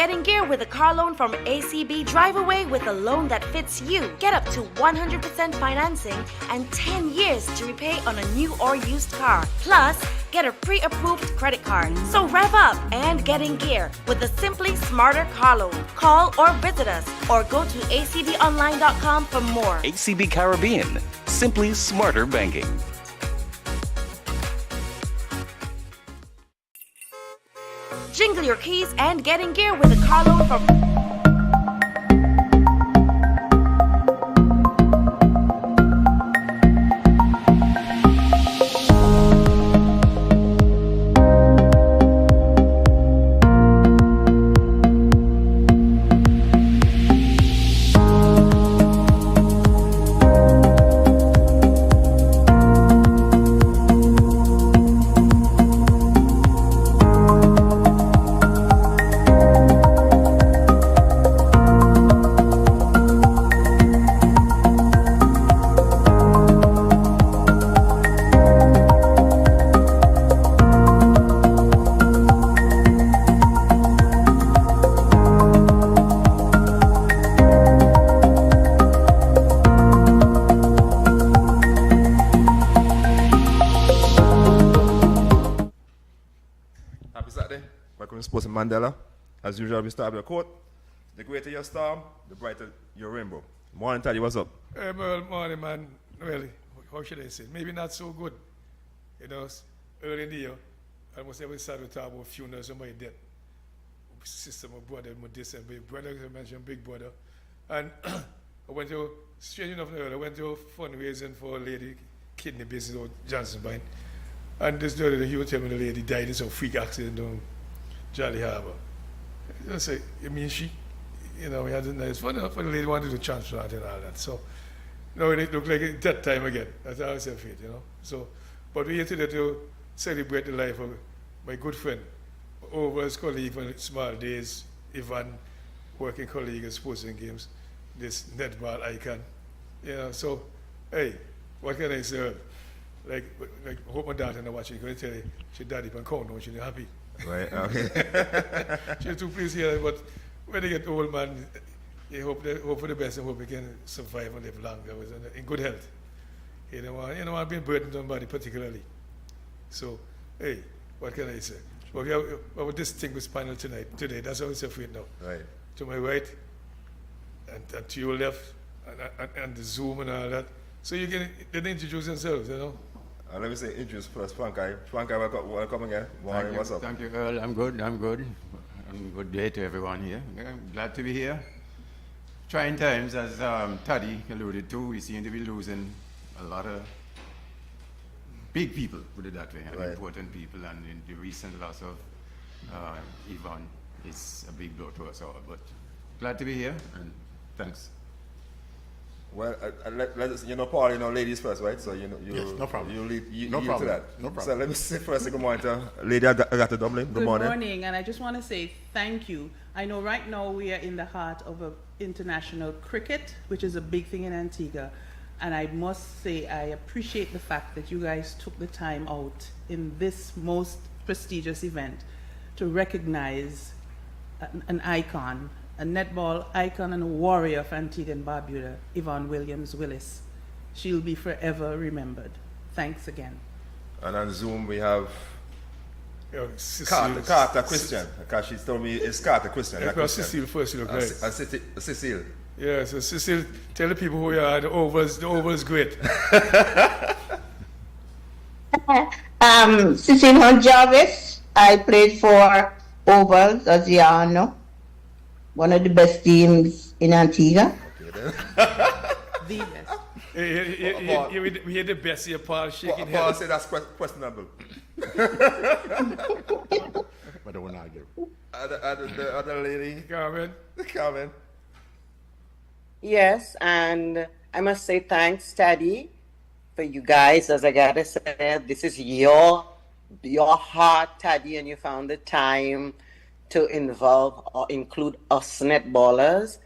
getting gear with a car loan from ACB. Drive away with a loan that fits you. Get up to 100% financing and 10 years to repay on a new or used car. Plus, get a pre-approved credit card. So rev up and get in gear with the Simply Smarter car loan. Call or visit us or go to acbonline.com for more. ACB Caribbean, simply smarter banking. Jingle your keys and get in gear with a car loan from... Sports in Mandela. As usual, we start with a quote. The greater your storm, the brighter your rainbow. Morning, Taddy, what's up? Hey, well, morning, man. Really, how should I say? Maybe not so good. You know, early in the year, almost every Saturday we talk about funerals, somebody dead. Sister, my brother, my this and big brother, I mentioned big brother. And I went to, strange enough, I went to fundraising for a lady, kidney business, or Johnson Vine. And this the other day, he would tell me the lady died in some freak accident on Jolly Harbor. I say, you mean she? You know, we had a nice fun enough, but the lady wanted to transplant and all that. So, you know, it looked like it that time again. That's how I said it, you know. So, but we're here today to celebrate the life of my good friend, Over's colleague from small days, Ivan, working colleague at Sports and Games, this netball icon. You know, so, hey, what can I say? Like I hope my daughter not watching, because I tell you, she daddy can count now, she's happy. Right, okay. She's too pleased here, but when they get old, man, you hope for the best and hope they can survive and live longer in good health. You know, I've been burdened on body particularly. So, hey, what can I say? Well, we have a distinguished panel today. That's how it's afraid now. Right. To my right, and to your left, and the Zoom and all that. So you can introduce themselves, you know. Let me say introduce first, Frankai. Frankai, welcome again. Morning, what's up? Thank you, Earl. I'm good. Good day to everyone here. I'm glad to be here. Trying times, as Taddy alluded to, we seem to be losing a lot of big people, put it that way, and right. Important people, and the recent loss of Yvonne is a big blow to us all. But glad to be here, and thanks. Well, let's, Paul, ladies first, right? So, yes, no problem. You lead no problem. to that. No problem. So let me say first, good morning to Lady Agatha Dublin. Good morning. Good morning, and I just want to say thank you. I know right now we are in the heart of international cricket, which is a big thing in Antigua, and I must say I appreciate the fact that you guys took the time out in this most prestigious event to recognize an icon, a netball icon and a warrior of Antigua and Barbuda, Yvonne Williams-Willis. She'll be forever remembered. Thanks again. And on Zoom we have Cecile, Carter Christian, because she told me it's Carter Christian. Cecile first, you look great. Cecile. Yeah, so Cecile, tell the people who you are, the Oval's great. Cecile Hunt Jarvis. I played for Ovals, as you all know. One of the best teams in Antigua. The best. We had the best here, Paul shaking Paul hands. said that's questionable. But I won't argue. The other lady, Carmen. Yes, and I must say thanks, Taddy, for you guys. As I gotta say, this is your heart, Taddy, and you found the time to involve or include us netballers.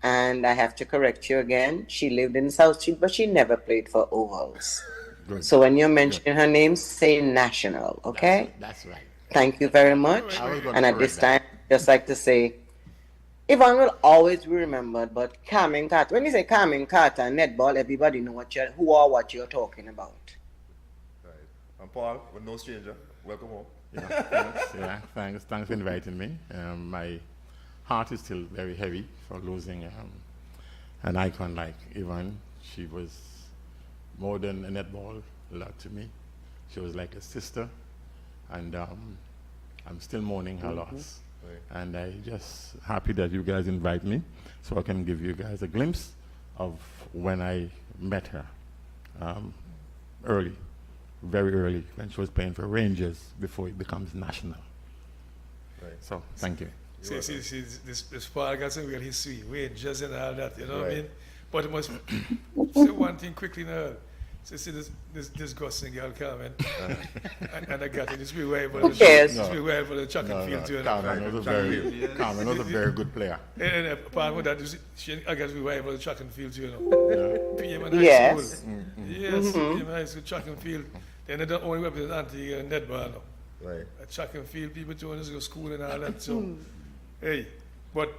And I have to correct you again. She lived in South Street, but she never played for Ovals. Good. So when you're mentioning her name, say national, okay? That's right. Thank you very much. I was gonna And at correct this that. time, just like to say Yvonne will always be remembered, but Carmen Carter, when you say Carmen Carter and netball, everybody know who or what you're talking about. Right. And Paul, we're no stranger. Welcome home. Thanks for inviting me. My heart is still very heavy for losing an icon like Yvonne. She was more than a netball love to me. She was like a sister, and I'm still mourning her loss. Right. And I just happy that you guys invite me so I can give you guys a glimpse of when I met her early, very early, when she was playing for Rangers before it becomes national. Right. So thank you. See, this Paul got some real history, wages and all that, you know what I Right. mean? But it must say one thing quickly now. So see this disgusting girl Carmen, and I got it. Just be aware for the cares? just be aware for the track and field too. Carmen was a very good player. And apart from that, I got to be aware for the track and field too, you know. PM and high Yes. school. Yes, PM and high school track and field. Then they don't only represent Antigua and netball now. Right. Track and field people too, and just go school and all that. So, hey, but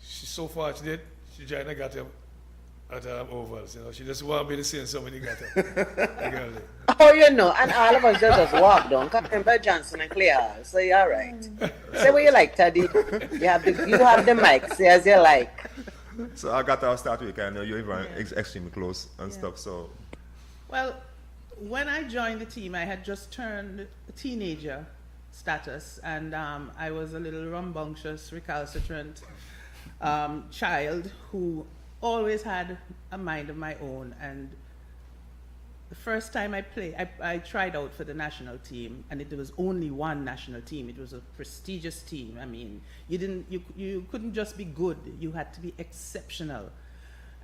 she's so fortunate. She joined I got her at ovals, you know. She just want me to see somebody got her. The girl there. Oh, you know, and all of us just walk down. Remember Johnson and Clare, so you're all right. Say what you like, Teddy. You have the mic. Say as you like. So I got to start with, I know you're even extremely close and stuff, so. Well, when I joined the team, I had just turned a teenager status, and I was a little rambunctious, recalcitrant child who always had a mind of my own. And the first time I tried out for the national team, and it was only one national team. It was a prestigious team. I mean, you couldn't just be good. You had to be exceptional.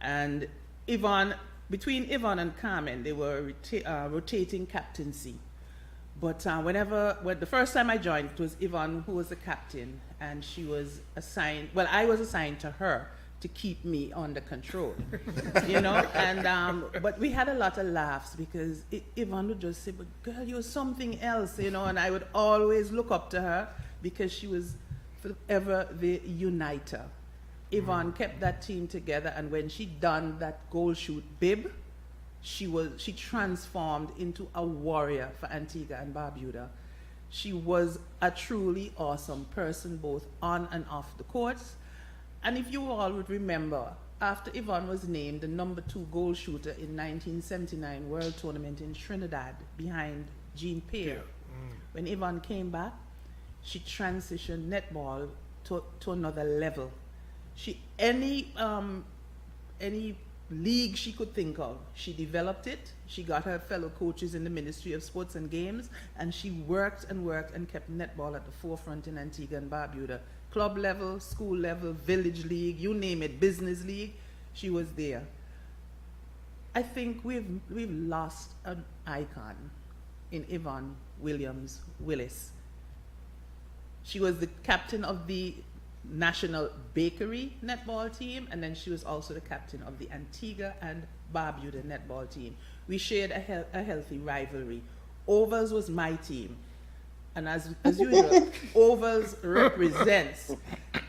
And between Yvonne and Carmen, they were rotating captaincy. But when the first time I joined, it was Yvonne who was the captain, and she was assigned, well, I was assigned to her to keep me under control, you know? And, but we had a lot of laughs because Yvonne would just say, but girl, you're something else, you know? And I would always look up to her because she was forever the uniter. Yvonne kept that team together, and when she done that goal shoot bib, she transformed into a warrior for Antigua and Barbuda. She was a truly awesome person, both on and off the courts. And if you all would remember, after Yvonne was named the #2 goal shooter in 1979 World Tournament in Trinidad behind Jean Pierre, when Yvonne came back, she transitioned netball to another level. Any league she could think of, she developed it. She got her fellow coaches in the Ministry of Sports and Games, and she worked and kept netball at the forefront in Antigua and Barbuda. Club level, school level, village league, you name it, business league, she was there. I think we've lost an icon in Yvonne Williams-Willis. She was the captain of the National Bakery netball team, and then she was also the captain of the Antigua and Barbuda netball team. We shared a healthy rivalry. Ovals was my team, and as usual, Ovals represents,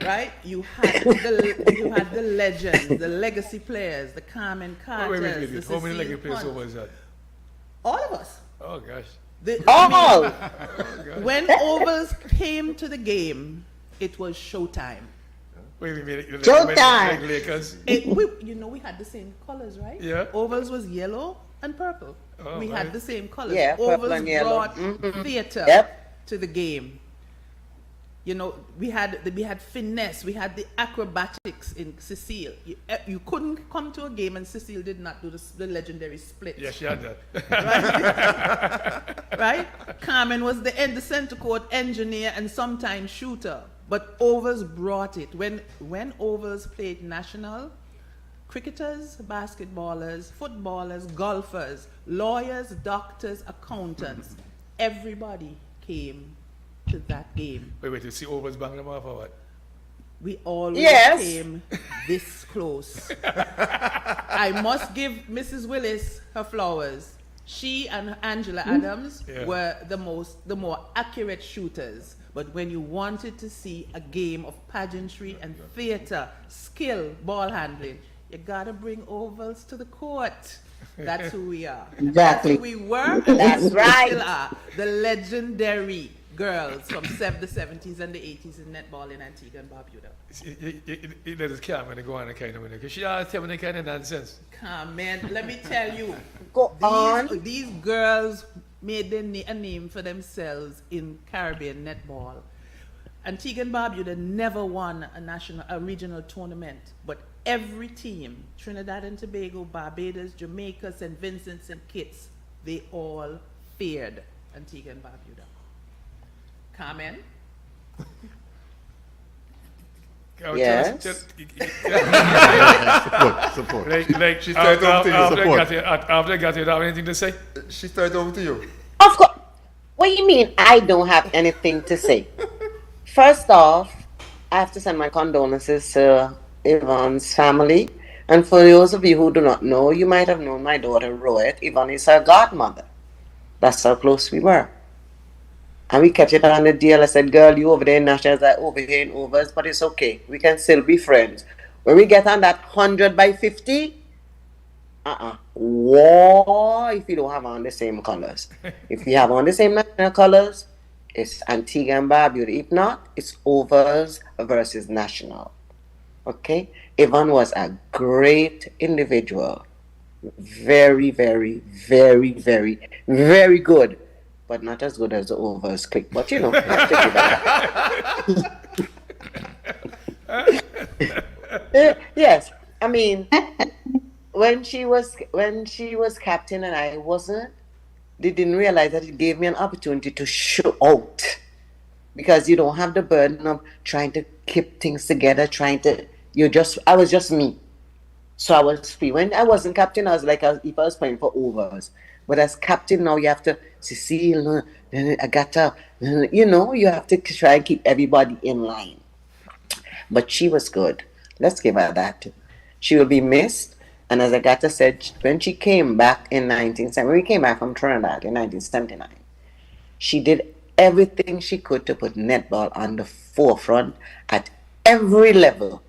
right? You had the legends, the legacy players, the Carmen Carters. Wait. How many legacy players was that? All of us. Oh gosh. When Ovals came to the game, it was showtime. Wait a minute. Showtime. We had the same colors, right? Yeah. Ovals was yellow and purple. Oh, we right. had the same colors. Yeah, purple Ovals and yellow. brought theater to the game. You know, we had finesse. We had the acrobatics in Cecile. You couldn't come to a game and Cecile did not do the legendary split. Yeah, she had that. Right? Right? Carmen was the center court engineer and sometimes shooter. But Ovals brought it. When Ovals played national, cricketers, basketballers, footballers, golfers, lawyers, doctors, accountants, everybody came to that game. Wait, you see Ovals bang them off or what? We always Yes. came this close. I must give Mrs. Willis her flowers. She and Angela Adams were the more accurate shooters. But when you wanted to see a game of pageantry and theater, skill, ball handling, you gotta bring ovals to the court. That's who we are. Exactly. That's who we were. And That's who we right. Still are. The legendary girls from the 70s and the 80s in netball in Antigua and Barbuda. You let us Carmen go on a kind of minute, because she always tell me that kind of nonsense. Carmen, let me tell you. Go on. These girls made a name for themselves in Caribbean netball. Antigua and Barbuda never won a regional tournament, but every team, Trinidad and Tobago, Barbados, Jamaica, St. Vincent, St. Kitts, they all feared Antigua and Barbuda. Carmen? Yes. Support. Like She started over to you. after I got it, have anything to say? She started over to you. Of course. What do you mean I don't have anything to say? First off, I have to send my condolences to Yvonne's family. And for those of you who do not know, you might have known my daughter, Roet. Yvonne is her godmother. That's how close we were. And we kept it on the deal. I said, girl, you over there in nationals, I over here in overs, but it's okay. We can still be friends. When we get on that 100 by 50, war if you don't have on the same colors. If you have on the same national colors, it's Antigua and Barbuda. If not, it's overs versus national. Okay? Yvonne was a great individual. Very, very, very, very, very good. But not as good as the overs click. But you know, you have to give it. Yes. I mean, when she was captain and I wasn't, they didn't realize that it gave me an opportunity to show out. Because you don't have the burden of trying to keep things together, I was just me. So I was free. When I wasn't captain, I was like if I was playing for overs. But as captain now, you have to, Cecile, Agatha, you have to try and keep everybody in line. But she was good. Let's give her that. She will be missed. And as Agatha said, when she came back in 1970, when we came back from Trinidad in 1979, she did everything she could to put netball on the forefront at every level.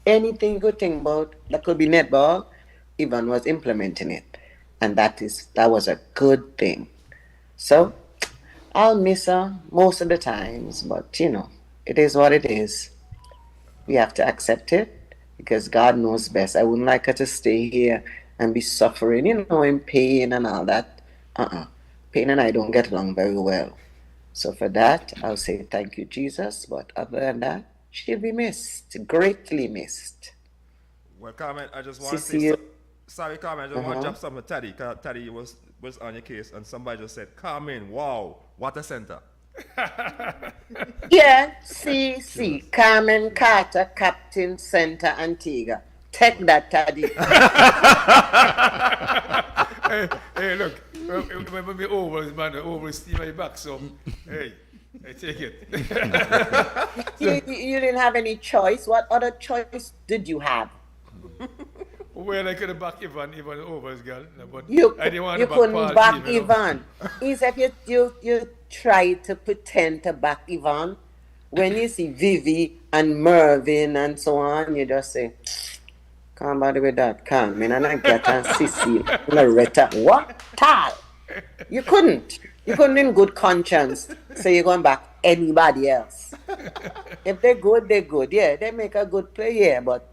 Anything you could think about that could be netball, Yvonne was implementing it. And that was a good thing. So I'll miss her most of the times, but it is what it is. We have to accept it because God knows best. I wouldn't like her to stay here and be suffering, in pain and all that. Pain and I don't get along very well. So for that, I'll say thank you, Jesus. But other than that, she'll be missed, greatly missed. Well, Carmen, I just want to say sorry, Carmen, I just want to drop something to Taddy, because Taddy was on your case, and somebody just said, Carmen, wow, what a center. Yeah, see, Carmen Carter, Captain Center Antigua. Take that, Taddy. hey, look, when we over steam my back, so, hey, I take it. You didn't have any choice. What other choice did you have? Well, I could have backed Yvonne over, girl. But I didn't want to couldn't back Yvonne. If you try to pretend to back Yvonne, when you see Vivi and Mervyn and so on, you just say, can't bother with that, Carmen, and I get on Cecile, Loretta. What? Tal? You couldn't in good conscience say you're going back anybody else. If they're good, they're good. Yeah, they make a good play, yeah, but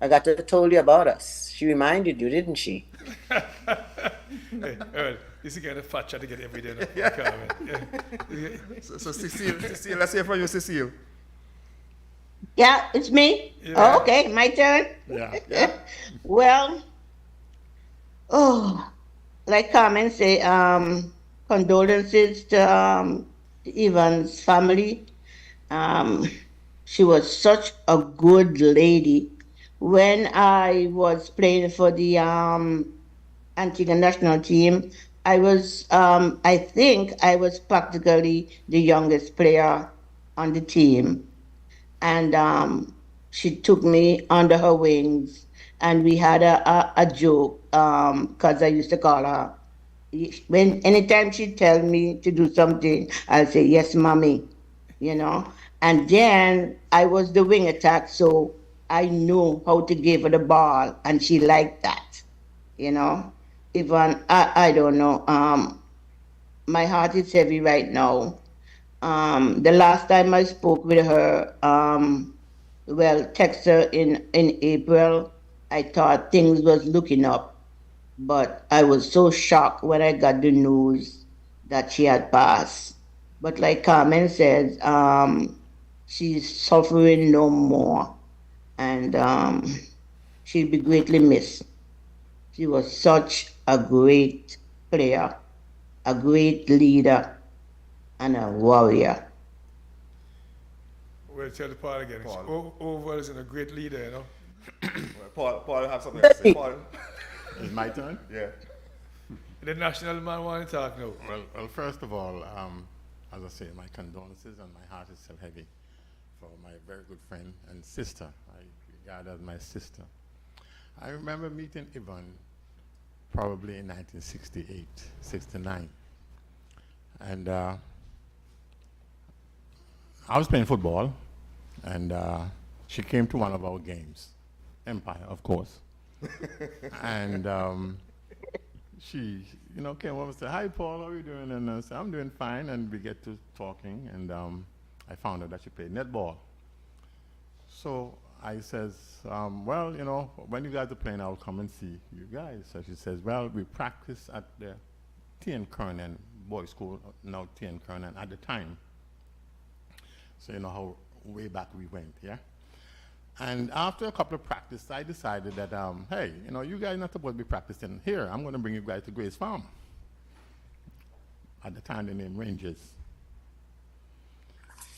Agatha told you about us. She reminded you, didn't she? Hey, this is kind of fat chat to get every day. So Cecile, let's hear from you, Cecile. Yeah, it's me. Yeah. Oh, okay, my turn. Yeah. Well, like Carmen say, condolences to Yvonne's family. She was such a good lady. When I was playing for the Antigua national team, I think I was practically the youngest player on the team. And she took me under her wings, and we had a joke, because I used to call her Anytime she tell me to do something, I'll say yes, mommy. You know. And then I was the wing attack, so I knew how to give her the ball, and she liked that. You know. Even I don't know. My heart is heavy right now. The last time I spoke with her, well, text her in April, I thought things was looking up. But I was so shocked when I got the news that she had passed. But like Carmen said, she's suffering no more, and she'll be greatly missed. She was such a great player, a great leader, and a warrior. We'll tell the Paul again. Oval is a great leader, you know. Paul have something to say. Paul. It's my turn? Yeah. The national man want to talk now. Well, first of all, as I say, my condolences, and my heart is still heavy for my very good friend and sister. I regard her as my sister. I remember meeting Yvonne probably in 1968, 69. And I was playing football, and she came to one of our games, Empire, of course. And she, came over and said, "Hi, Paul, how are you doing?" And I said, "I'm doing fine." And we get to talking, and I found out that she played netball. So I says, "Well, when you guys are playing, I'll come and see you guys." So she says, "Well, we practice at the T.N. Kernan boys' school, now T.N. Kernan at the time." So you know how way back we went, yeah? And after a couple of practices, I decided that, hey, you guys are not supposed to be practicing here. I'm going to bring you guys to Grace Farm. At the time, they named Rangers.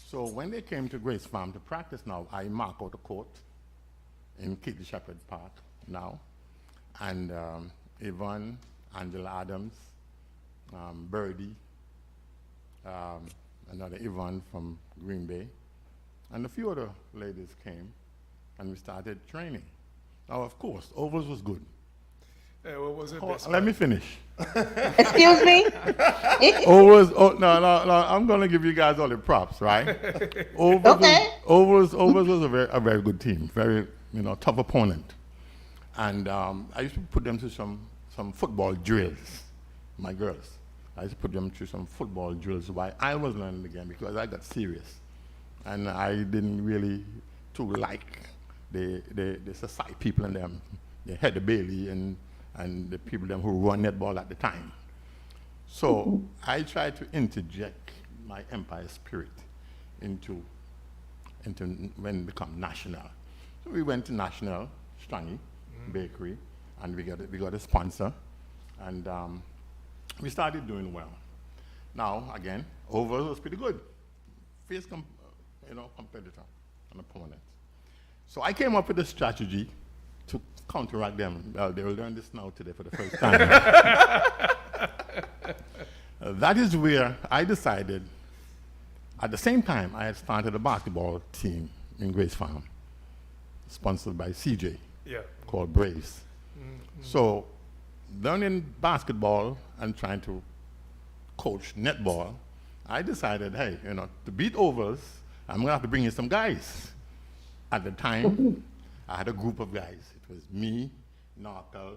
So when they came to Grace Farm to practice now, I mark out a court in Kitty Shepherd Park now. And Yvonne, Angela Adams, Birdie, another Yvonne from Green Bay, and a few other ladies came, and we started training. Now, of course, ovals was good. Yeah, what was it? Let me finish. Excuse me? No, I'm going to give you guys all the props, right? Ovals was a very good team, very, tough opponent. And I used to put them through some football drills, my girls. I used to put them through some football drills while I was learning the game, because I got serious. And I didn't really like the society people and them, the head of Bailey and the people them who run netball at the time. So I tried to interject my Empire spirit into when it become national. So we went to national, Strangy Bakery, and we got a sponsor, and we started doing well. Now again, overs was pretty good. Face competitor and opponent. So I came up with a strategy to counteract them. Well, they will learn this now today for the first time. That is where I decided, at the same time, I had started a basketball team in Grace Farm, sponsored by CJ, called Braves. So, learning basketball and trying to coach netball, I decided, hey, to beat overs, I'm going to have to bring in some guys. At the time, I had a group of guys. It was me, Narkle,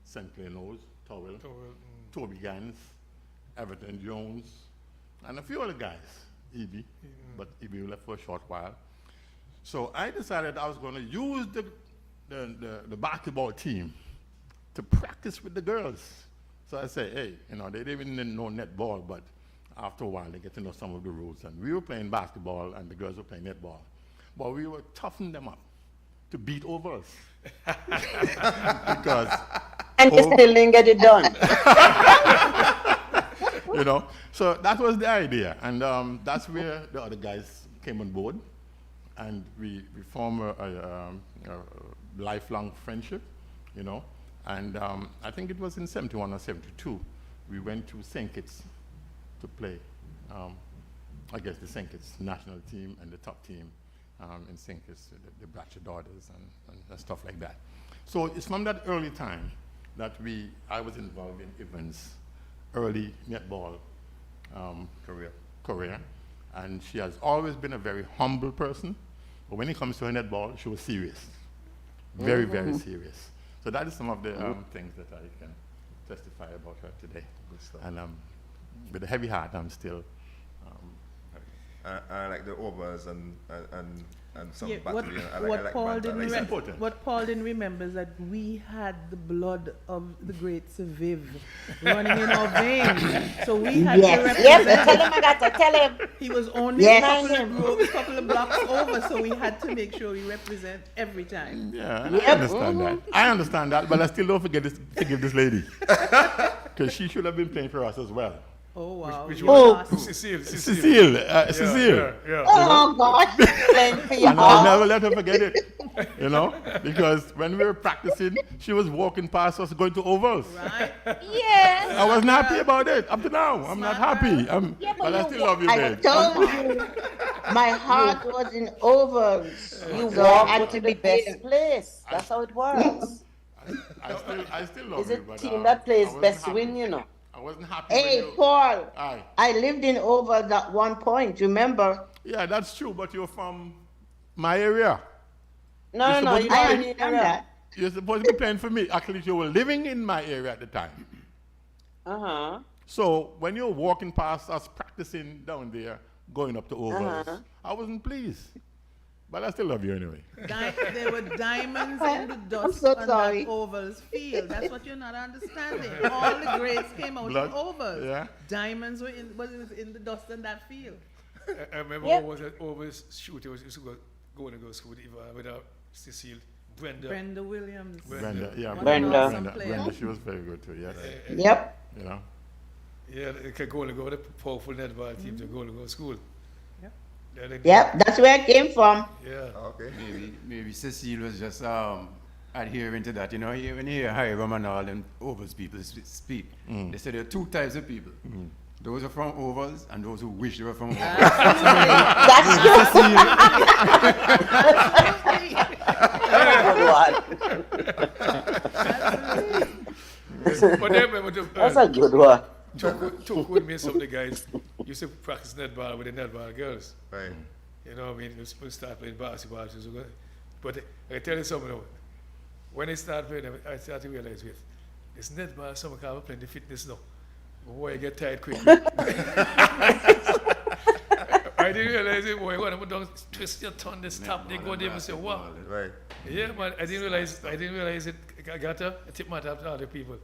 St. Clenos, Towel, Toby Gans, Everton Jones, and a few other guys, EB, but EB left for a short while. So I decided I was going to use the basketball team to practice with the girls. So I said, hey, they didn't even know netball, but after a while they get to know some of the rules. And we were playing basketball and the girls were playing netball. But we were toughing them up to beat overs. Because and you still didn't get it done. So that was the idea. And that's where the other guys came on board. And we formed a lifelong friendship, And I think it was in 71 or 72, we went to St. Kitts to play, I guess the St. Kitts national team and the top team in St. Kitts, the Bratcher Daughters and stuff like that. So it's from that early time that I was involved in events early netball career, and she has always been a very humble person. But when it comes to her netball, she was serious, very, very serious. So that is some of the things that I can testify about her today. And with a heavy heart, I'm still. I like the overs and some Yeah, battling. what Paul didn't It's important. what Paul didn't remember is that we had the blood of the great Viv running in our veins. So we had to represent. Yes, tell him I got to tell him. He was only Yes. a couple of blocks over, so we had to make sure we represent every time. Yeah, and I understand that. I understand that, but I still don't forgive this lady. Because she should have been playing for us as well. Oh wow! Which You one? lost. Cecile. Cecile. Yeah. Oh, God. Playing for you And I'll all. never let her forget it. You know? Because when we were practicing, she was walking past us going to ovals. Right? Yes. I wasn't happy about it up to now. I'm not happy. But I still love you, I babe. told you, my heart was in overs. You So I walk had to to the be best there. place. That's how it works. I still love It's you. a But, team that plays I wasn't best happy. win, you know. I wasn't happy. Hey, when you, Paul, Aye. I lived in overs at one point, remember? Yeah, that's true, but you're from my area. No, You're no, supposed you to I don't be- need understand that. You're supposed to be playing for me. Actually, you were living in my area at the time. Uh-huh. So when you're walking past us practicing down there, going up to ovals, Uh-huh. I wasn't pleased. But I still love you anyway. There were diamonds in the dust so on sorry. that ovals field. That's what you're not understanding. All the grades came out Blood, of ovals. yeah. Diamonds was in the dust on that field. I remember Yeah. always shooting. Was used to go to school with Cecile, Brenda. Brenda Williams. Brenda, yeah, What Brenda. an awesome player. Brenda, she was very good too, yes. Yep. You know? Yeah, they could go the powerful netball team to go to school. Yep. Yeah, they- Yep, that's where I came from. Yeah. Okay. Maybe Cecile was just adhering to that. You know, when you hear Hiram and all them ovals people speak, they say there are two types of people. Those are from ovals and those who wish they were from ovals. That's true. But then remember That's a good one. took with me some of the guys used to practice netball with the netball girls. Right. You know what I mean? We start playing basketball. But I can tell you something though. When I start playing, I start to realize, wait, this netball, some can't play the fitness now. Boy, I get tired quickly. I didn't realize it, boy. When I don't twist your tongue, they stop, they go there and say, wow. Right. Yeah, man, I didn't realize it. I got to tip my hat to other people.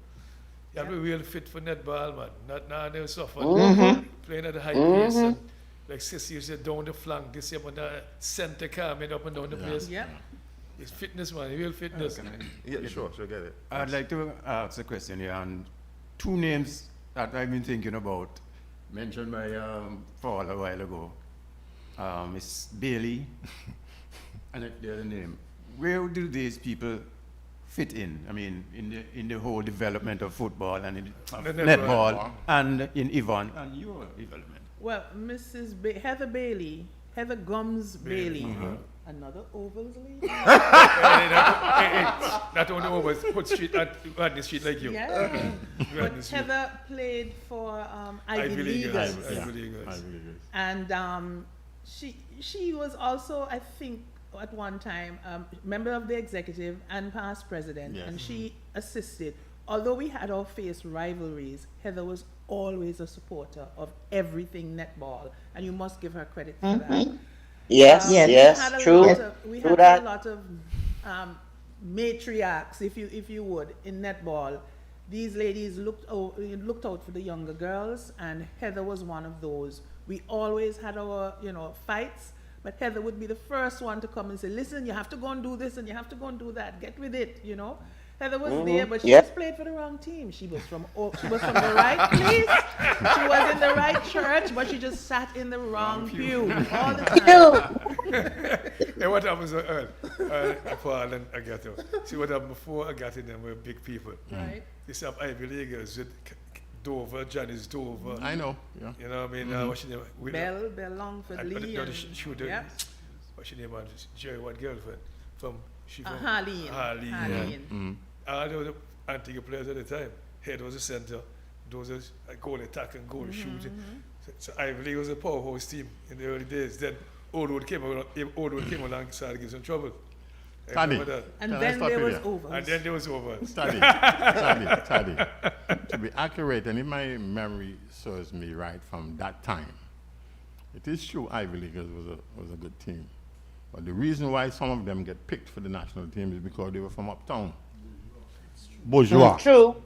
You have to be real fit for netball, man. Not now they suffer. Playing at a high pace. And like Sissy said, down the flank, this year, the center coming up and down the place. Yep. It's fitness, man, real fitness. Yeah, sure, get it. I'd like to ask a question here, and two names that I've been thinking about, mentioned by Paul a while ago. Miss Bailey, and the other name. Where do these people fit in? I mean, in the whole development of football and in The netball, and in Yvonne and your development. Well, Heather Bailey, Heather Gums Bailey, another ovals lady. Not only over what street, at the street like you. Yeah. But Radney Street. Heather played for Ivy Leaguers. Leaguers. Ivy Leaguers. And she was also, I think, at one time, member of the executive and past president, Yes. and she assisted. Although we had our fierce rivalries, Heather was always a supporter of everything netball, and you must give her credit for that. Yes, Yes. yes, true. We True had that. a lot of matriarchs, if you would, in netball. These ladies looked out for the younger girls, and Heather was one of those. We always had our fights, but Heather would be the first one to come and say, "Listen, you have to go and do this, and you have to go and do that. Get with it." Heather was there, but she Yep. just played for the wrong team. She was from the right place. She was in the right church, but she just sat in the wrong pew all the time. And what happens with Paul and Agatha? See what happened before Agatha and them were big people. Right. They have Ivy Leaguers with Dover, Janice Dover. I know, yeah. You know what I mean? What's your name? Bell Longford Lee. The and- shooter. Yep. What's your name? Jerry, what girlfriend? From Harleen. Harleen. Harleen. All those Antigua players at the time. Head was the center. those are goal attack and goal shooting. So Ivy League was a powerhouse team in the early days. Then Old Road came along and started to give some trouble. Taddy. And Can I then stop there you was there? overs. And then there was overs. Taddy. To be accurate, and if my memory serves me right from that time, it is true Ivy League was a good team. But the reason why some of them get picked for the national team is because they were from uptown. Bourgeois. True.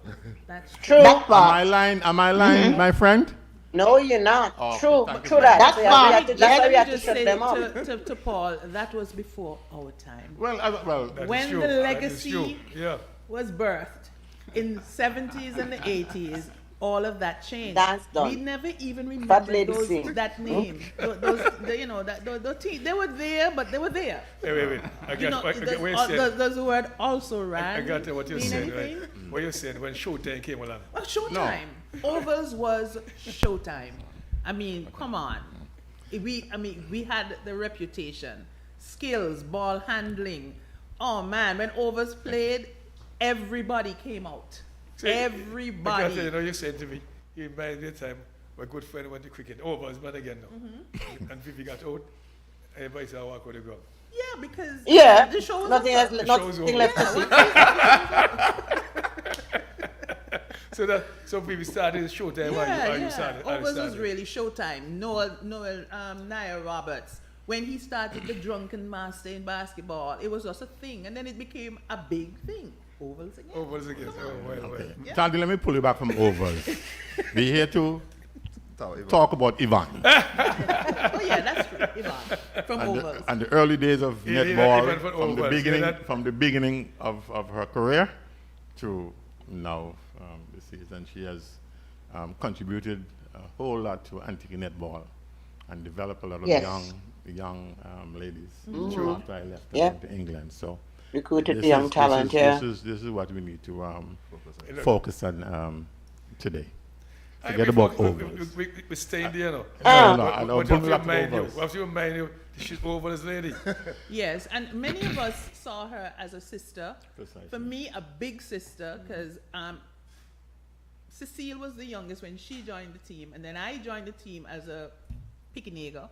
That's true. True. That part. Am I lying, my friend? No, you're not. Oh, True. thank you True very that. much. That's why we have to, That's that's why we Let have me to just shut say them up. to Paul, that was before our time. Well, That is When true. the That is legacy true. Yeah. was birthed in the 70s and the 80s, all of that changed. That's done. We never even Fat remember lady sing. that name. Those teams, they were there, but they were there. Hey, wait. I You know, get what you're saying. does the word also ran I got what you're mean saying, anything? right? What you're saying when Showtime came along. Well, Showtime. Overs was Showtime. I mean, come on. We had the reputation, skills, ball handling. Oh man, when overs played, everybody came out. See, I got Everybody. you know, you said to me, you reminded me of the time my good friend went to cricket. Overs, but again now. And Vivi got out. Everybody said, I walk on the ground. Yeah, because Yeah. the show was Nothing over. else. show's Nothing over. left to see. So we started Showtime. How you started? How you Overs was started. really Showtime. Noel Naya Roberts, when he started the Drunken Master in basketball, it was just a thing, and then it became a big thing. Ovals again. Overs again. Oh, well. okay. Taddy, let me pull you back from overs. We're here to talk about Ivan. Oh yeah, that's true. Ivan from Ovals. And the early days of Yeah, netball Ivan from Ovals, from the beginning of her career to now this season. She has contributed a whole lot to Antigua netball and developed a lot of Yes. young ladies after I left Yeah. to England. So Recruited this the young is- talent, this yeah. is this is what we need to Focus on. focus on today. Aye, Forget we about fo- overs. We staying there, no. I don't What put have me to back to remind you? overs. What have to remind you? She's overs lady. Yes, and many of us saw her as a sister. Precisely. For me, a big sister, because Cecile was the youngest when she joined the team, and then I joined the team as a pickenager,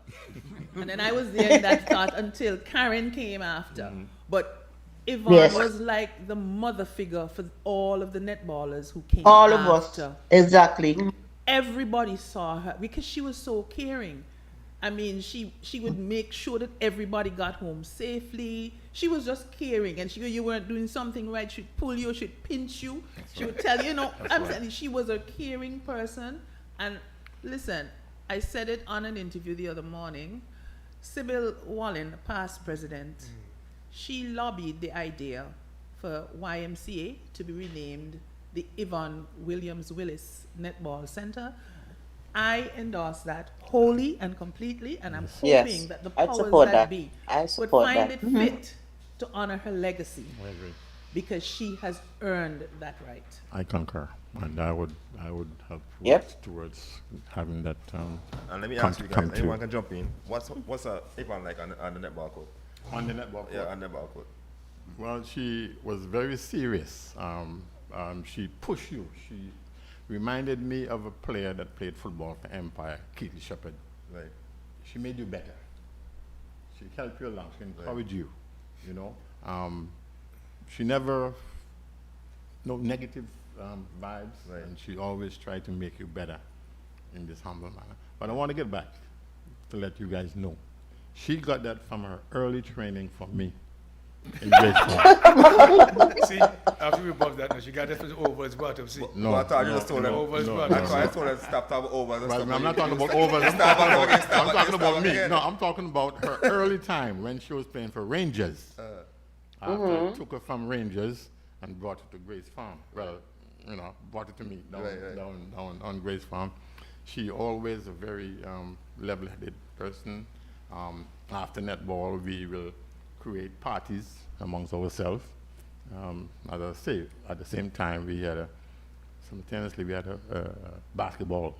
and then I was there in that start until Karen came after. But Yvonne Yes. was like the mother figure for all of the netballers who came All of us. after. Exactly. Everybody saw her because she was so caring. I mean, she would make sure that everybody got home safely. She was just caring, and you weren't doing something right, she'd pull you, she'd pinch you, she would tell you, I'm telling you, she was a caring person. And listen, I said it on an interview the other morning. Sybil Wallen, past president, she lobbied the idea for YMCA to be renamed the Yvonne Williams Willis Netball Center. I endorse that wholly and completely, and I'm Yes, hoping that the I'd powers support that that. be I would support find that. it fit to honor her legacy, I agree. because she has earned that right. I concur, and I would have Yep. worked towards having that. And let me come ask you come guys, to- anyone can jump in. What's a Ivan like on the netball court? on the netball court. Yeah, on the netball court. Well, she was very serious. She pushed you. She reminded me of a player that played football for Empire, Keith Shepherd. Right. She made you better. She helped you along. She encouraged you. You know. She never no negative vibes, Right. and she always tried to make you better in this humble manner. But I want to get back to let you guys know. She got that from her early training from me in grade school. See, after we bumped that, she got that for the overs bottom. See, No, I thought you just told them overs, no, but no, That's why I no. told her to stop talking overs and Well, stuff. I'm like not talking you- about overs. I'm Stop talking back about, again, stop I'm back talking about me. again. No, I'm talking about her early time when she was playing for Rangers. After I took her from Rangers and brought her to Grace Farm. Well, brought her to me down, Right. down on Grace Farm. She always a very level-headed person. After netball, we will create parties amongst ourselves. As I say, at the same time, simultaneously we had a basketball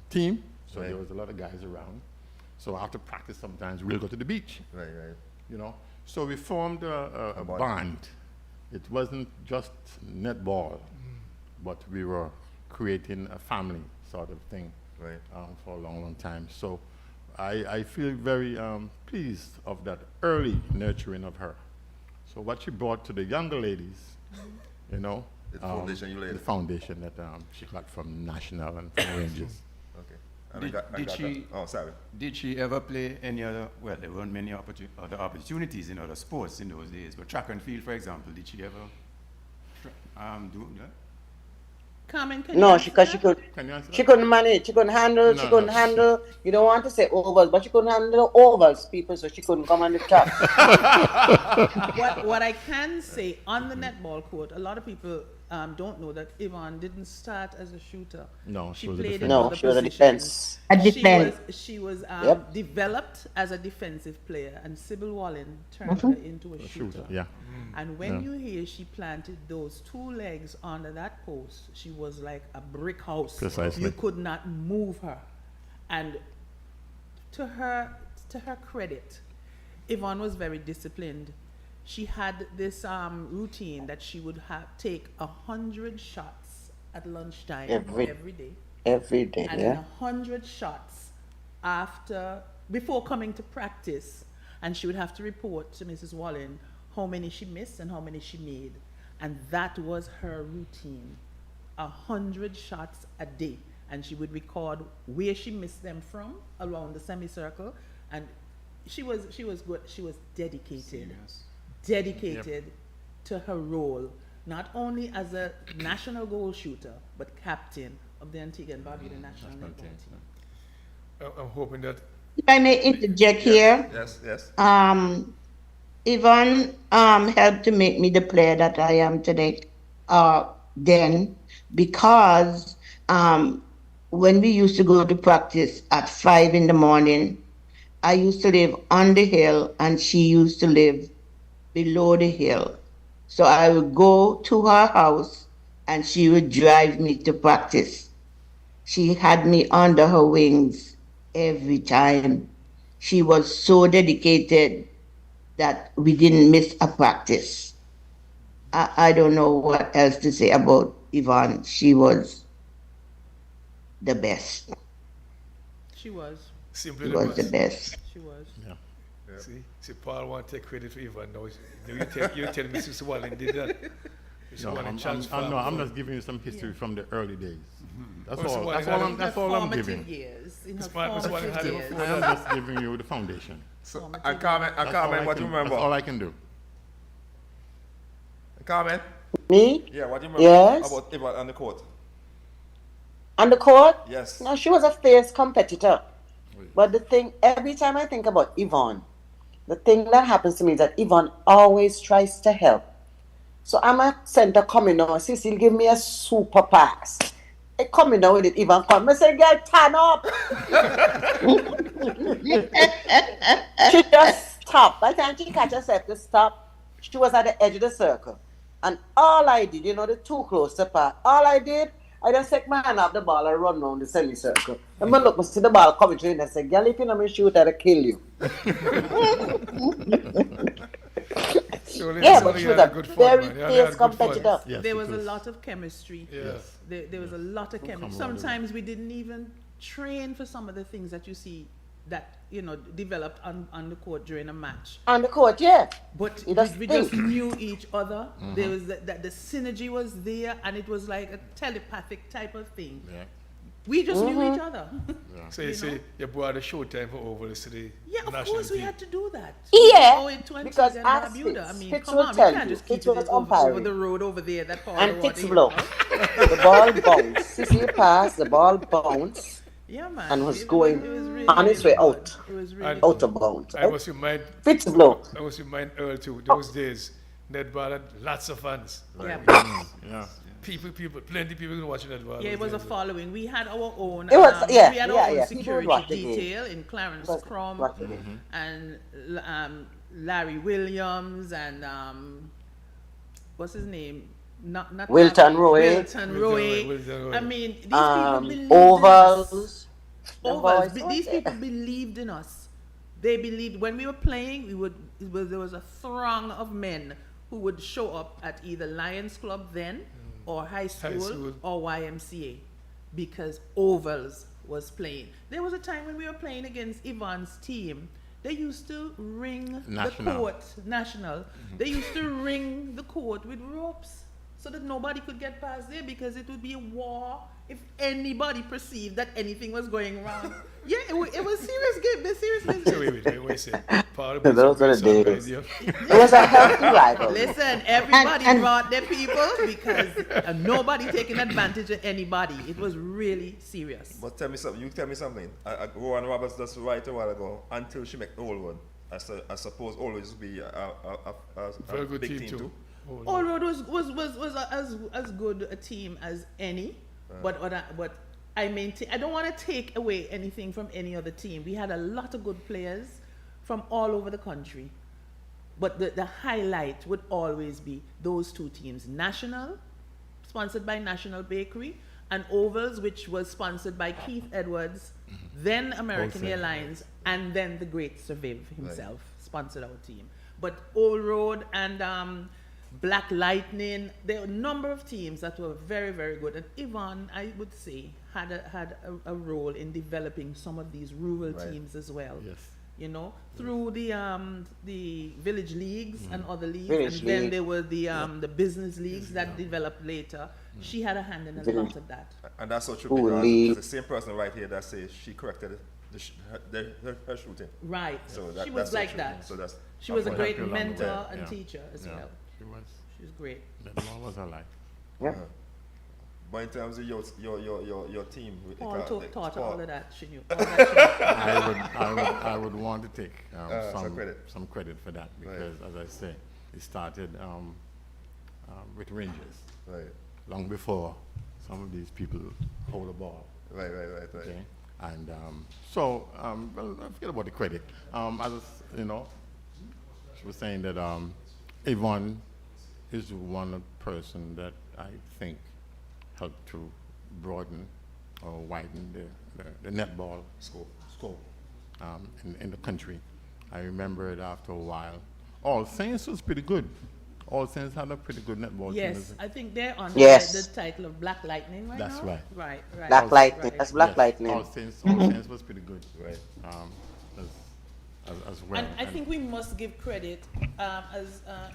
team, so Right. there was a lot of guys around. So after practice, sometimes we'll go to the beach, Right, right. you know. So we formed a bond. bond. It wasn't just netball, but we were creating a family sort of thing Right. for a long, long time. So I feel very pleased of that early nurturing of her. So what she brought to the younger ladies, you know, The foundation you laid. the foundation that she got from National and from Rangers. Okay. And I got that. Oh, sorry. Did she ever play any other, well, there weren't many other opportunities in other sports in those days, but track and field, for example, did she ever do that? Carmen, can you No, answer because she that? could. Can you answer She that? couldn't manage. She couldn't handle. No, she couldn't no. handle. You don't want to say ovals, but she couldn't handle the ovals, people. So she couldn't come on the top. What I can say on the netball court, a lot of people don't know that Yvonne didn't start as a shooter. No, she was a played in defender. No, other she was a positions. defense. A defense. She was Yep. developed as a defensive player, and Sybil Wallen turned her into a shooter. Yeah. And when you hear she planted those two legs under that post, she was like a brick house. Precisely. You could not move her. And to her credit, Yvonne was very disciplined. She had this routine that she would take 100 shots at lunchtime Every day, Every day, and yeah. 100 shots before coming to practice, and she would have to report to Mrs. Wallen how many she missed and how many she made, and that was her routine, 100 shots a day, and she would record where she missed them from around the semicircle, and she was good. She was dedicated to her role, not only as a national goal shooter, but captain of the Antigua and Barbuda national netball team. I'm hoping that If I may interject here, Yes, yes. Yvonne helped to make me the player that I am today. Then, because when we used to go to practice at 5 in the morning, I used to live on the hill and she used to live below the hill. So I would go to her house and she would drive me to practice. She had me under her wings every time. She was so dedicated that we didn't miss a practice. I don't know what else to say about Yvonne. She was the best. She was. simply She the was the best. best. She was. Yeah. See, Paul want to take credit for Yvonne. No, you tell me Mrs. Wallen did that. Mrs. No, Wallen I'm transformed I'm from- just giving you some history from the early days. That's Well, so all. why That's not- all. That's all I'm Formative giving. years. In her Miss Wallen had formative it years. before I am just giving you the foundation. So, I comment what you remember. That's all I can do. Comment. Me? Yeah, what do you remember Yes. about Yvonne on the court? On the court? Yes. No, she was a fierce competitor. But the thing, every time I think about Yvonne, the thing that happens to me is that Yvonne always tries to help. So I'm a center coming now. Cecil give me a super pass. I coming now with it, Yvonne come. I say, girl, turn up. She just stopped. By the time she catch herself to stop, she was at the edge of the circle. And all I did, the too close to pass, all I did, I just take my hand off the ball and run around the semicircle. And when I see the ball coming through, and I say, girl, if you don't shoot, I'll kill you. Yeah, but she was a very fierce competitor. Yes, There it was a lot of chemistry. Yes. There was a lot of chemistry. come on, Sometimes we didn't even train for some of the things that you see that developed on the court during a match. On the court, yeah. But You just we just think. knew each other. There was that the synergy was there, and it was like a telepathic type of thing. Yeah. We just knew each other. So you say you brought a showtime for ovals to the Yeah, of national course we team. had to do that. Yeah, Oh, in 20 because and ask Barbuda. Fitz. I mean, Fitz come will on, we tell can't you. just keep Fitz it was over umpiring. the road over there. That Paul And wanted Fitz to blow. hear. The ball bounced. Cecil passed, the ball bounced Yeah, man. and was It going really, on its way really good. out. It was really And- Out of bounds. I was remind Fitz blow. Earl too. Those days, netball had lots of fans. Yeah, Yeah. Plenty people watching netball. yeah, it was a those days. following. We had our own. It was- yeah, we had yeah, our own yeah. People security watched the game. detail in Clarence Was- Crum watched the game. and Larry Williams and what's his name? Not Wilton Larry- Roy. Wilton Roy. Wilton Roy. I mean, these people believed in us. Ovals. The Ovals. boys- These people believed in us. They believed when we were playing. There was a throng of men who would show up at either Lions Club then or high school, school. or YMCA, because ovals was playing. There was a time when we were playing against Yvonne's team. They used to ring the court, national. They used to ring the court with ropes so that nobody could get past there, because it would be a war if anybody perceived that anything was going wrong. Yeah, it was serious game. The serious business. Wait, wait, say. Those are the days. It was a healthy rivalry. Listen, everybody brought their people, because nobody taking advantage of anybody. It was really serious. But tell me something. You tell me something. Rowan Roberts just right a while ago, until she make the old one. I suppose always be a very good big team too. All Road was as good a team as any, but I maintain, I don't want to take away anything from any other team. We had a lot of good players from all over the country, but the highlight would always be those two teams: National, sponsored by National Bakery, and Ovals, which was sponsored by Keith Edwards, then American Airlines, and then the great Surviv himself sponsored our team. But Old Road and Black Lightning, there were a number of teams that were very, very good. And Yvonne, I would say, had a role in developing some of these rural teams as well. Yes. You know, through the village leagues and other leagues, Village and then league. there were the business leagues that developed later. She had a hand in a lot of that. And that's so true, Ooh, because Lee. it's the same person right here that says she corrected her shooting. Right. So She was that's so like true. that. So that's She was a I'll great help you along the mentor way. and Yeah. teacher as Yeah. well. She was. She was great. That was her like. Yeah. But in terms of your team, Paul taught her all of that. She knew. All that she knew. I would want to take some credit. for that, because, as I say, it started with Rangers Right, long before some of these people hold the ball. right. Okay, and well, I forget about the credit. She was saying that Yvonne is one person that I think helped to broaden or widen the netball scope in the country. I remember it after a while. All Saints was pretty good. All Saints had a pretty good netball team. Yes, I think they're on Yes. the title of Black Lightning right That's now. right. Right. Black Lightning. right. That's Black Lightning. All Saints was pretty good. Right. As well. And I think we must give credit,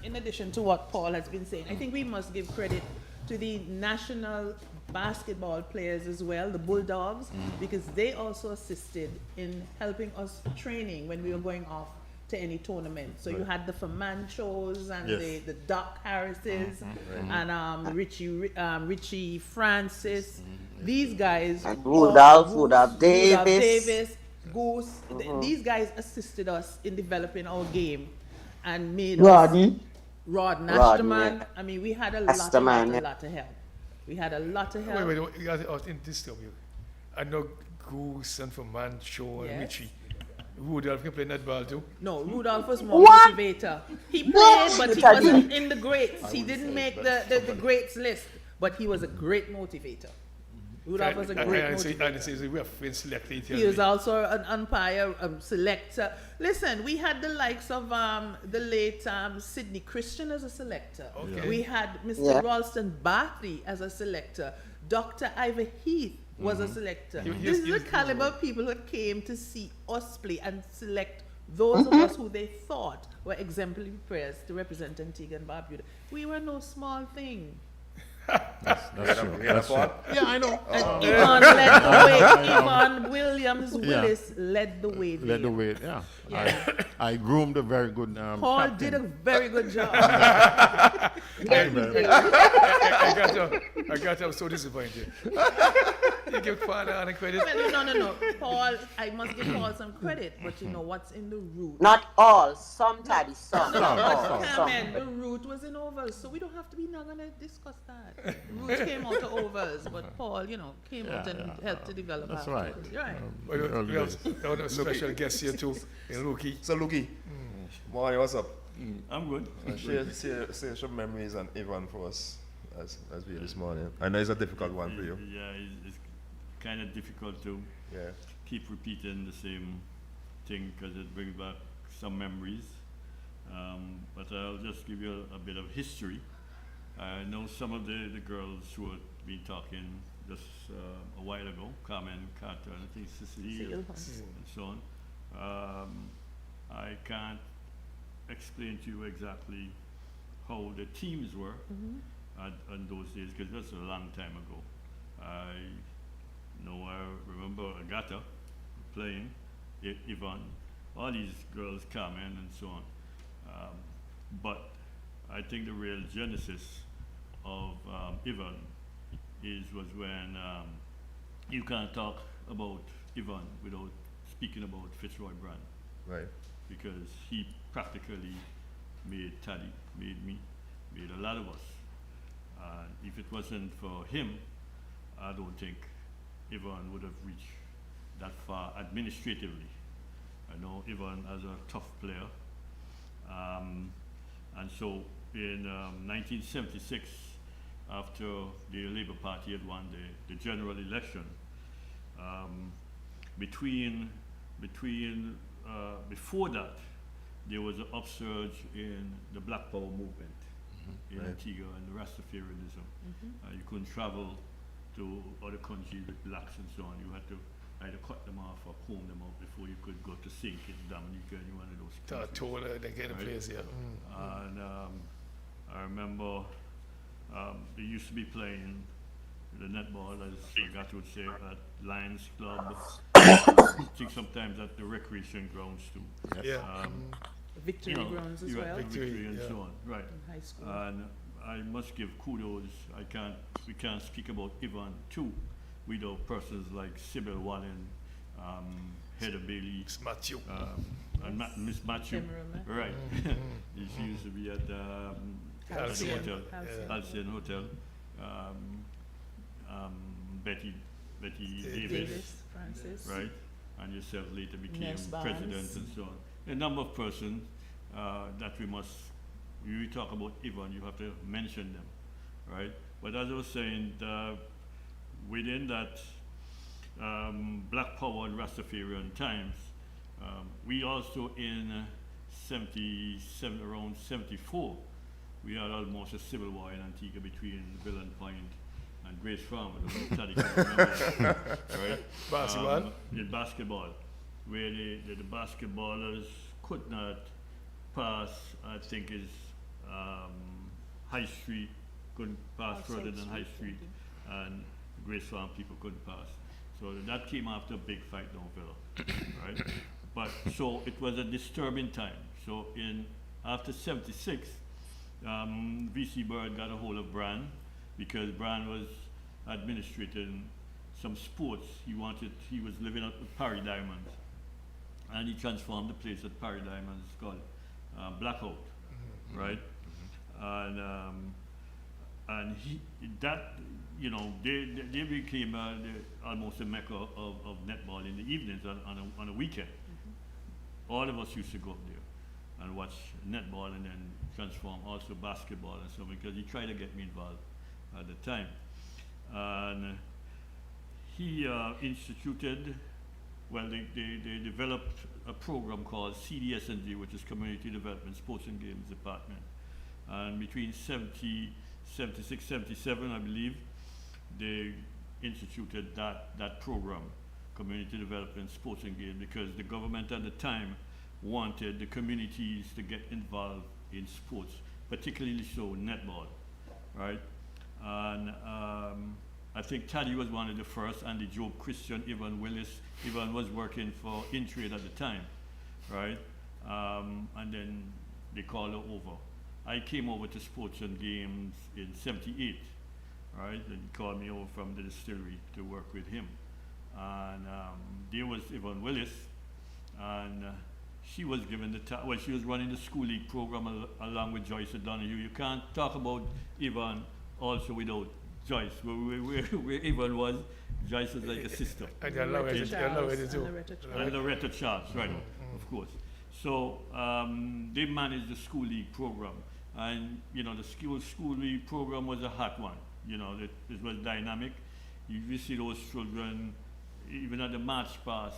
in addition to what Paul has been saying, I think we must give credit to the national basketball players as well, the Bulldogs, because they also assisted in helping us training when we were going off to any tournament. So you had the Fermanchos and Yes. the Doc Harrises and Richie Francis. These guys, And Rudolph Davis. Goose. These guys assisted us in developing our game and made Rodden. Rod Rodden, Nasterman. yeah. I mean, we had a Nasterman, yeah. lot of help. We had a lot of help. Wait, you got it in this time. I know Goose and for Mancho and Yes. Richie. Rudolph can play netball too. No, Rudolph was more What? motivator. He played, What? but he I wasn't in the greats. He didn't make the greats list, but he was a great motivator. Rudolph was a great I motivator. say we have been selected. He was also an umpire, selector. Listen, we had the likes of the late Sidney Christian as a selector. Okay. We had Mr. Yeah. Ralston Bartley as a selector. Dr. Ivor Heath was a selector. This is the caliber of people who came to see us play and select those of us who they thought were exemplary players to represent Antigua and Barbuda. We were no small thing. That's true. You had a thought? Yeah, I know. Yvonne led the way. Yvonne Williams Willis led the way there. Led the way, yeah. Yeah. I groomed a very good Paul captain. did a very good job. I got I'm so disappointed. You give Father any credit? Well, no. Paul, I must give Paul some credit, but you know what's in the root. Not all. Some, Taddy. Some. But Not all. Some. Carmen, the root was in ovals, so we don't have to be now gonna discuss that. The root came out of ovals, but Paul, came out and helped to develop. That's afterwards. right. Right. Well, we have a special guest here too, in Luki. So, Luki, Mario, what's up? I'm good. Share some memories and Yvonne for us as we this morning. I know it's a difficult one for you. Yeah, it's kind of difficult to Yeah. keep repeating the same thing because it brings back some memories. But I'll just give you a bit of history. I know some of the girls who have been talking just a while ago, Carmen Carter, and I think Cecile, and so on. I can't explain to you exactly how the teams were on those days, because that's a long time ago. I remember Agatha playing, Yvonne, all these girls, Carmen, and so on. But I think the real genesis of Yvonne was when you can't talk about Yvonne without speaking about Fitzroy Brand. Right. Because he practically made Taddy, made me, made a lot of us. If it wasn't for him, I don't think Yvonne would have reached that far administratively. I know Yvonne as a tough player. And so in 1976, after the Labour Party had won the general election, before that, there was an upsurge in the Black Power movement in Antigua and the Rastafarianism. You couldn't travel to other countries with blacks and so on. You had to either cut them off or comb them out before you could go to St. Kitts, Dominica, and one of those countries. They get a place, yeah. And I remember they used to be playing the netball, as Agatha would say, at Lions Club. I think sometimes at the recreation grounds too. Victory grounds as well. Victory and so on, right. In high school. And I must give kudos. We can't speak about Yvonne too without persons like Sybil Wallen, Heather Bailey, Matthew. and Miss Matthew. Right. She used to be at the hotel, Halcyon Hotel. Betty Davis, Francis. right? And yourself later became Nurse president Barnes. and so on. A number of persons that we must, when we talk about Yvonne, you have to mention them, right? But as I was saying, within that Black Power and Rastafarian times, we also in 77, around 74, we had almost a civil war in Antigua between Villain Point and Grace Farm. Right? Basketball? In basketball, where the basketballers could not pass, I think is High Street, couldn't pass further than High Street, and Grace Farm people couldn't pass. So that came after a big fight down Villa, right? But so it was a disturbing time. So after 76, VC Bird got a hold of Brand, because Brand was administrating some sports. He was living at Parish Diamonds, and he transformed the place at Parish Diamonds called Blackout, right? And they became almost a mecca of netball in the evenings on a weekend. All of us used to go up there and watch netball, and then transform also basketball and so on, because he tried to get me involved at the time. And he instituted, they developed a program called CDS&D, which is Community Development Sports and Games Department. And between 76, 77, I believe, they instituted that program, Community Development Sports and Games, because the government at the time wanted the communities to get involved in sports, particularly so netball, right? And I think Taddy was one of the first, and the Job Christian, Ivan Willis. Ivan was working for Intrade at the time, right? And then they called her over. I came over to Sports and Games in 78, right? And he called me over from the distillery to work with him. And there was Yvonne Willis, and she was given she was running the school league program along with Joyce O'Donoghue. You can't talk about Yvonne also without Joyce. Where Yvonne was, Joyce was like a sister. And Loretta Charles, right, of course. So they managed the school league program. And, the school league program was a hot one. It was dynamic. You see those children, even at the march past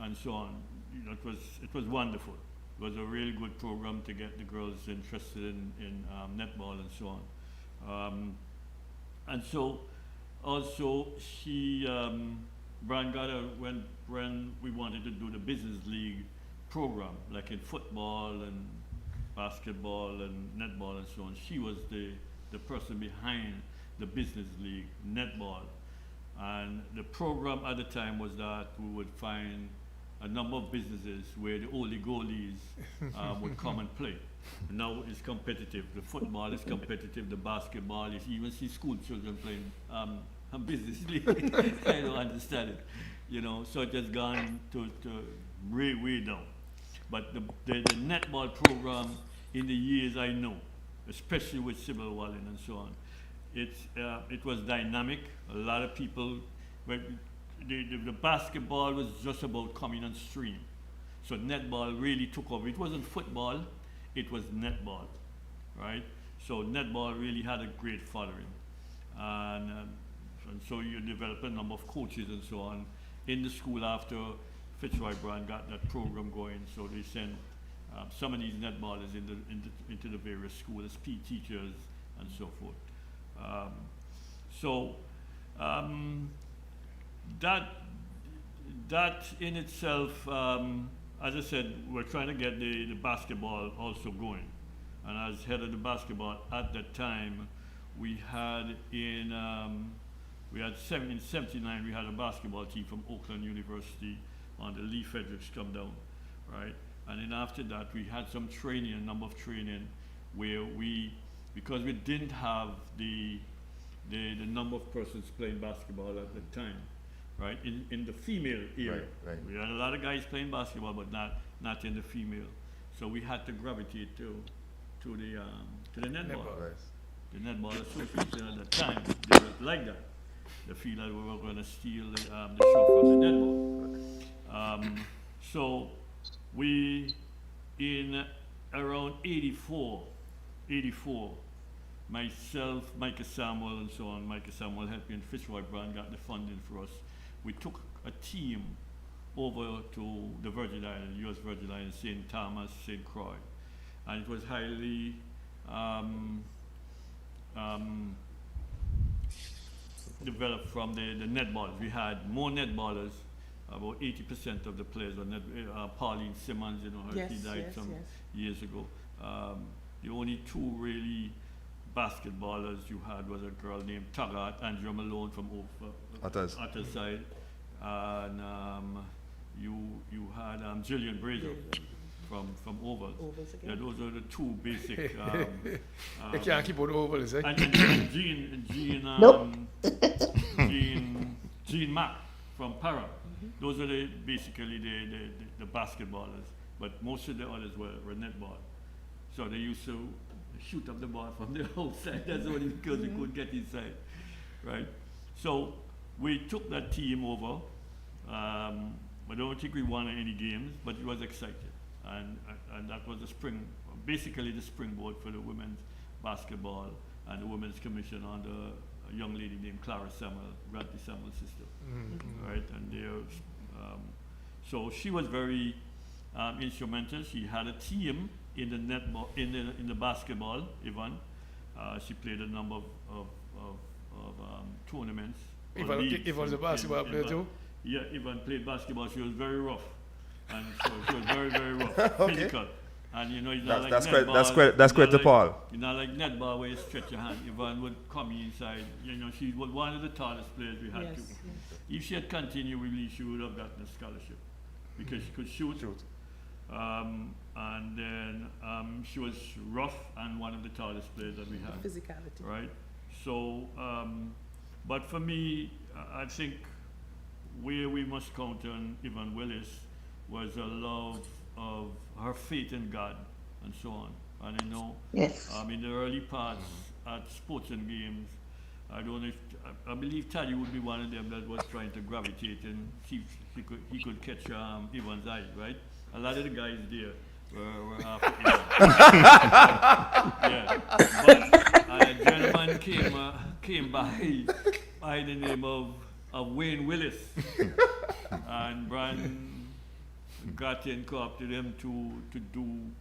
and so on. It was wonderful. It was a really good program to get the girls interested in netball and so on. And so also Brian got when we wanted to do the business league program, like in football and basketball and netball and so on. She was the person behind the business league, netball. And the program at the time was that we would find a number of businesses where the only goalies would come and play. And now it's competitive. The football is competitive, the basketball is, you even see school children playing a business league. I don't understand it. You know, so it has gone to way down. But the netball program in the years I know, especially with Sybil Wallen and so on, it was dynamic. A lot of people, the basketball was just about coming on stream. So netball really took over. It wasn't football, it was netball, right? So netball really had a great following. And so you develop a number of coaches and so on in the school after Fitzroy Brand got that program going. So they sent some of these netballers into the various schools as PE teachers and so forth. That in itself, as I said, we're trying to get the basketball also going. And as head of the basketball at that time, we had in 79, we had a basketball team from Oakland University on the Lee Fredericks come down, right? And then after that, we had some training, a number of training, where because we didn't have the number of persons playing basketball at the time, right? In the female area, right. We had a lot of guys playing basketball, but not in the female. So we had to gravitate to the netball. The netball association at that time, they were like that. They feel that we were going to steal the show from the netball. So we, in around 84, myself, Micah Samuel and so on, Micah Samuel helped me and Fitzroy Brand got the funding for us. We took a team over to the Virgin Islands, US Virgin Islands, St. Thomas, St. Croix. And it was highly developed from the netballers. We had more netballers. About 80% of the players were Pauline Simmons, you know, he died some years ago. The only two really basketballers you had was a girl named Taggart, Andrea Malone from Otterside, and you had Jillian Brazo from Ovals. Yeah, those are the two basic. They can't keep on Ovals, eh? And Jean Mack from Para. Those are basically the basketballers, but most of the others were netball. So they used to shoot up the ball from the outside. That's only because they couldn't get inside, right? So we took that team over. I don't think we won any games, but it was exciting. And that was basically the springboard for the women's basketball and the women's commission under a young lady named Clara Samuel, Granty Samuel's sister, right? And so she was very instrumental. She had a team in the netball, in the basketball. Yvonne, she played a number of tournaments. Yvonne was a basketball player too. Yeah, Yvonne played basketball. She was very rough, and so she was very rough, Okay. physical. And you know, it's That's, not that's like great. netball. That's great. That's great to Paul. It's not like netball where you stretch your hand. Yvonne would come inside. You know, she was one of the tallest players we had. If she had continued, we believe she would have gotten a scholarship because she could shoot. And then she was rough and one of the tallest players that we had. Physicality. Right. So, but for me, I think where we must count on Yvonne Willis was a love of her faith in God and so on. And I know in the early parts at sports and games, I don't know if, I believe Taddy would be one of them that was trying to gravitate and see if he could catch Yvonne's eye, right? A lot of the guys there were after Yvonne. Yeah. But a gentleman came by the name of Wayne Willis. And Brian got in, co-opted him to do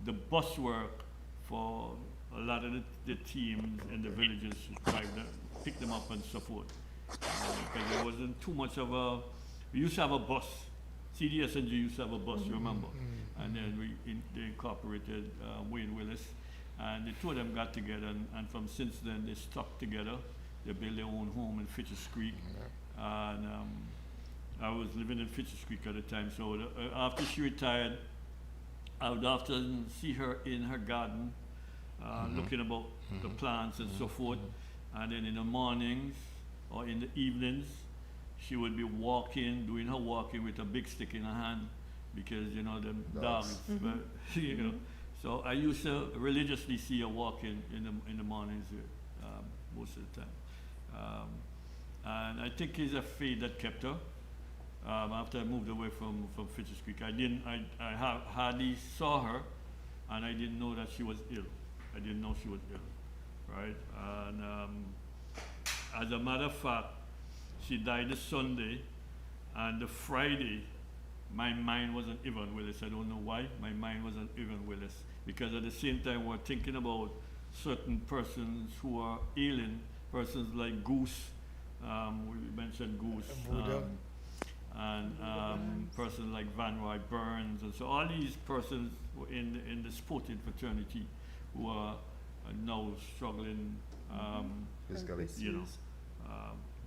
the bus work for a lot of the teams in the villages pick them up and so forth. Because there wasn't too much of a, we used to have a bus. CDS&G used to have a bus, remember? And then they incorporated Wayne Willis, and the two of them got together, and from since then they stuck together. They built their own home in Fitch's Creek, and I was living in Fitch's Creek at the time. So after she retired, I would often see her in her garden, looking about the plants and so forth. And then in the mornings or in the evenings, she would be walking, doing her walking with a big stick in her hand, because you know the dogs. You know, so I used to religiously see her walking in the mornings most of the time. And I think it's a fate that kept her. After I moved away from Fitch's Creek, I hardly saw her, and I didn't know that she was ill. I didn't know she was ill, right? And as a matter of fact, she died the Sunday, and the Friday, my mind was on Yvonne Willis. I don't know why. My mind was on Yvonne Willis, because at the same time we're thinking about certain persons who are ailing, persons like Goose. We mentioned Goose. And persons like Van Roy Burns, and so all these persons were in the sporting fraternity who are now struggling, physically. You know.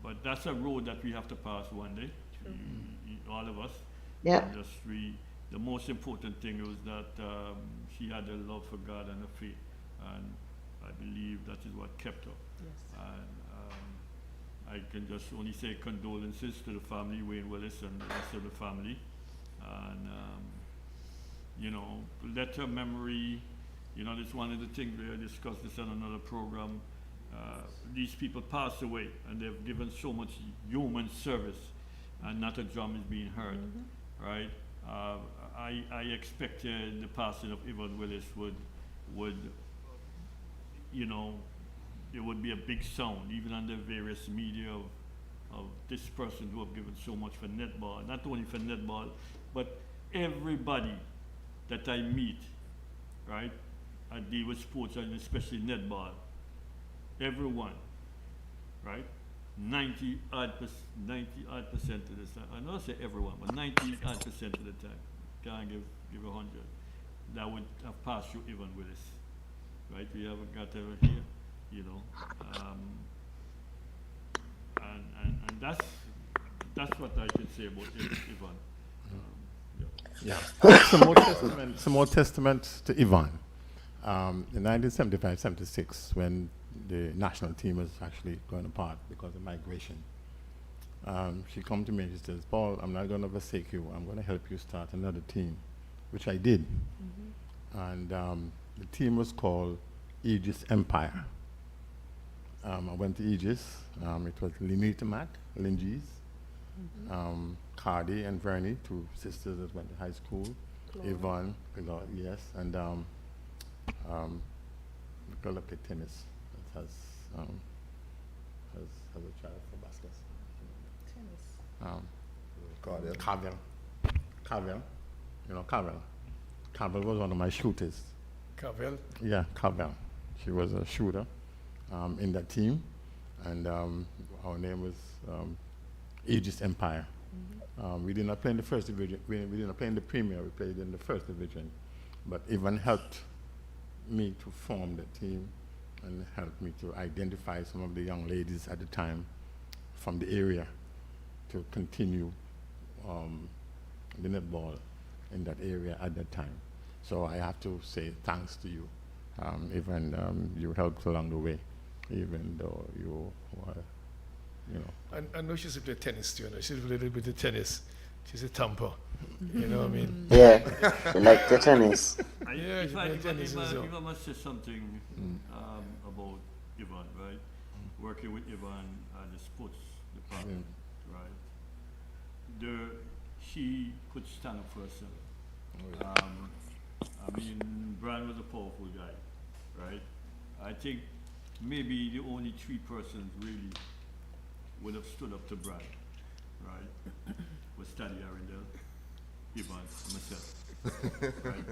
But that's a road that we have to pass one day, all of us. Yeah. The most important thing was that she had a love for God and a faith, and I believe that is what kept her. Yes. And I can just only say condolences to the family, Wayne Willis and the rest of the family. And, you know, let her memory, you know, that's one of the things we discussed this on another program. These people passed away, and they've given so much human service, and not a drum is being heard, right? I expected the passing of Yvonne Willis would, you know, it would be a big sound, even on the various media of this person who have given so much for netball, not only for netball, but everybody that I meet, right? I deal with sports, and especially netball. Everyone, right? 90 odd percent of the time. I know I say everyone, but 90 odd percent of the time. Can't give 100. That would have passed through Yvonne Willis, right? We haven't got her here, you know. And that's what I can say about Yvonne. Some more testament to Yvonne. In 1975-76, when the national team was actually going apart because of migration, she come to me and she says, "Paul, I'm not going to forsake you. I'm going to help you start another team," which I did. And the team was called Aegis Empire. I went to Aegis. It was Lenita Mack, Lingies, Cardi and Vernie, two sisters that went to high school. Yvonne, yes, and the girl that played tennis that has a child for basketball. Carvel. Carvel. You know Carvel. Carvel was one of my shooters. Carvel? Yeah, Carvel. She was a shooter in that team, and our name was Aegis Empire. We did not play in the first division. We did not play in the Premier. We played in the first division. But Yvonne helped me to form the team and helped me to identify some of the young ladies at the time from the area to continue the netball in that area at that time. So I have to say thanks to you. Even you helped along the way, even though you were, you know. I know she's a bit of tennis too. She's a little bit of tennis. She's a tamper. You know what I mean? Yeah, you like the tennis. Yeah, If I well. must say something about Yvonne, right? Working with Yvonne at the sports department, right? She could stand up for herself. I mean, Brian was a powerful guy, right? I think maybe the only three persons really would have stood up to Brian, right? Was Taddy Arundel, Yvonne, and myself, right?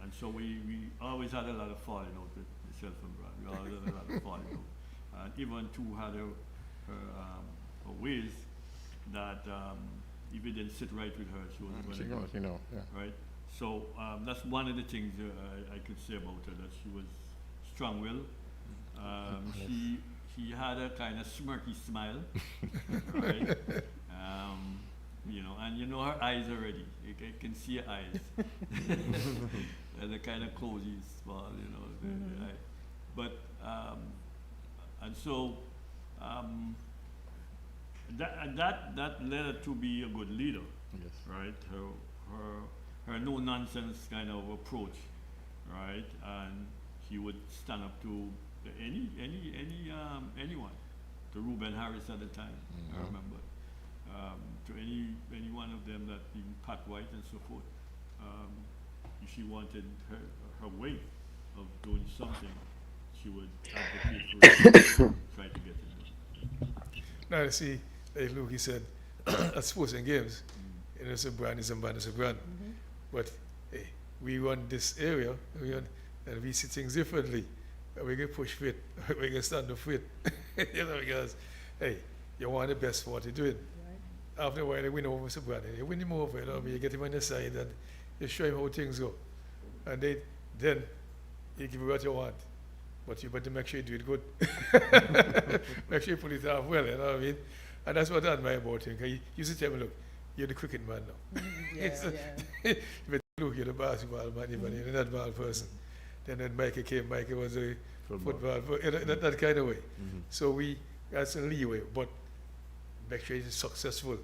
And so we always had a lot of falling out with myself and Brad. We always had a lot of falling out. And Yvonne too had her ways that if you didn't sit right with her, she wasn't going to do it. You know, yeah. Right? So that's one of the things I could say about her, that she was strong-willed. She had a kind of smirky smile, right? You know, and you know her eyes already. You can see her eyes. And the kind of cozy smile, you know. The eye. But and so that led her to be a good leader. Yes. Right? Her no nonsense kind of approach, right? And she would stand up to anyone, to Reuben Harris at the time, I remember, to any one of them, that being Pat White and so forth. If she wanted her way of doing something, she would advocate for it, try to get it done. Now you see, like Luke, he said, at sports and games, you know, it's a brand, it's a brand, it's a brand. But hey, we run this area, and we see things differently. We get push fit, we get stand up fit. You know, because hey, you want the best for what you're doing. Right. After a while, you win over Mr. Brad. You win him over, you know, you get him on the side and you show him how things go. And then you give him what you want. But you better make sure you do it good. Make sure you put it off well, you know what I mean? And that's what I admire about him. You used to tell me, look, you're the cricket man now. But look, you're the basketball man, you're the netball person. Then Michael came, Michael was a football, that kind of way. So we got some leeway, but make sure he's successful.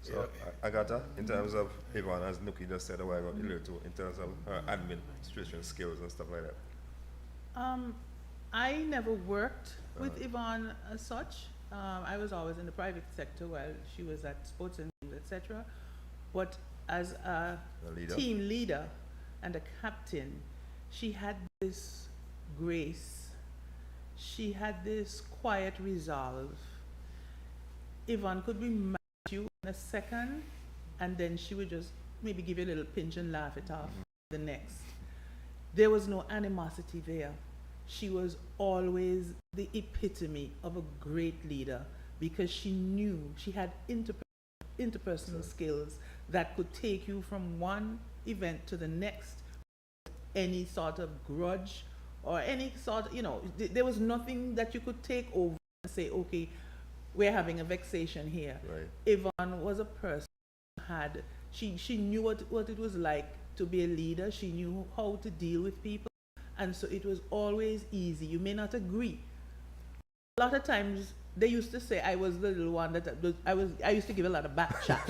So I got that in terms of Yvonne, as Nuki just said a while ago, in terms of her administration skills and stuff like that. I never worked with Yvonne as such. I was always in the private sector while she was at sports and etc. But as a team leader and a captain, she had this grace. She had this quiet resolve. Yvonne could be mad at you in a second, and then she would just maybe give you a little pinch and laugh it off the next. There was no animosity there. She was always the epitome of a great leader, because she knew she had interpersonal skills that could take you from one event to the next, any sort of grudge or any sort of, you know, there was nothing that you could take over and say, okay, we're having a vexation here. Right. Yvonne was a person who had, she knew what it was like to be a leader. She knew how to deal with people. And so it was always easy. You may not agree. A lot of times they used to say I was the little one that I used to give a lot of back chat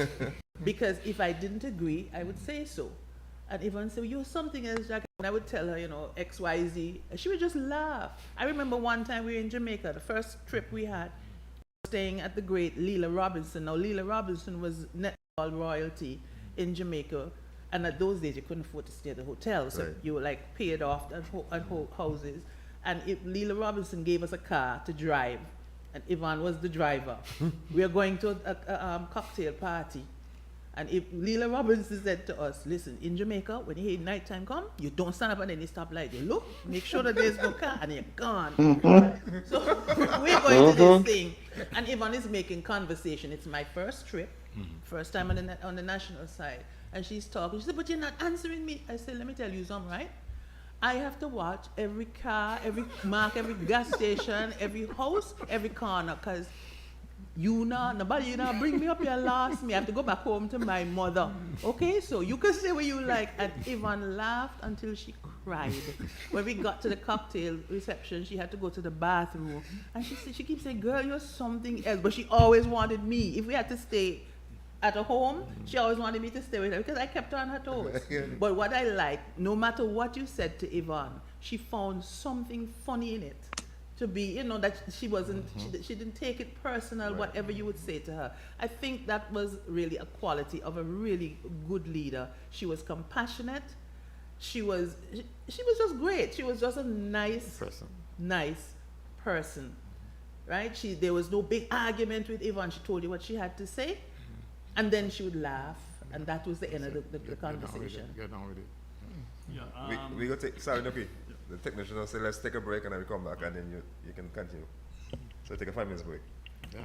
because if I didn't agree, I would say so. And Yvonne said, "You're something else, Jack." And I would tell her, you know, X, Y, Z. And she would just laugh. I remember one time we were in Jamaica, the first trip we had, staying at the great Leela Robinson. Now, Leela Robinson was netball royalty in Jamaica. And at those days, you couldn't afford to stay at the hotel, so you were like paid off at houses. And Leela Robinson gave us a car to drive, and Yvonne was the driver. We were going to a cocktail party, and Leela Robinson said to us, "Listen, in Jamaica, when you hear nighttime come, you don't stand up at any stoplight. You look, make sure that there's no car, and you're gone." So we're going to this thing, and Yvonne is making conversation. It's my first trip, first time on the national side. And she's talking. She said, "But you're not answering me." I said, "Let me tell you something, right? I have to watch every car, every mark, every gas station, every house, every corner, because nobody bring me up here last me. I have to go back home to my mother. Okay, so you can say what you like." And Yvonne laughed until she cried. When we got to the cocktail reception, she had to go to the bathroom. And she keeps saying, "Girl, you're something else." But she always wanted me. If we had to stay at a home, she always wanted me to stay with her because I kept her on her toes. But what I like, no matter what you said to Yvonne, she found something funny in it. To be, you know, that she wasn't, she didn't take it personal, whatever you would say to her. I think that was really a quality of a really good leader. She was compassionate. She was just great. She was just a nice person, right? There was no big argument with Yvonne. She told you what she had to say. And then she would laugh And that was the end of the conversation. Get on with it. Yeah, We go take, sorry, Nuki. The technician will say, let's take a break and then we come back and then you can continue. So take a 5 minutes break. Yeah.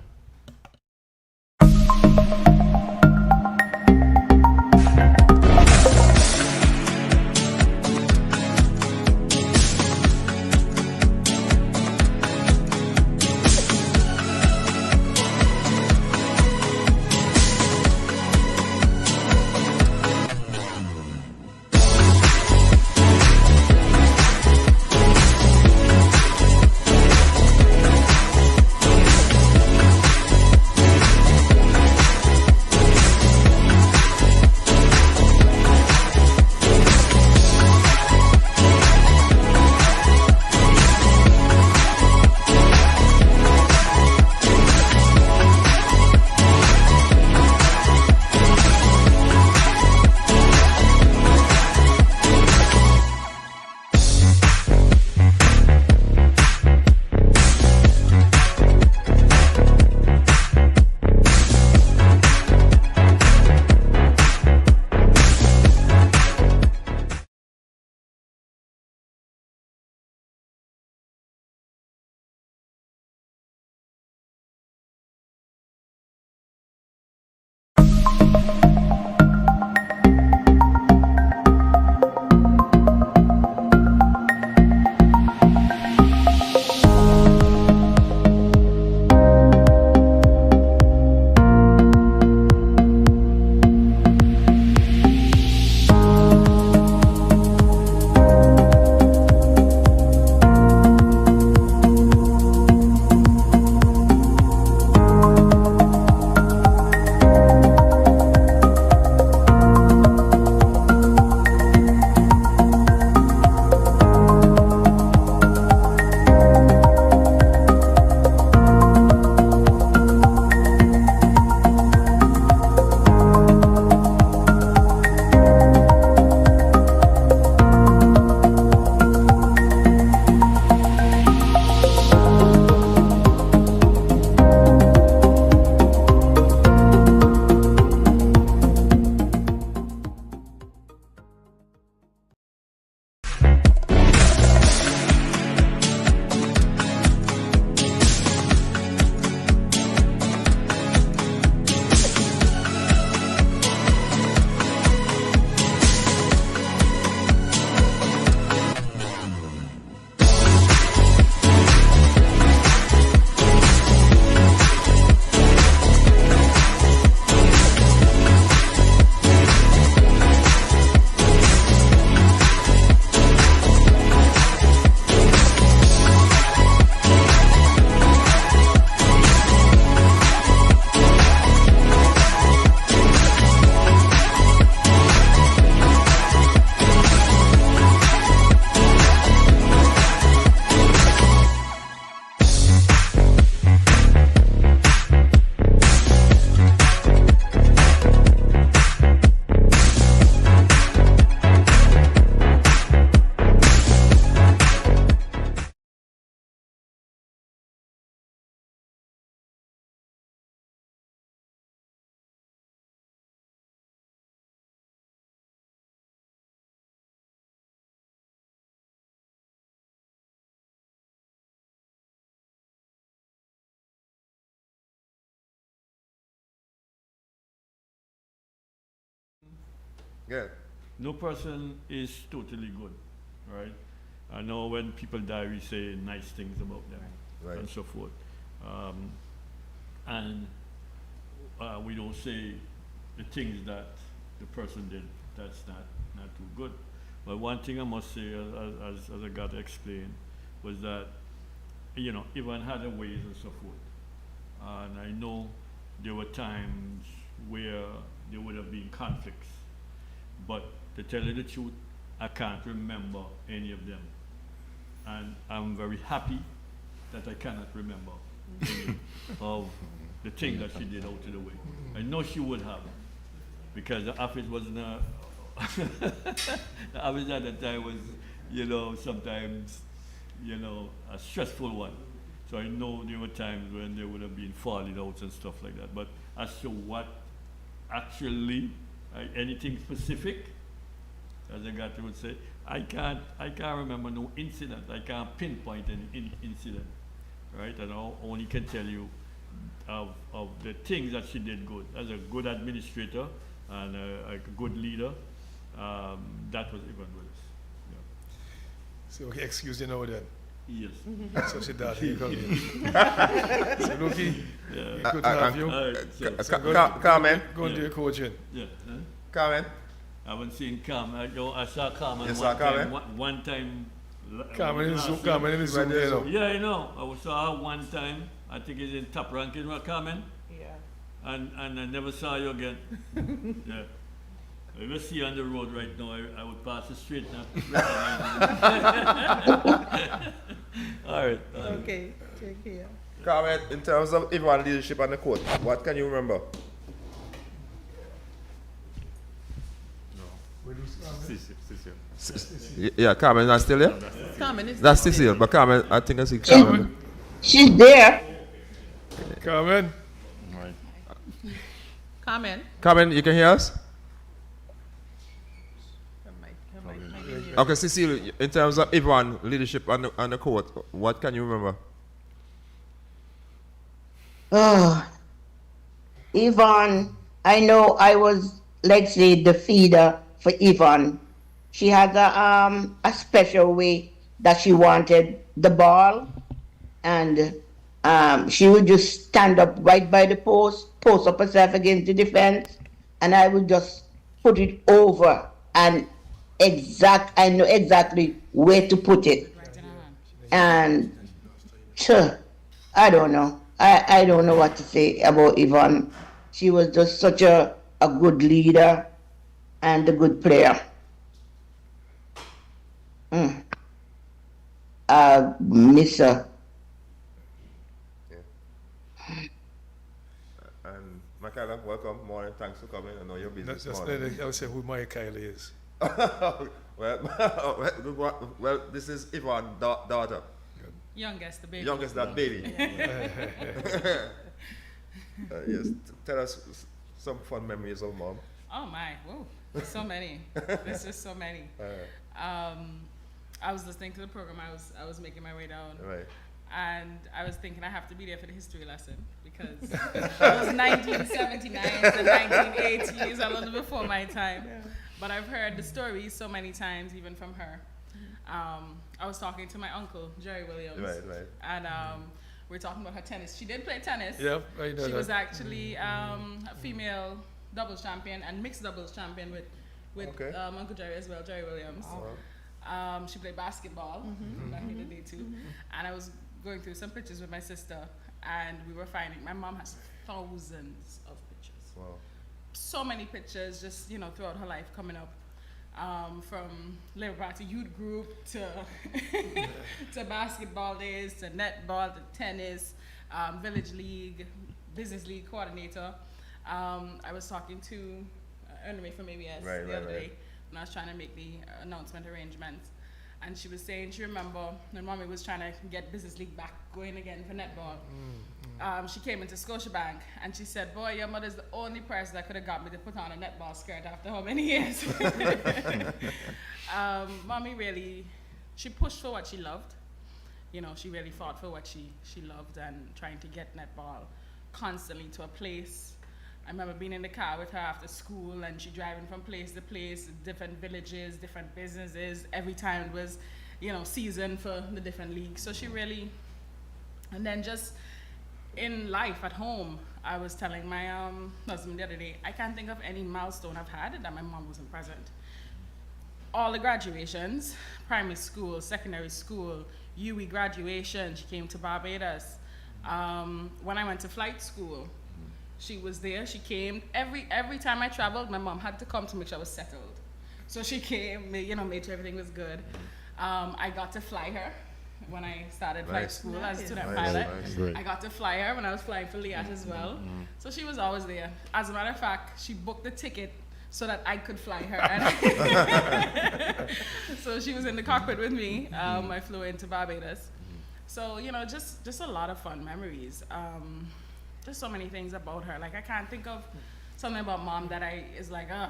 Yeah. No person is totally good, right? I know when people die, we say nice things about them, Right. and so forth. And we don't say the things that the person did that's not too good. But one thing I must say, as I got to explain, was that, you know, Ivan had her ways and so forth. And I know there were times where there would have been conflicts. But to tell you the truth, I can't remember any of them. And I'm very happy that I cannot remember any of the things that she did out of the way. I know she would have, because the office wasn't the office at the time was, you know, sometimes, you know, a stressful one. So I know there were times when there would have been falling outs and stuff like that. But as to what actually Anything specific, as Agatha would say, I can't remember no incident. I can't pinpoint any incident, right? And I only can tell you of the things that she did good. As a good administrator and a good leader, that was Yvonne Willis. Yeah. So, okay, excuse you now then. Yes. So she died. You come here. So, Luki, good to have you. Carmen. Go and do your coaching. Yeah. Carmen. I haven't seen Carmen. I saw Carmen You saw Carmen? one time. Carmen in Zoom. Carmen in the Zoom there now. Yeah, I know. I saw her one time. I think it's in top ranking, right, Carmen? Yeah. And I never saw you again. Yeah. If I see you on the road right now, I would pass it straight now. All right. Okay, take care. Carmen, in terms of Yvonne leadership on the court, what can you remember? Yeah, Carmen, that's still there? Carmen is That's Cecile, but Carmen, I think I see Carmen. She's there. Carmen. Right. Carmen. Carmen, you can hear us? Okay, Cecile, in terms of Yvonne leadership on the court, what can you remember? Oh, Yvonne, I know I was, let's say, the feeder for Yvonne. She had a special way that she wanted the ball, and she would just stand up right by the post up herself against the defense, and I would just put it over, and I know exactly where to put it. And I don't know. I don't know what to say about Yvonne. She was just such a good leader and a good player. I miss her. And Michaela, welcome. Morning. Thanks for coming. I know you're busy this morning. I'll say who Michaela is. well, this is Yvonne's daughter. Youngest, the baby. Youngest, that baby. Yes, tell us some fun memories of mom. Oh my, whoa, so many. There's just so many. I was listening to the program. I was making my way down. Right. And I was thinking I have to be there for the history lesson because it was 1979 to 1980s, a little before my time. Yeah. But I've heard the stories so many times, even from her. I was talking to my uncle, Jerry Williams. Right. And we were talking about her tennis. She did play tennis. Yep, I know She that. was actually a female doubles champion and mixed doubles champion with Uncle Jerry as well, Jerry Williams. Oh. She played basketball back in the day too. And I was going through some pictures with my sister, and we were finding, my mom has thousands of pictures. Wow. So many pictures just, throughout her life coming up. From Labour Party youth group to to basketball days, to netball, to tennis, village league, business league coordinator. I was talking to Ernie from ABS the other day when I was trying to make the announcement arrangements. And she was saying she remember when mommy was trying to get business league back going again for netball. She came into Scotiabank and she said, "Boy, your mother's the only person that could have got me to put on a netball skirt after how many years?" Mommy really, she pushed for what she loved. She really fought for what she loved and trying to get netball constantly to a place. I remember being in the car with her after school and she driving from place to place, different villages, different businesses. Every time it was, season for the different leagues. So she really, and then just in life at home, I was telling my husband the other day, I can't think of any milestone I've had that my mom wasn't present. All the graduations, primary school, secondary school, UE graduation, she came to Barbados. When I went to flight school, she was there, she came. Every time I traveled, my mom had to come to make sure I was settled. So she came, made sure everything was good. I got to fly her when I started flight school as a student pilot. I got to fly her when I was flying for Liat as well. So she was always there. As a matter of fact, she booked the ticket so that I could fly her. So she was in the cockpit with me. I flew into Barbados. So, just a lot of fun memories. Just so many things about her. Like, I can't think of something about mom that is like, oh,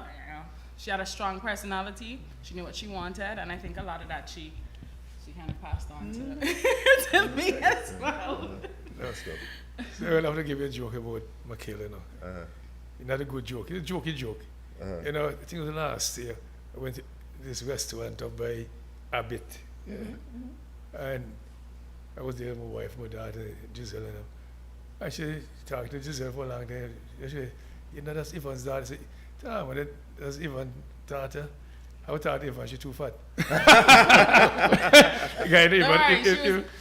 she had a strong personality. She knew what she wanted, and I think a lot of that she kind of passed on to me as well. That's good. So I'll have to give you a joke about Michaela, you know. It's not a good joke. It's a jokey joke. You know, I think it was last year. I went to this restaurant up by Abbott. Yeah. And I was there with my wife, my daughter, Giselle, and them. I actually talked to Giselle for a long time. Actually, you know, that's Ivan's daughter. I said, Tom, that's Ivan's daughter. I would talk to Ivan, she's too fat.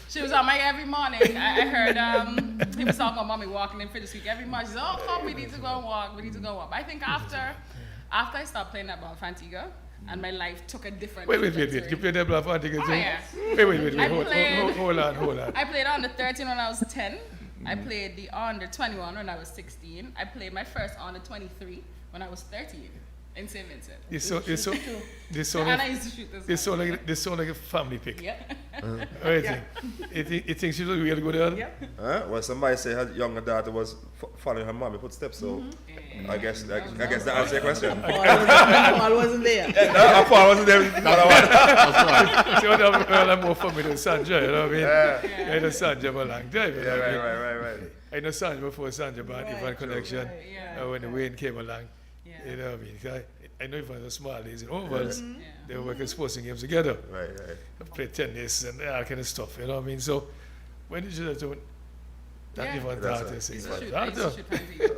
She was on my every morning. I heard he was talking about mommy walking in Fridge Week every morning. She said, oh, come, we need to go and walk. We need to go walk. But I think after I stopped playing that ball for Antigua, and my life took a different Wait. You played that ball for Antigua too? Oh, yeah. Wait. Hold on. I played under 13 when I was 10. I played the under 21 when I was 16. I played my first under 23 when I was 13. In St. Vincent. This sound like a family pick. Yep. It thinks she's really good at it? Well, somebody say her younger daughter was following her mommy footsteps, so I guess that answers your question. Paul wasn't there. Paul wasn't there. So I'm more familiar with Sanja, you know what I mean? I know Sanja for a long time. Right. I know Sanja before Sanja brought Ivan Connection, when Wayne came along. You know what I mean? I know Ivan was small days in ovals. They were working sporting games together. Right. Played tennis and all kind of stuff, you know what I mean? So when did you do that? Ivan daughter says,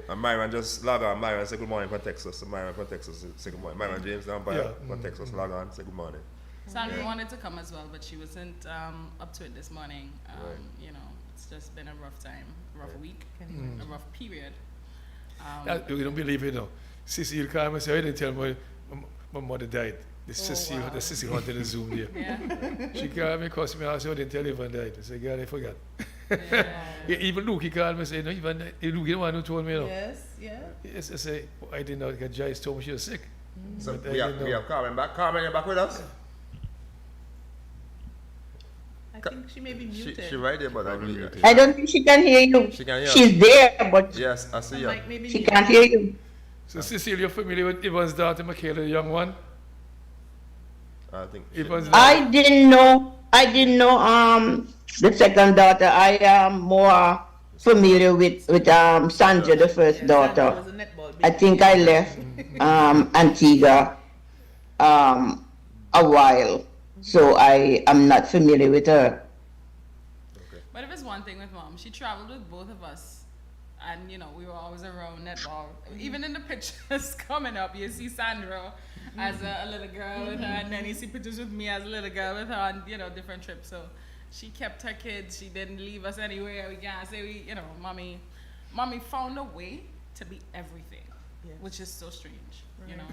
and Myron just log on. Myron say good morning from Texas. So Myron from Texas say good morning. Myron James down by from Texas log on, say good morning. Sandra wanted to come as well, but she wasn't up to it this morning. You know, it's just been a rough time, rough week, a rough period. You don't believe it, though. Cecile came and said, I didn't tell my mother died. The Cecile wanted to Zoom there. Yeah. She called me, cussed me, I said, I didn't tell Ivan died. I said, God, I forgot. Even Luke, he called me and said, no, Ivan, Luke, the one who told me, you know. Yes, I said, I didn't know, because Jais told me she was sick. So we have Carmen back. Carmen, you're back with us? I think she may be muted. She right there, but I don't think she can hear you. She can hear She's there, but yes, I see her. She can't hear you. So Cecile, you're familiar with Ivan's daughter, Michaela, the young one? I think I didn't know the second daughter. I am more familiar with Sanja, the first daughter. I think I left Antigua a while, so I am not familiar with her. But if it's one thing with mom, she traveled with both of us. And, you know, we were always around netball. Even in the pictures coming up, you see Sandra as a little girl with her, and then you see pictures with me as a little girl with her on, you know, different trips. So she kept her kids. She didn't leave us anywhere. We can't say mommy found a way to be everything, which is so strange, you know.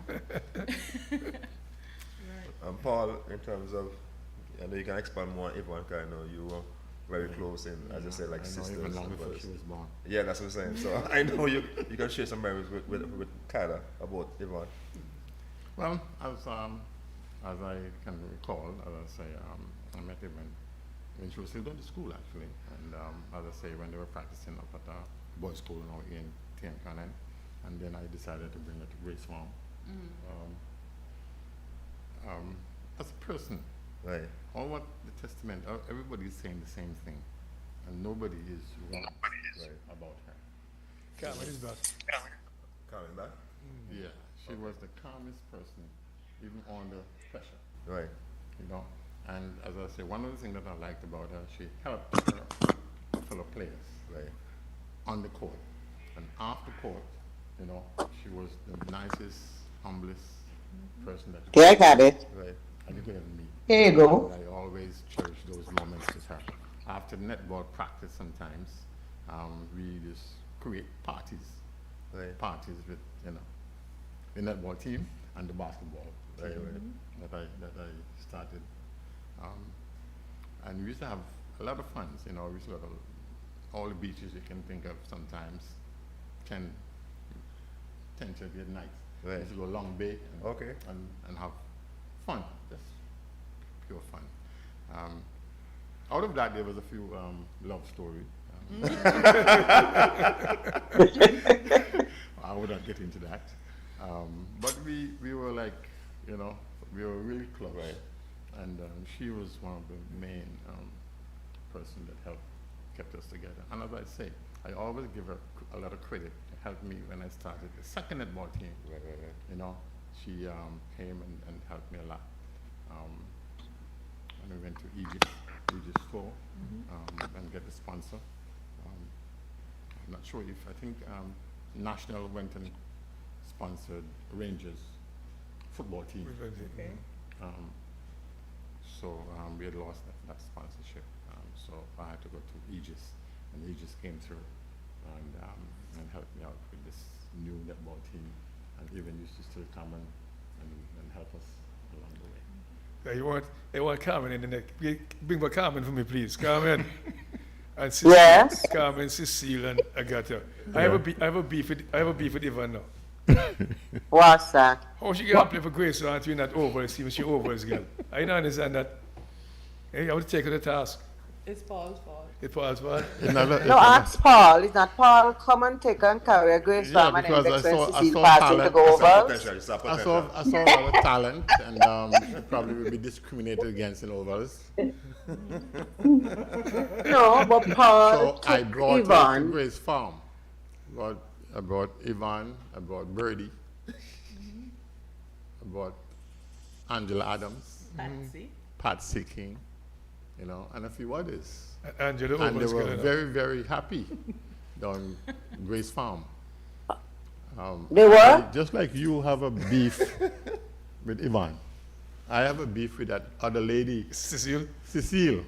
And Paul, in terms of, I know you can expand more on Ivan, because I know you were very close in, as I said, like sisters. Even long before she was born. Yeah, that's what I'm saying. So I know you can share some memories with Kyla about Ivan. Well, as I can recall, as I say, I met Ivan when she was still going to school, actually. And as I say, when they were practicing up at a boys' school now in Tiancanen, and then I decided to bring her to Grace Farm. As a person, right? All what the testament, everybody is saying the same thing, and nobody is wrong about her. Carmen is back. Carmen back? Yeah, she was the calmest person, even under pressure. Right. You know, and as I say, one of the things that I liked about her, she helped her fellow players on the court, and after court, you know, she was the nicest, humblest person that I got it. Right. And you could ever meet. Here you go. I always cherish those moments with her. After netball practice sometimes, we just create parties. Parties with, you know, the netball team and the basketball team that I started. And we used to have a lot of fun, you know, we used to go to all the beaches you can think of sometimes, 10 to 8 nights. We used to go Long Bay and have fun, just pure fun. Out of that, there was a few love stories. I would not get into that. But we were like, you know, we were really clever. And she was one of the main person that kept us together. And as I say, I always give her a lot of credit. It helped me when I started the second netball team. You know, she came and helped me a lot. When we went to Aegis store and get the sponsor. I'm not sure if, I think National went and sponsored Rangers football team. Okay. So we had lost that sponsorship. So I had to go to Aegis, and Aegis came through and helped me out with this new netball team, and even used to still come and help us along the way. You want Carmen in the neck. Bring back Carmen for me, please. Carmen. And Yes. Carmen, Cecile, and Agatha. I have a beef with Ivan now. What's that? How she can play for Grace aren't you not overs, even she overs, girl? I don't understand that. Hey, I would take her to task. It's Paul's fault. It's Paul's fault. No, ask Paul. It's not Paul. Come and take and carry a Grace farm and then because next I when saw Cecile passing to talent. go over. I saw a lot of talent, and she probably will be discriminated against in overs. No, but Paul So I took brought her to Yvonne. Grace Farm. I brought Yvonne, I brought Birdie, I brought Angela Adams, Patsy King, you know, and a few others. Angela And they overs, were girl, very, very happy down Grace Farm. They were? Just like you have a beef with Yvonne, I have a beef with that other lady, Cecile,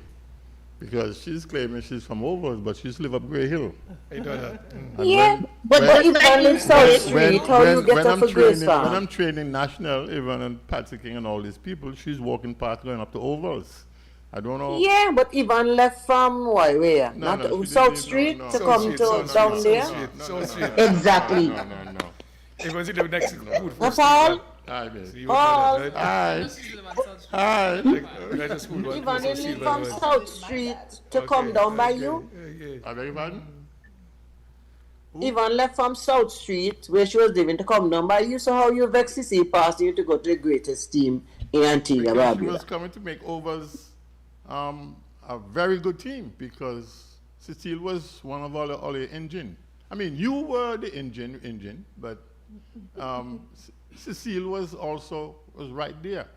because she's claiming she's from Overs, but she's live up Grey Hill. I know that. And Yeah, but Yvonne lives South Street. How you get her for Grace when farm? I'm training national, Yvonne and Patsy King and all these people, she's walking past going up to Overs. I don't know. Yeah, but Yvonne left from where? No, Not she South didn't, Street no. to South come Street, to South down Street, there? South Street. Exactly. No. It was in the next food Now, first. Paul? Hi, babe. Paul? Hi. Hi. Yvonne live from South Street to come down by you? I beg your pardon? Yvonne left from South Street where she was living to come down by you. So how you vex CC past you to go to the greatest team in Antigua, Because she Barbuda? was coming to make Overs a very good team, because Cecile was one of all the engine. I mean, you were the engine, but Cecile was right there.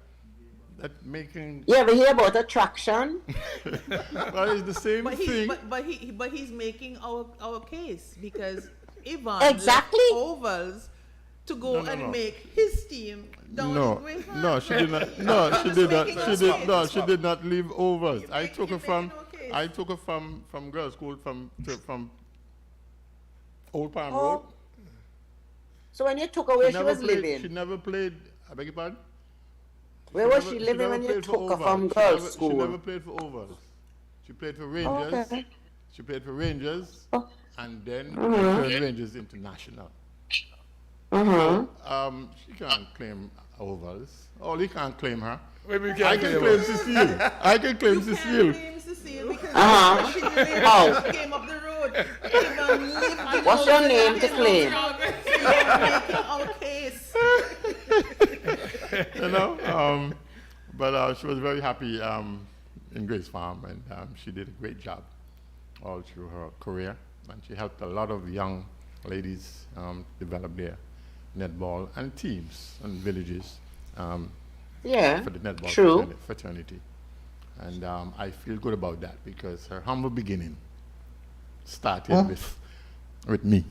That making. You ever hear about attraction? Well, it's the same thing. But he's making our case, because Ivan Exactly. left Ovals to go No. make his team down in Grey Farm. No, she did not. No, she did not. She did not leave Overs. I took her from girls' school from Old Palm Road. So when you took her where she was She living, never played. I beg your pardon. where was she living when you took her from girls' She never school? played for Overs. She played for Rangers. Okay. She played for Rangers, Oh. and then turned Rangers International. She can't claim Overs. Oh, he can't claim her. Maybe we I can't can claim claim her. Cecile. I can claim Cecile. Name Cecile because Uh-huh. she lived, How? she came up the road. Ivan lived What's your name to claim? making our case. You know, but she was very happy in Grace Farm, and she did a great job all through her career, and she helped a lot of young ladies develop their netball and teams and villages Yeah, for the netball true. fraternity. And I feel good about that, because her humble beginning started with me.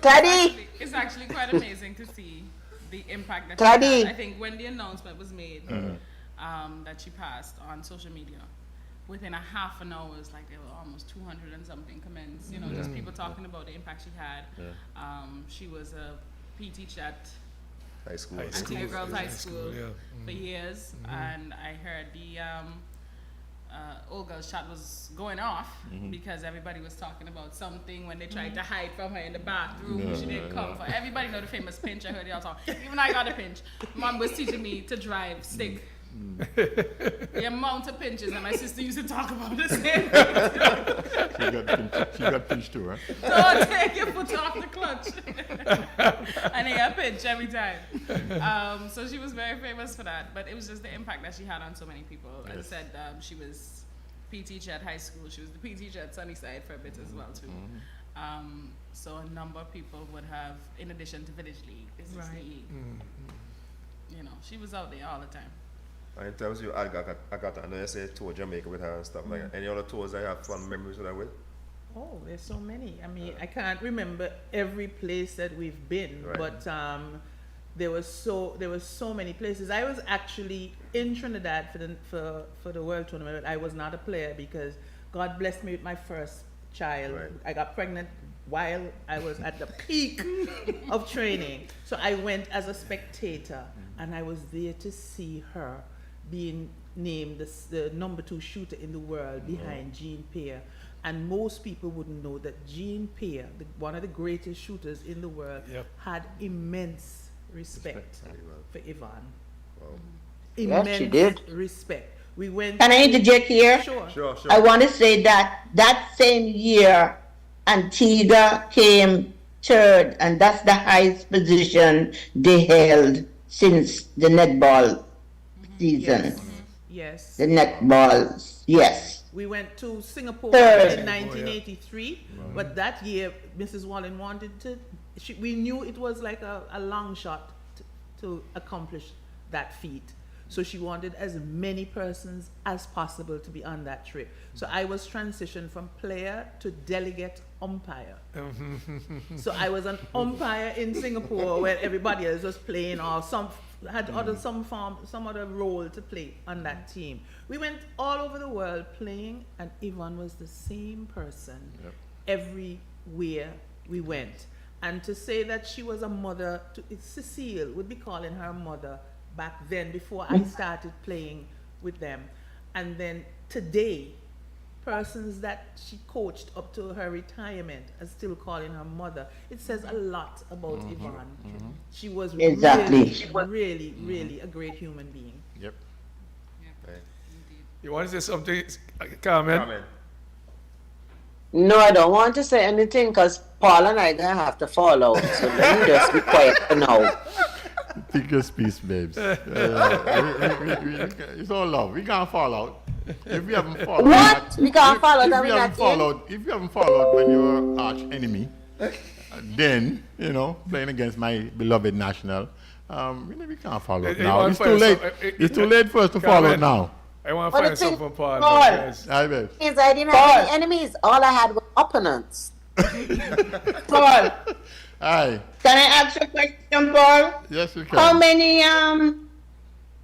Teddy! It's actually quite amazing to see the impact that Teddy! she had. I think when the announcement was made that she passed on social media, within a half an hour, it was like there were almost 200 and something comments. You know, just people talking about the impact she had. She was a PE teacher at High school. Antigua Girls High School yeah. for years, and I heard the old girls chat was going off because everybody was talking about something when they tried to hide from her in the bathroom. She didn't come for. Everybody know the famous pinch. I heard it all talk. Even I got a pinch. Mom was teaching me to drive stick The amount of pinches, and my sister used to talk about the same She got pinched too, huh? Don't take your foot off the clutch. And they got pinched every time. So she was very famous for that. But it was just the impact that she had on so many people. As I said, she was PE teacher at high school. She was the PE teacher at Sunnyside for a bit as well too. So a number of people would have, in addition to Village League, Business League. You know, she was out there all the time. And in terms of you, Agatha, I know you say tour Jamaica with her and stuff like that. Any other tours that you have fun memories with her with? Oh, there's so many. I mean, I can't remember every place that we've been, but there was so many places. I was actually in Trinidad for the World Tournament, but I was not a player because God blessed me with my first child. I got pregnant while I was at the peak of training. So I went as a spectator, and I was there to see her being named the number 2 shooter in the world behind Jean Pierre. And most people wouldn't know that Jean Pierre, one of the greatest shooters in the world, had immense respect for Yvonne. Immense Yes, she did. respect. We went. Can I interject here? Sure. I want to say that same year, Antigua came third, and that's the highest position they held since the netball season. Yes. The netball, yes. We went to Singapore Third. in 1983, but that year, Mrs. Wallen wanted to. We knew it was like a long shot to accomplish that feat. So she wanted as many persons as possible to be on that trip. So I was transitioned from player to delegate umpire. So I was an umpire in Singapore where everybody else was playing or some other role to play on that team. We went all over the world playing, and Yvonne was the same person everywhere we went. And to say that she was a mother to Cecile would be calling her mother back then before I started playing with them. And then today, persons that she coached up to her retirement are still calling her mother. It says a lot about Yvonne. She was really a great human being. Yep. You want to say something, Carmen? No, I don't want to say anything because Paul and I are going to have to fall out. So let me just be quiet for now. Take your peace, babes. It's all love. We can't fall out. If we haven't fallen What? We can't fall out and we're not If you haven't fallen out when you're arch enemy, then, playing against my beloved national, we can't fall out now. It's too late. It's too late for us to fall out now. I want to find something for Paul. I didn't have any enemies. All I had were opponents. Paul. Aye. Can I ask you a question, Paul? Yes, you can.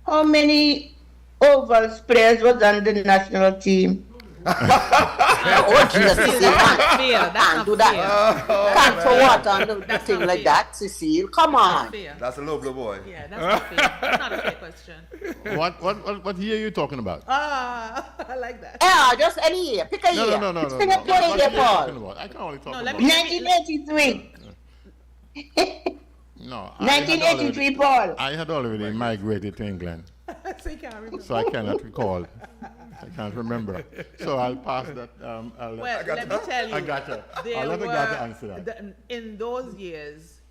How many ovals players was on the national team? Jesus, Cecile, can't do that. Can't for what on the thing like that, Cecile? Come on. That's a low blow boy. Yeah, that's not fair. That's not a fair question. What year are you talking about? I like that. Yeah, just any year. Pick a year. No. Pick a year, Paul. I can only talk about 1983. No. 1983, Paul. I had already migrated to England. So you can't remember. So I cannot recall. I can't remember. So I'll pass that. Let me tell you. I got her. I'll let Agatha answer that. In those years,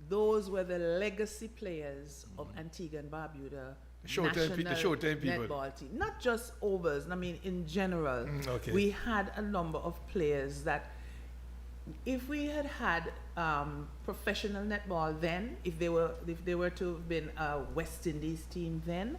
those were the legacy players of Antigua and Barbuda. The Showtime people. Netball team. Not just overs. I mean, in general, we had a number of players that, if we had had professional netball then, if they were to have been a West Indies team then,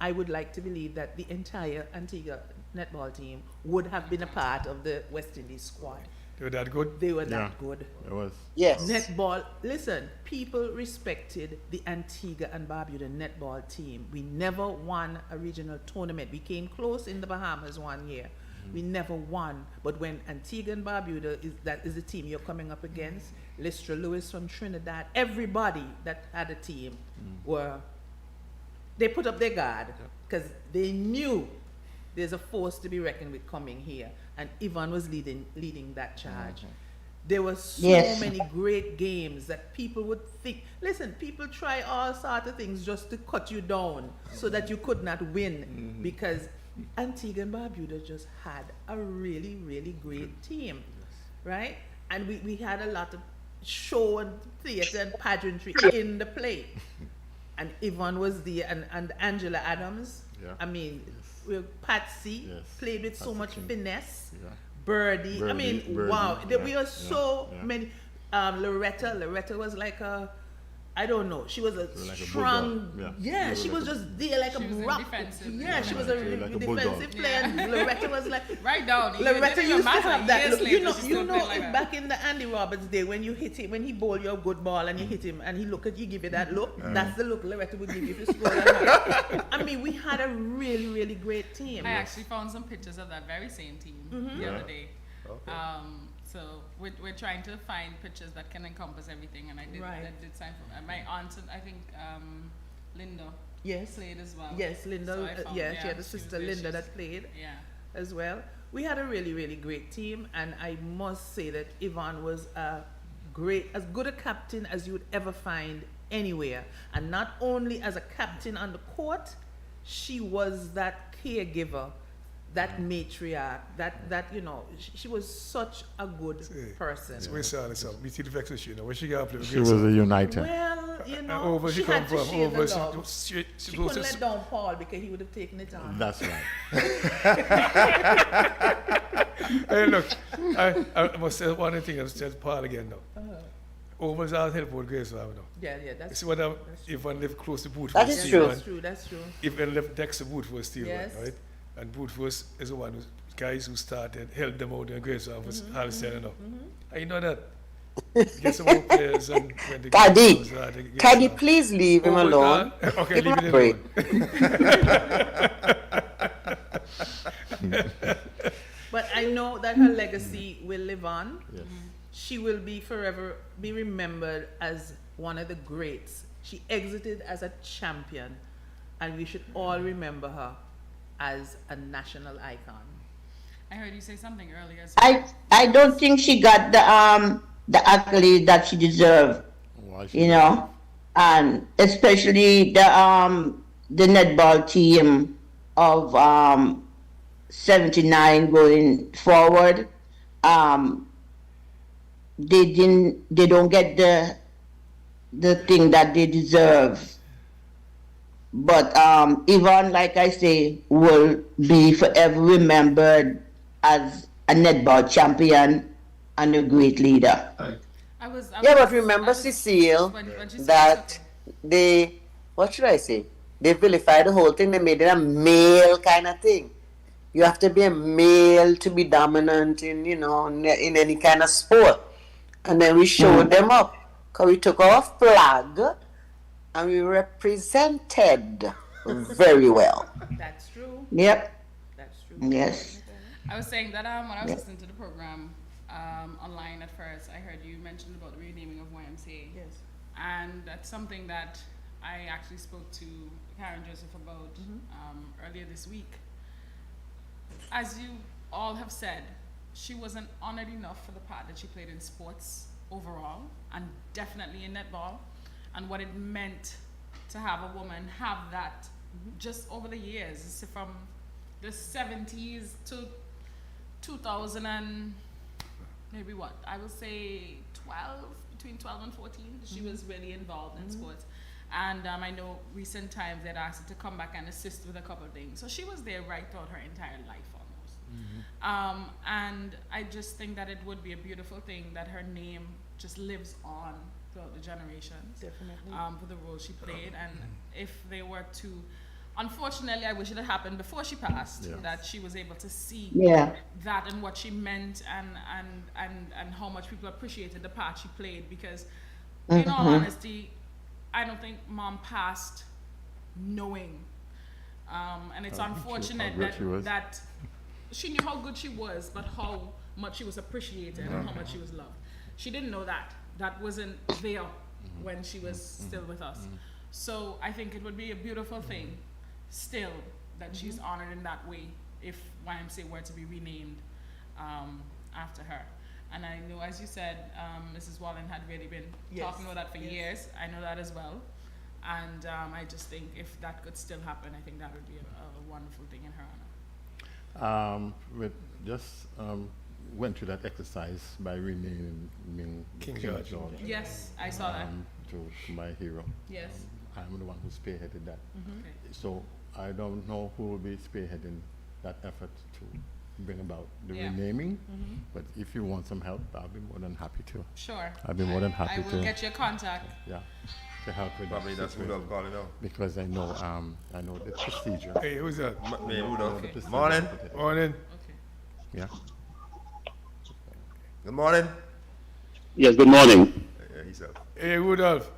I would like to believe that the entire Antigua netball team would have been a part of the West Indies squad. They were that good? They were that good. It was. Yes. Netball, listen, people respected the Antigua and Barbuda netball team. We never won a regional tournament. We came close in the Bahamas one year. We never won. But when Antigua and Barbuda is the team you're coming up against, Lystra Lewis from Trinidad, everybody that had a team they put up their guard because they knew there's a force to be reckoned with coming here, and Yvonne was leading that charge. There were so Yes. many great games that people would think. Listen, people try all sorts of things just to cut you down so that you could not win, because Antigua and Barbuda just had a really, really great team, right? And we had a lot of show and theater and pageantry in the play. And Yvonne was there, and Angela Adams. Yeah. I mean, Patsy Yes. played with so Patsy much King. finesse. Yeah. Birdie. I mean, Birdie, wow. yeah, We are so yeah. many. Loretta was like a, I don't know. She was a like a strong. bulldog, yeah, yeah. she was just there like She a was in rock. defensive. Yeah, she was Yeah, a like a defensive bulldog. player. And Loretta was like. Right down. Loretta used to have that look. You know, She still played like if that. back in the Andy Roberts day, when you hit him, when he bowled you a good ball and you hit him and he look at you, give you that look. That's the look Loretta would give you if you score that high. I mean, we had a really, really great team. I actually found some pictures of that very same team the Yeah. other day. So we're trying to find pictures that can encompass everything, and I did Right. sign for my aunt, and I think Linda Yes. played as well. Yes, Linda. So I found- She had a was sister there. Linda She's- that played Yeah. as well. We had a really, really great team, and I must say that Yvonne was as good a captain as you would ever find anywhere. And not only as a captain on the court, she was that caregiver, that matriarch, that you know, she was such a good person. So we saw this up. We see the vexation. When she got up there, She was a uniter. Well, you know, over she she had come to from. share the Over love. she She couldn't let down Paul because he would have taken it on. That's right. Hey, look, I must say one thing. I said Paul again now. Over's our help with Grace now. Yeah, You that's see what if one lived close to Boot That Force, is Steve true. One. That's true, that's true. If one left Dexter Boot Force still Yes. right? And Boot Force is the one who guys who started, held them out in Grace office, all standing up. I know that. Get some more players and when the Taddy, games start, they get Taddy, some. please leave him Over alone. Okay, Give leave him it a break. alone. But I know that her legacy will live on. Yes. She will be forever be remembered as one of the greats. She exited as a champion, and we should all remember her as a national icon. I heard you say something earlier. So I don't think she got the accolade that she deserved, Why she you know, and especially the netball team of 79 going forward. They don't get the thing that they deserve. But Yvonne, like I say, will be forever remembered as a netball champion and a great leader. Yeah, but remember, Cecile, when she said that they, what should I say? They vilified the whole thing. They made it a male kind of thing. You have to be a male to be dominant in, you know, in any kind of sport. And then we showed them up. Because we took our flag and we represented very well. That's true. Yep. That's true. Yes. I was saying that when I was listening to the program online at first, I heard you mention about the renaming of YMCA. Yes. And that's something that I actually spoke to Karen Joseph about earlier this week. As you all have said, she wasn't honored enough for the part that she played in sports overall, and definitely in netball, and what it meant to have a woman have that just over the years, so from the 70s to 2000 and maybe what, I will say 12, between 12 and 14, she was really involved in sports. And I know recent times they'd asked her to come back and assist with a couple of things. So she was there right throughout her entire life almost. And I just think that it would be a beautiful thing that her name just lives on throughout the generations. Definitely. For the role she played. And if they were to, unfortunately, I wish it had happened before she passed, Yeah. that she was able to see Yeah. that and what she meant and how much people appreciated the part she played, because in all honesty, I don't think Mom passed knowing, and it's unfortunate good she was. that she knew how good she was, but how much she was appreciated and how much she was loved. She didn't know that wasn't there when she was still with us. So I think it would be a beautiful thing still that she's honored in that way if YMCA were to be renamed after her. And I know, as you said, Mrs. Wallen had really been Yes. talking about that for years. I know that as well. And I just think if that could still happen, I think that would be a wonderful thing in her honor. We just went through that exercise by renaming King George. Yes, I saw that. To my hero. Yes. I'm the one who spearheaded that. Okay. So I don't know who will be spearheading that effort to bring about the Yeah. renaming, but if you want some help, I'll be more than happy to. Sure. I'll be more than happy I will to. get your contact. Yeah, to help with Probably that that's Rudolph situation. calling out. Because I know the procedure. Hey, who's that? Me, Rudolph. The procedure. Morning. Morning. Okay. Yeah. Good morning. Yes, good morning. Yeah, he's up. Hey, Rudolph.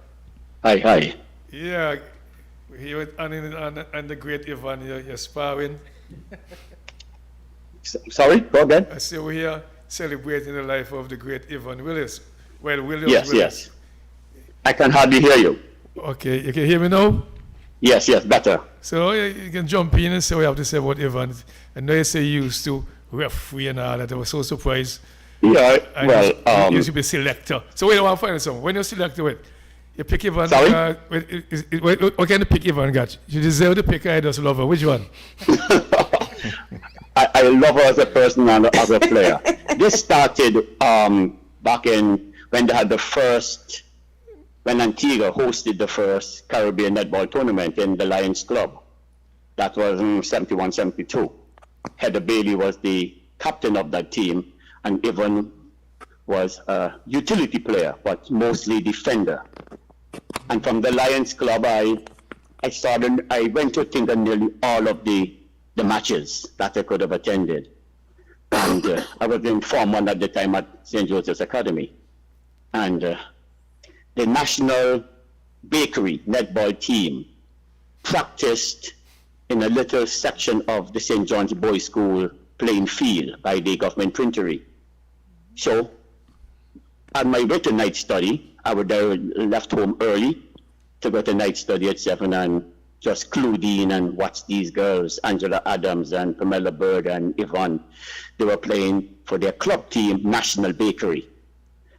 Hi. Yeah, he was on the great Ivan, you're sparring. Sorry, go again. I say we're here celebrating the life of the great Ivan Willis. Well, William Yes, Willis. yes. I can hardly hear you. Okay, you can hear me now? Yes, better. So you can jump in and say what you have to say about Ivan. I know you say you used to referee and all that. I was so surprised. Yeah, And well, you used to be selector. So wait, I want to find out something. When you select it, you pick Ivan. Sorry? What kind of pick Ivan got? You deserve to pick. I just love her. Which one? I love her as a person and as a player. This started back in when they had when Antigua hosted the first Caribbean netball tournament in the Lions Club. That was in 71, 72. Heather Bailey was the captain of that team, and Ivan was a utility player, but mostly defender. And from the Lions Club, I went to think of nearly all of the matches that I could have attended. And I was in Form 1 at the time at St. Joseph's Academy. And the National Bakery netball team practiced in a little section of the St. John's Boys School playing field by the government printery. So, on my way to night study, I would have left home early to go to night study at 7 and just clued in and watch these girls, Angela Adams and Pamela Bird and Yvonne. They were playing for their club team, National Bakery.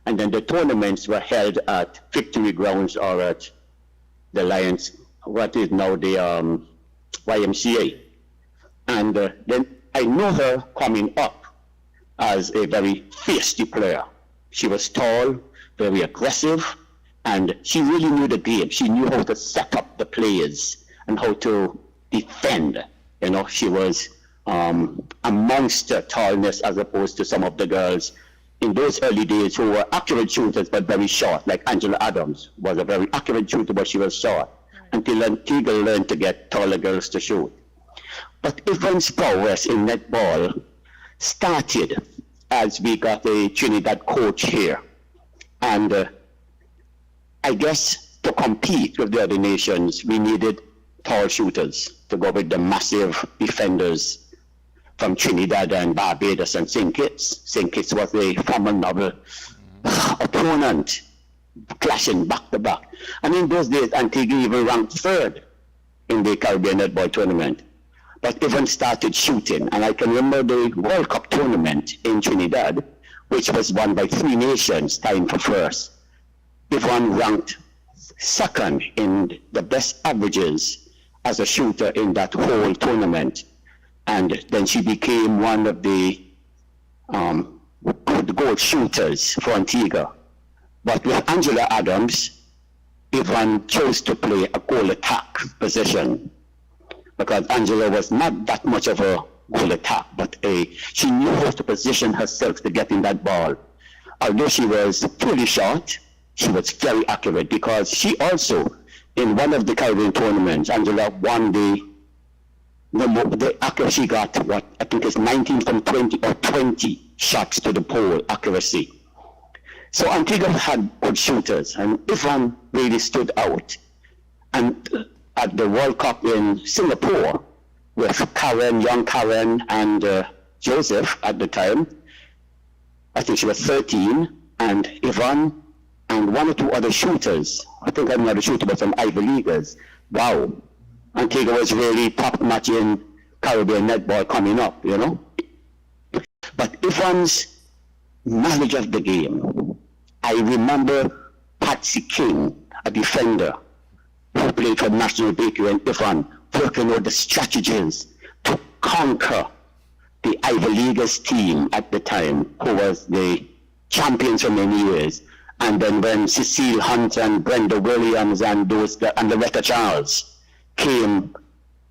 And then the tournaments were held at Victory Grounds or at the Lions, what is now the YMCA. And then I know her coming up as a very feisty player. She was tall, very aggressive, and she really knew the game. She knew how to set up the players and how to defend. You know, she was a monster tallness as opposed to some of the girls in those early days who were accurate shooters but very short, like Angela Adams was a very accurate shooter but she was short, until Antigua learned to get taller girls to shoot. But Ivan's prowess in netball started as we got a Trinidad coach here. And I guess to compete with the other nations, we needed tall shooters to go with the massive defenders from Trinidad and Barbados and St. Kitts. St. Kitts was a formidable opponent, clashing back to back. And in those days, Antigua even ranked third in the Caribbean netball tournament. But Ivan started shooting, and I can remember the World Cup tournament in Trinidad, which was won by 3 nations, tying for first. Ivan ranked second in the best averages as a shooter in that whole tournament. And then she became one of the goal shooters for Antigua. But with Angela Adams, Ivan chose to play a goal attack position because Angela was not that much of a goal attack, but she knew how to position herself to get in that ball. Although she was pretty short, she was very accurate because she also, in one of the Caribbean tournaments, Angela won the accuracy got, what I think is 19 from 20 or 20 shots to the pole accuracy. So Antigua had good shooters, and Ivan really stood out. And at the World Cup in Singapore, with Karen, young Karen, and Joseph at the time, I think she was 13, and Ivan and 1 or 2 other shooters. I think another shooter was from Ivy Leaguers. Wow. Antigua was really top-notch in Caribbean netball coming up, you know. But Ivan's knowledge of the game. I remember Patsy King, a defender who played for National Bakery and Ivan, working out the strategies to conquer the Ivy Leaguers team at the time, who was the champions for many years. And then when Cecile Hunt and Brenda Williams and the Retta Charles came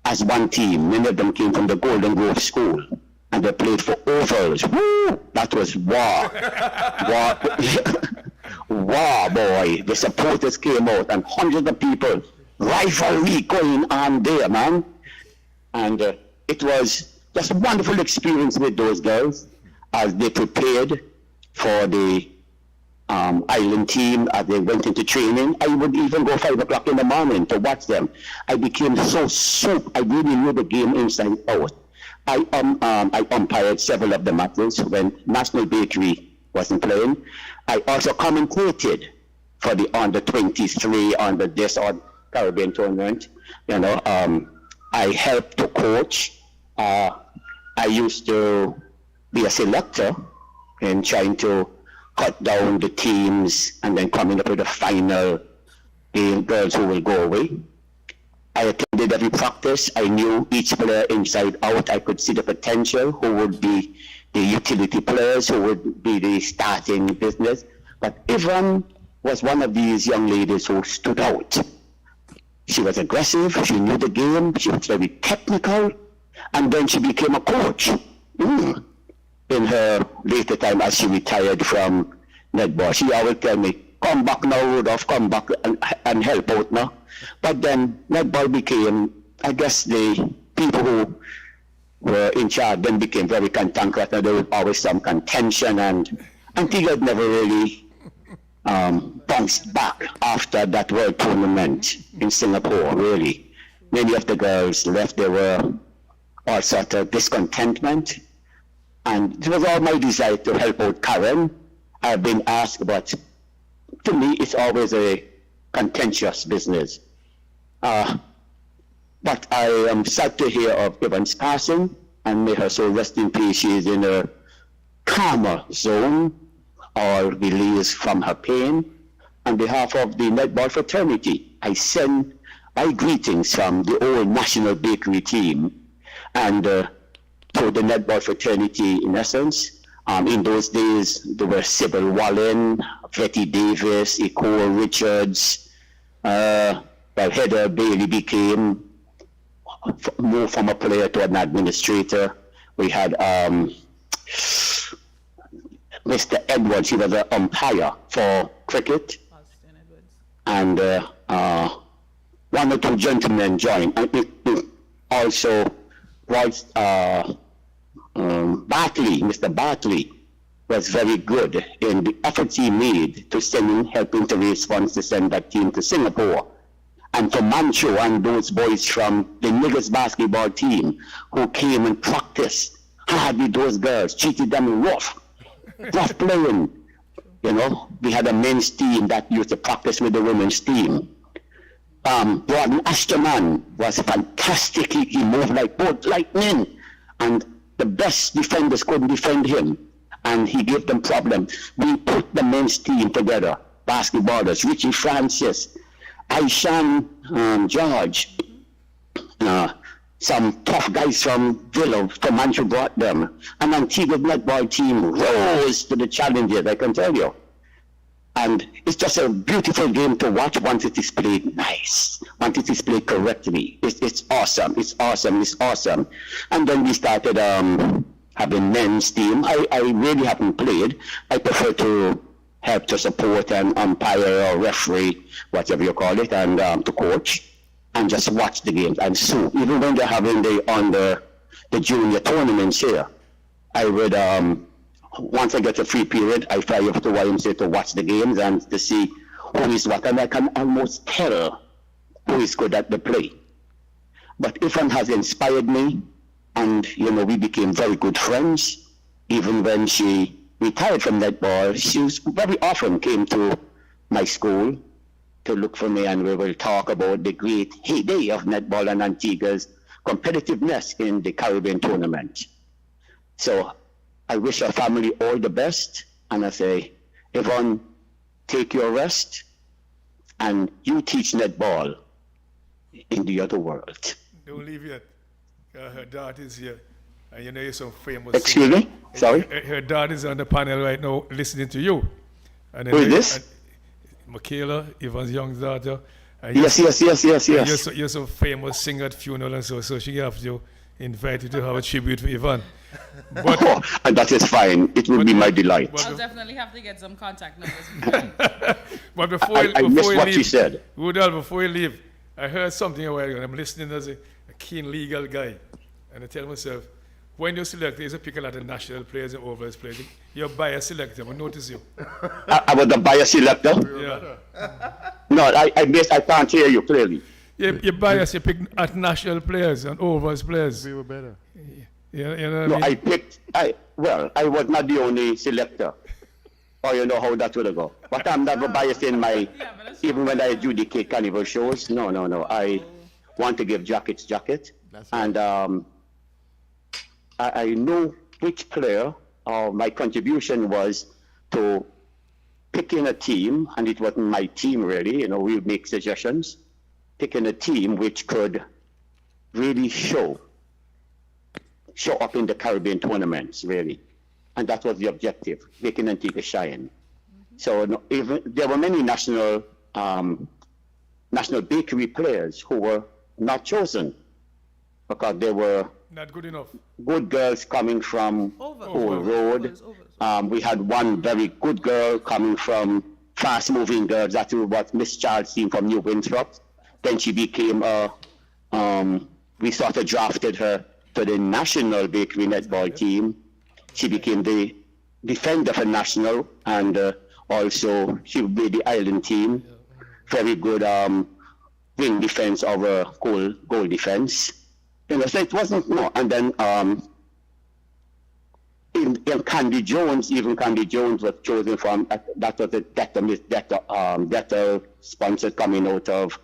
as one team, many of them came from the Golden Grove School, and they played for ovals. Woo! That was war. War, boy. The supporters came out, and hundreds of people, rivalry going on there, man. And it was just a wonderful experience with those girls as they prepared for the island team as they went into training. I would even go 5 o'clock in the morning to watch them. I became so I really knew the game inside out. I umpired several of the matches when National Bakery wasn't playing. I also commentated for the under 23 under this or Caribbean tournament. You know, I helped to coach. I used to be a selector in trying to cut down the teams and then coming up with a final girls who will go away. I attended every practice. I knew each player inside out. I could see the potential, who would be the utility players, who would be the starting business. But Yvonne was one of these young ladies who stood out. She was aggressive, she knew the game, she was very technical, and then she became a coach. In her later time as she retired from netball. She always tell me, come back now, Rudolph, come back and help out now. But then netball became, I guess the people who were in charge then became very cantankerous, and there was always some contention, and Antigua never really bounced back after that world tournament in Singapore, really. Many of the girls left, there were all sorts of discontentment. And it was all my desire to help out Karen. I've been asked, but to me, it's always a contentious business. But I am sad to hear of Yvonne's passing, and may her soul rest in peace. She is in a calmer zone, or release from her pain. On behalf of the netball fraternity, I send my greetings from the old National Bakery team, and to the netball fraternity in essence. In those days, there were Sybil Wallen, Betty Davis, Ecole Richards, Heather Bailey became moved from a player to an administrator. We had Mr. Edwards, he was an umpire for cricket. And one or two gentlemen joined. And also was Bartley, Mr. Bartley was very good in the efforts he made to send in, helping to raise funds to send that team to Singapore. And to Mancho and those boys from the Niggers basketball team who came and practiced hard with those girls, treated them rough playing. You know, we had a men's team that used to practice with the women's team. Gordon Ashterman was fantastic. He moved like bolt lightning, and the best defenders couldn't defend him, and he gave them problems. We put the men's team together, basketballers, Richie Francis, Aishan George, some tough guys from Villa, Comanche brought them. An Antigua netball team rose to the challenges, I can tell you. And it's just a beautiful game to watch once it is played nice, once it is played correctly. It's awesome, it's awesome, it's awesome. And then we started having men's team. I really haven't played. I prefer to help to support and umpire or referee, whatever you call it, and to coach and just watch the games. And so even when they're having the junior tournaments here, I would once I get a free period, I fly up to YMCA to watch the games and to see who is what, and I can almost tell who is good at the play. But Ifan has inspired me, and we became very good friends. Even when she retired from netball, she very often came to my school to look for me, and we will talk about the great heyday of netball and Antigua's competitiveness in the Caribbean tournament. So I wish our family all the best, and I say, Yvonne, take your rest, and you teach netball in the other world. Don't leave yet. Her daughter is here. And you know you're so famous. Excuse me? Sorry? Her daughter is on the panel right now listening to you. And Who is this? Michaela, Yvonne's young daughter. And Yes. You're so famous singer at funeral and so she have to invite you to have a tribute for Yvonne. But, and that is fine. It will be my delight. I'll definitely have to get some contact numbers. But before I missed what she said. Rudolph, before you leave, I heard something a while ago, and I'm listening as a keen legal guy. And I tell myself, when you select, you pick a lot of national players and overs players. You're bias selector, I notice you. I was the bias selector? Yeah. No, I can't hear you clearly. You're biased, you pick at national players and overs players. We were better. You know No, what I mean? I was not the only selector. Or you know how that will go. But I'm never biased in my, even when I adjudicate carnival shows. No. I want to give jacket. And I know which player, my contribution was to picking a team, and it wasn't my team really, you know, we make suggestions, picking a team which could really show up in the Caribbean tournaments, really. And that was the objective, making Antigua shine. So even there were many national bakery players who were not chosen because they were not good enough. Good girls coming from Old Road. We had one very good girl coming from fast-moving girls. That was Miss Child's team from New Winthrop. Then she became we sort of drafted her to the national bakery netball team. She became the defender for national, and also she made the island team. Very good wing defense over goal defense. You know, so it wasn't and then in Candy Jones was chosen from that was a Detta sponsored coming out of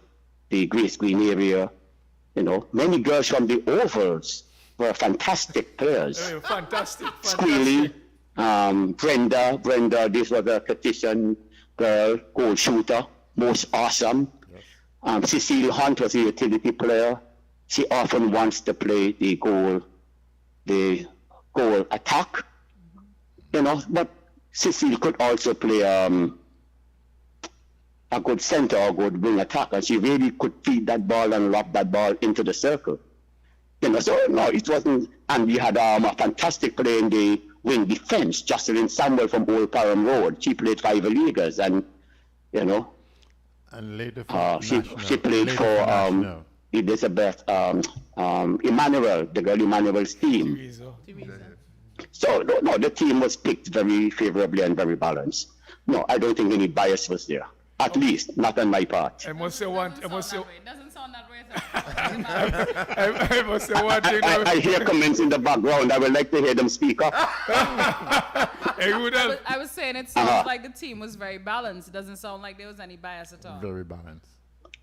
the Grace Green area. You know, many girls from the ovals were fantastic players. Fantastic. Squealy, Brenda, this was a petition girl, goal shooter, most awesome. Cecile Hunt was a utility player. She often wants to play the goal attack, you know, but Cecile could also play a good center or good wing attack, and she really could feed that ball and lob that ball into the circle. You know, so no, it wasn't, and we had a fantastic player in the wing defense, Jocelyn Samuel from Old Parham Road. She played 5 leaguers, and, you know, and later for she played for Elizabeth, Emmanuel, the girl Emmanuel's team. So, no, the team was picked very favorably and very balanced. No, I don't think any bias was there. At least, not on my part. I must say one. It doesn't sound that way. I must say one thing. I hear comments in the background. I would like to hear them speak up. I was saying it sounds like the team was very balanced. It doesn't sound like there was any bias at all. Very balanced.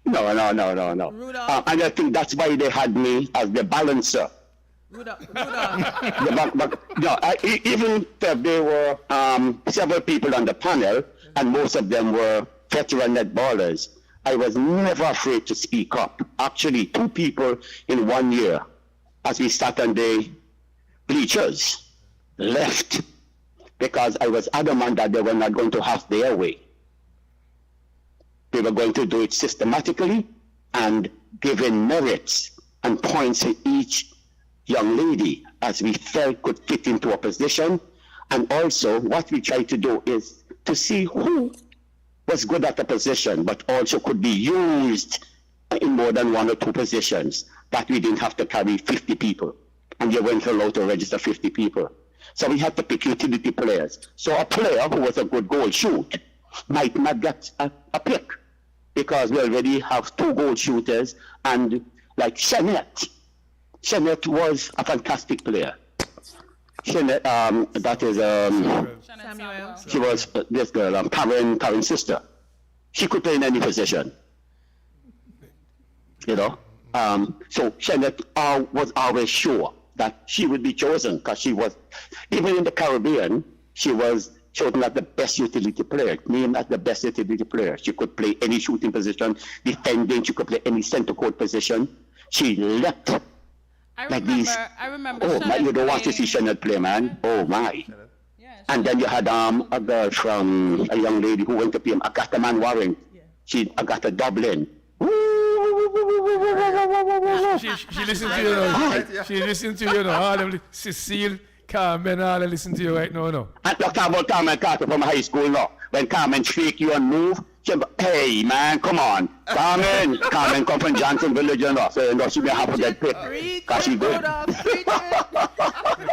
No. And I think that's why they had me as the balancer. Even if there were several people on the panel, and most of them were veteran netballers, I was never afraid to speak up. Actually, 2 people in 1 year, as we sat on the bleachers, left because I was adamant that they were not going to have their way. They were going to do it systematically and giving merits and points to each young lady as we felt could fit into a position. And also what we tried to do is to see who was good at the position, but also could be used in more than 1 or 2 positions, that we didn't have to carry 50 people. And you weren't allowed to register 50 people. So we had to pick utility players. So a player who was a good goal shoot might not get a pick, because we already have 2 goal shooters, and like Shanette was a fantastic player. Shanette, that is, Samuel. she was this girl, Karen's sister. She could play in any position, you know. So Shanette was always sure that she would be chosen, because she was, even in the Caribbean, she She was not the best utility player. Named as the best utility player. She could play any shooting position, defending. She could play any center court position. She leapt I like remember. these. I remember. Oh, my, you don't want to see Chanel play, man. Oh, my. And then you had a girl from a young lady who went to play Agatha Man Warren. She Agatha Dublin. She listened to you now. She listened to you now. All them Cecile, Carmen, all them listen to you right now. No. And talk about Carmen Carter from high school now. When Carmen shake you and move, she go, hey man, come on. Carmen come from Johnson Village, you know. So you know, she may have to get picked. Cause she good.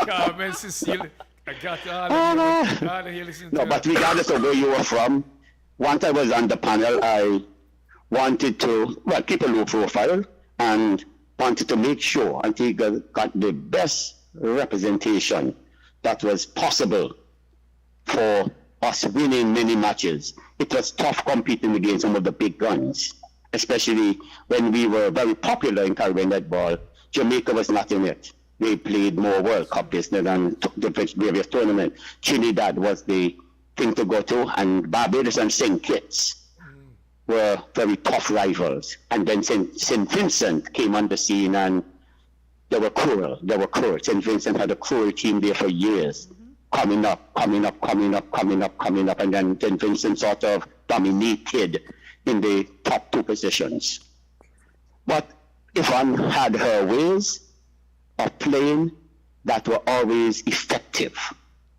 Carmen, Cecile, I got all of you listen to No, you. but regardless of where you were from, once I was on the panel, I wanted to, well, keep a low profile and wanted to make sure Antigua got the best representation that was possible for us winning many matches. It was tough competing against some of the big guns, especially when we were very popular in Caribbean netball. Jamaica was not in it. They played more World Cup business and took the various tournaments. Trinidad was the thing to go to, and Barbados and St. Kitts were very tough rivals. And then St. Vincent came on the scene, and they were cruel. St. Vincent had a cruel team there for years, coming up, and then St. Vincent sort of dominated in the top two positions. But Yvonne had her ways of playing that were always effective.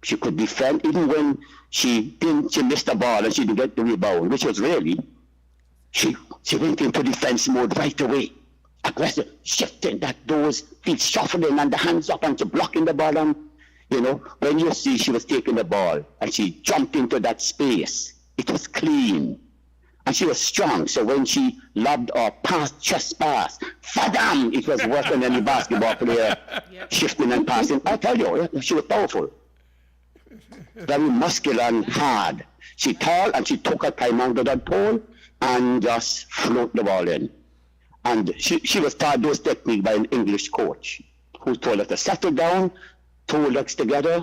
She could defend even when she missed the ball and she didn't get the rebound, which was really, she went into defense mode right away. Aggressive, shifting those feet shuffling and the hands up and she blocking the ball. You know, when you see she was taking the ball and she jumped into that space, it was clean. And she was strong, so when she lobbed or passed, chest pass, fadam, it was worse than any basketball player shifting and passing. I tell you, she was powerful. Very muscular and hard. She tall and she took her time under that pole and just float the ball in. And she was taught those techniques by an English coach who told her to settle down, two legs together,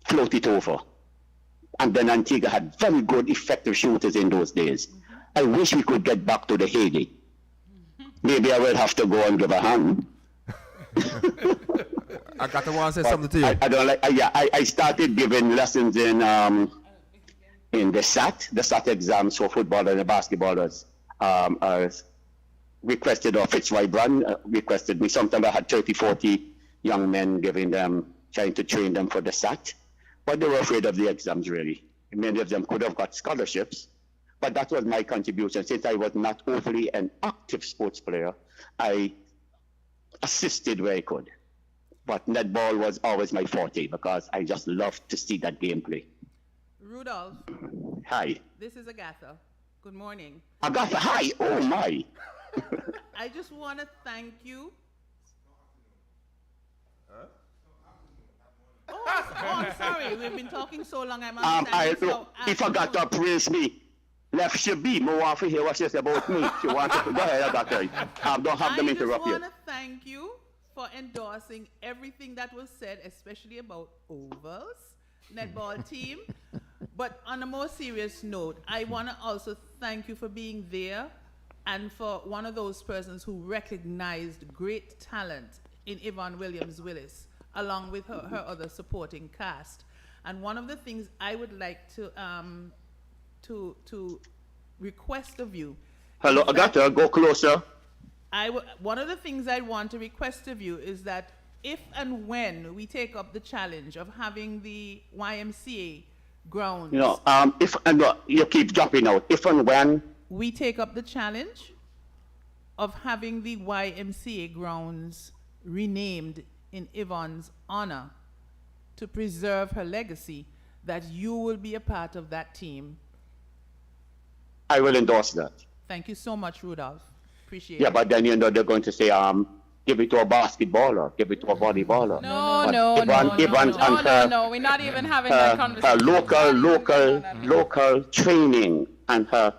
float it over. And then Antigua had very good, effective shooters in those days. I wish we could get back to the heyday. Maybe I will have to go and give a hand. I got to want to say something to you. I don't like. I started giving lessons in the SAT exams for footballers and basketballers. Requested, or Fitzroy-Brand requested me. Sometimes I had 30, 40 young men trying to train them for the SAT. But they were afraid of the exams, really. Many of them could have got scholarships, but that was my contribution. Since I was not overly an active sports player, I assisted where I could. But netball was always my forte because I just loved to see that gameplay. Rudolph. Hi. This is Agatha. Good morning. Agatha, hi. Oh, my. I just want to thank you. Oh, I'm sorry. We've been talking so long. I'm He forgot to praise me. Left she be. More want to hear what she said about me. She wants to go ahead, Agatha. Don't have them interrupt you. I just want to thank you for endorsing everything that was said, especially about ovals, netball team. But on a more serious note, I want to also thank you for being there and for one of those persons who recognized great talent in Yvonne Williams-Willis, along with her other supporting cast. And one of the things I would like to request of you. Hello, Agatha, go closer. One of the things I want to request of you is that if and when we take up the challenge of having the YMCA grounds. You know, you keep dropping out. If and when we take up the challenge of having the YMCA grounds renamed in Yvonne's honor to preserve her legacy, that you will be a part of that team. I will endorse that. Thank you so much, Rudolph. Appreciate it. Yeah, but then they're going to say, give it to a basketballer, give it to a volleyballer. No, we're not even having that conversation. Local training, and her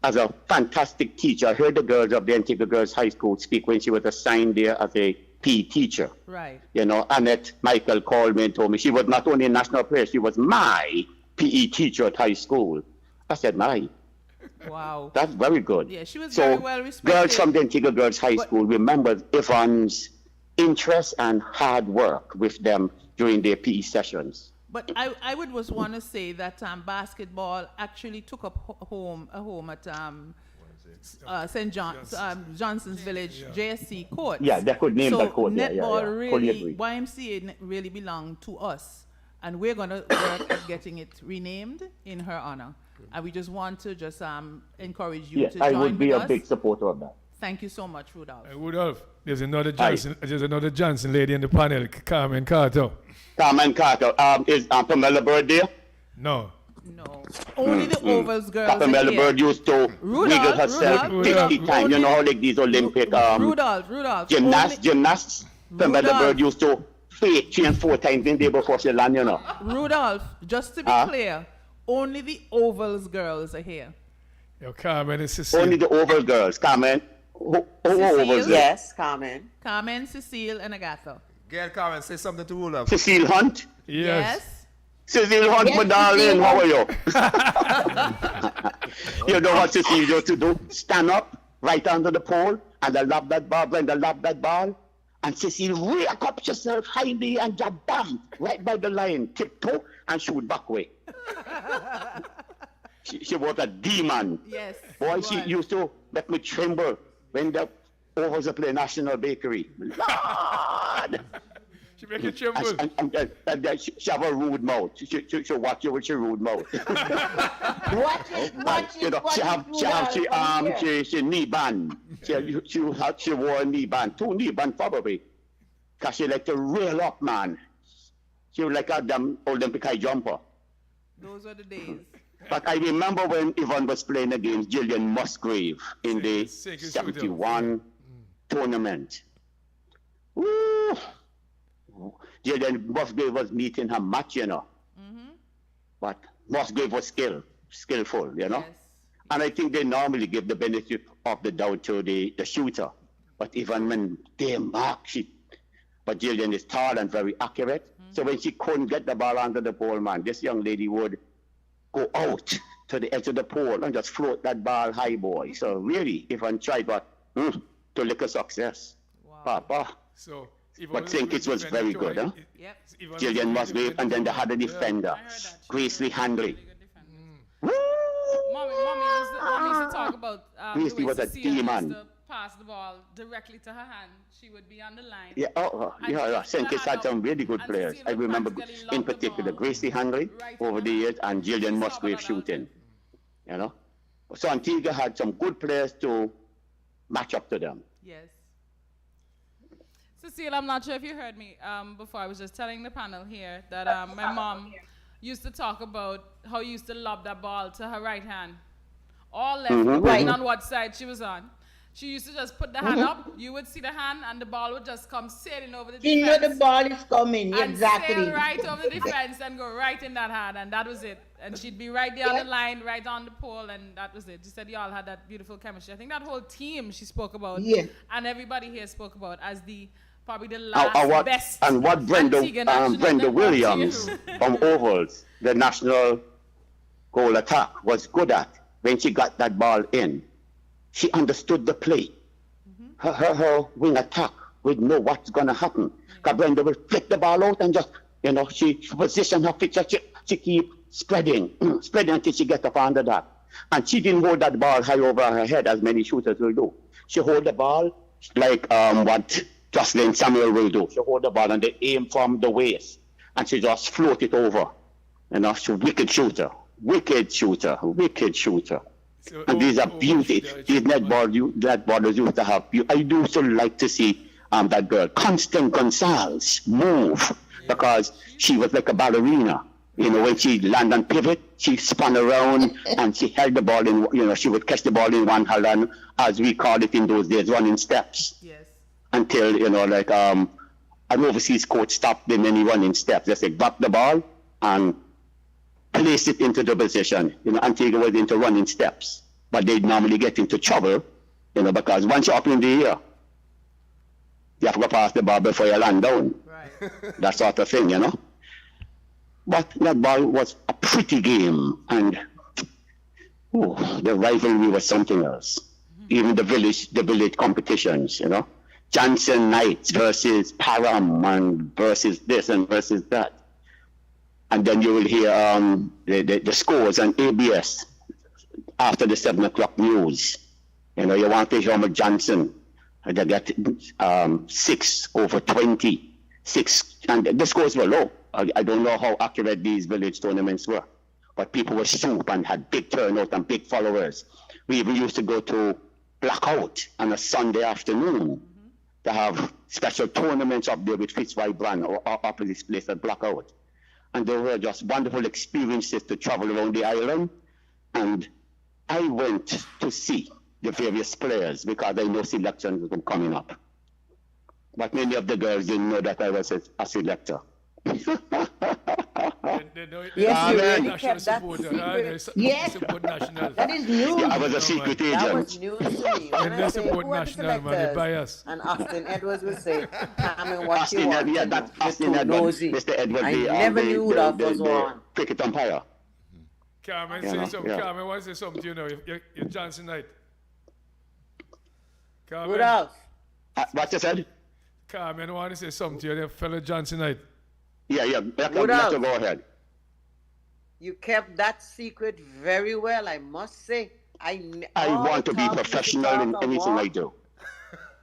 as a fantastic teacher. I heard the girls of the Antigua Girls High School speak when she was assigned there as a PE teacher. Right. You know, Annette Michael called me and told me she was not only a national player, she was my PE teacher at high school. I said, my. Wow. That's very good. Yeah, she was so very well respected. Girls from the Antigua Girls High School remembered Yvonne's interest and hard work with them during their PE sessions. But I would just want to say that basketball actually took up a home at St. Johnson's Village JSC court. Yeah, they could name that court. Netball Fully agree. YMCA really belonged to us, and we're going to work at getting it renamed in her honor. And we just want to encourage you to join I would be with a us. big supporter of that. Thank you so much, Rudolph. Rudolph, there's another Johnson lady in the panel, Carmen Carter. Carmen Carter. Is Pamela Bird there? No. No. Only the ovals girls. Pamela are Bird here. used to wiggle herself 50 times. You know how like these Olympic Rudolph. Gymnasts. Pamela Bird used to fake 3 and 4 times in there before she land, you know. Rudolph, just to be clear, only the ovals girls are here. Yo, Carmen and Cecile. Only the oval girls. Carmen. Who ovals girls? Yes, Carmen. Carmen, Cecile, and Agatha. Gail, Carmen, say something to Rudolph. Cecile Hunt. Yes. Cecile Hunt, my darling, how are you? You know what Cecile used to do? Stand up right under the pole, and I love that ball, and I love that ball. And Cecile rake up herself highly and just bam, right by the line, tiptoe, and shoot back way. She was a demon. Yes. Boy, she used to make me tremble when the overs are playing National Bakery. Lord! She make you tremble. And she have a rude mouth. She watch you with your rude mouth. She knee band. She wore a knee band, 2 knee band probably. Cause she like to rail up, man. She was like a damn Olympic high jumper. Those were the days. But I remember when Yvonne was playing against Gillian Musgrave in the 71 tournament. Woo! Gillian Musgrave was meeting her match, you know. Mm-hmm. But Musgrave was skillful, you know. Yes. And I think they normally give the benefit of the doubt to the shooter. But even when they mark, but Gillian is tall and very accurate. Mm-hmm. So when she couldn't get the ball under the pole, man, this young lady would go out to the edge of the pole and just float that ball high, boy. So really, Yvonne tried, but to little success. Wow. Papa. So, but think it was very good, huh? Yep. Gillian Musgrave, and then they had a defender, Grace Lee Handley. Mommy used to talk about Grace Lee was a demon. To pass the ball directly to her hand. She would be on the line. Yeah, St. Kitts had some really good players. I remember in particular Grace Lee Handley over the years and Gillian Musgrave shooting. You know? So Antigua had some good players to match up to them. Yes. Cecile, I'm not sure if you heard me before. I was just telling the panel here that my mom used to talk about how you used to lob that ball to her right hand. All left, depending on what side she was on. She used to just put the hand up, you would see the hand, and the ball would just come sailing over the defense. You know the ball is coming, and exactly. sail right over the defense and go right in that hand, and that was it. And she'd be right there on the line, right on the pole, and that was it. She said y'all had that beautiful chemistry. I think that whole team she spoke about, and everybody here spoke about as probably the last best. And what Brenda Williams from Ovals, the national goal attack, was good at when she got that ball in. She understood the play. Mm-hmm. Her wing attack would know what's going to happen. Because Brenda will flick the ball out and just, she position her feet. She keep spreading until she gets up under that. And she didn't hold that ball high over her head as many shooters will do. She hold the ball like what Jocelyn Samuel will do. She hold the ball and they aim from the waist. And she just float it over. She's a wicked shooter. So, and these are beauty. These netballers used to have. I do so like to see that girl, Constance Gonzalez, move because she was like a ballerina. When she land and pivot, she spun around and she held the ball in. She would catch the ball in one hand, and as we called it in those days, running steps. Yes. Until an overseas coach stopped them any running steps. They said, drop the ball and place it into the position. Antigua was into running steps, but they'd normally get into trouble, because once you're up in the air, You have to go past the bar before you land down. Right. That sort of thing, you know. But netball was a pretty game, and the rivalry was something else. Even the village competitions, you know. Johnson Knights versus Param and versus this and versus that. And then you will hear the scores on ABS after the 7 o'clock news. You know, you want to hear Johnson. They get 6 over 20. 6, and the scores were low. I don't know how accurate these village tournaments were. But people were soup and had big turnout and big followers. We even used to go to Blackout on a Sunday afternoon to have special tournaments up there with Fitzroy Brand or up in this place at Blackout. And they were just wonderful experiences to travel around the island. And I went to see the various players because I know selections were coming up. But many of the girls didn't know that I was a selector. Yes, you really kept that secret. Yes, that is news. Yeah, I was a secret agent. That was news to me. When I say, who are the selectors? And Austin Edwards would say, Carmen, what you want? Yeah, that's Austin Edwards. Mr. Edwards, I never knew who that was on. Cricket umpire. Carmen, say something. Yeah. Carmen, want to say something to you now? You're Johnson Knight. Carmen. What else? What you said? Carmen, I want to say something to you, fellow Johnson Knight. Yeah. Go ahead. You kept that secret very well, I must say. I want to be professional in anything I do.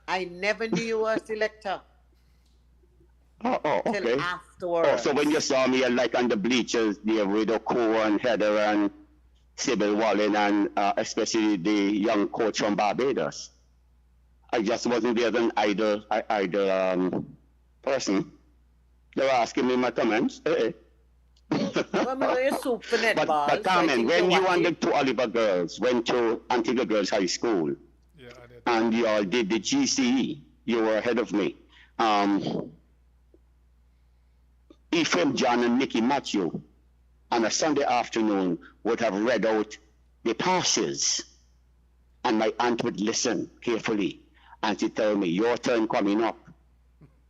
I never knew you were a selector. Oh, okay. Till afterwards. Oh, so when you saw me like on the bleachers there with Oko and Heather and Sybil Wallen and especially the young coach from Barbados, I just wasn't there as an idle person. They were asking me my comments. Well, you're super netball. But Carmen, when you and the 2 Oliver girls went to Antigua Girls High School, and you all did the GCE, you were ahead of me. Ephraim, John, and Nicky Matthew on a Sunday afternoon would have read out the passes, and my aunt would listen carefully, and she'd tell me, your turn coming up.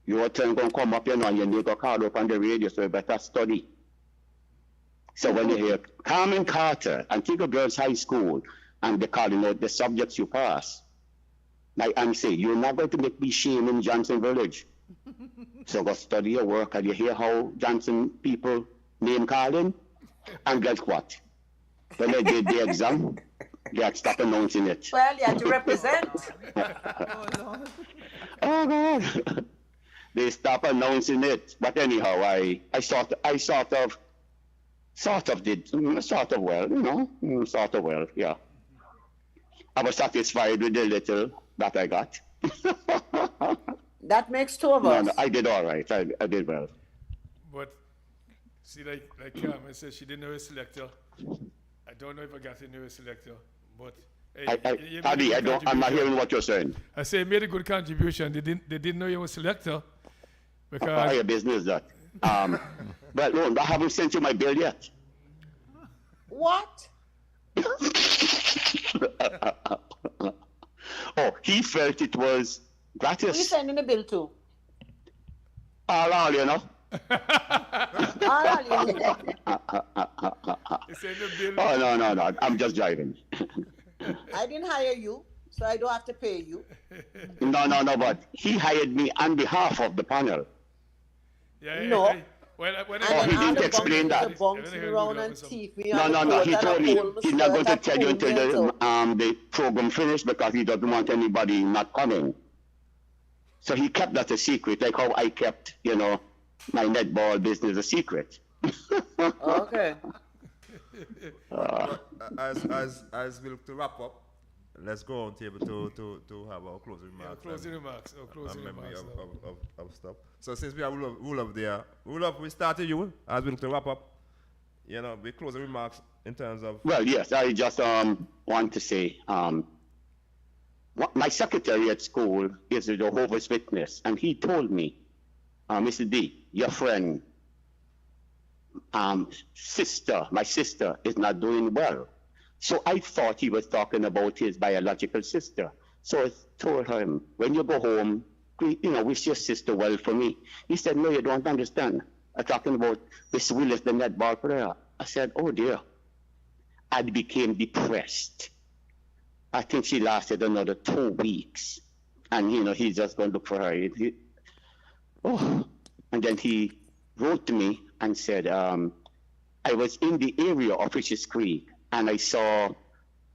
Your turn going to come up, you know, and you need to call up on the radio, so you better study. So when you hear Carmen Carter, Antigua Girls High School, and they're calling out the subjects you pass, my aunt say, you're not going to make me shame in Johnson Village. So go study your work, and you hear how Johnson people name calling, and guess what? When they did the exam, they had stopped announcing it. Well, you had to represent. Oh God. They stopped announcing it. But anyhow, I sort of did sort of well, you know, sort of well, yeah. I was satisfied with the little that I got. That makes 2 of us. No, I did all right. I did well. But see, like Carmen said, she didn't know a selector. I don't know if I got a new selector, but hey, I'm not hearing what you're saying. I say made a good contribution. They didn't know you were a selector because your business that. But no, I haven't sent you my bill yet. What? Oh, he felt it was gratis. Who you sending the bill to? All, you know. All, you know. Oh, no. I'm just driving. I didn't hire you, so I don't have to pay you. No, but he hired me on behalf of the panel. Yeah, no. He didn't explain that. No. He told me he's not going to tell you until the program finished because he doesn't want anybody not coming. So he kept that a secret, like how I kept, you know, my netball business a secret. Okay. As we look to wrap up, let's go on table to have our closing remarks. Closing remarks. Of stuff. So since we have Rule there, we started you as we look to wrap up. You know, we closing remarks in terms of. Well, yes, I just want to say, my secretary at school is a Jehovah's Witness, and he told me, Mr. D, your friend, my sister is not doing well. So I thought he was talking about his biological sister. So I told him, when you go home, wish your sister well for me. He said, no, you don't understand. I'm talking about Miss Willis, the netball player. I said, oh dear. I became depressed. I think she lasted another 2 weeks. And, he's just going to look for her. And then he wrote to me and said, I was in the area of Fishes Creek, and I saw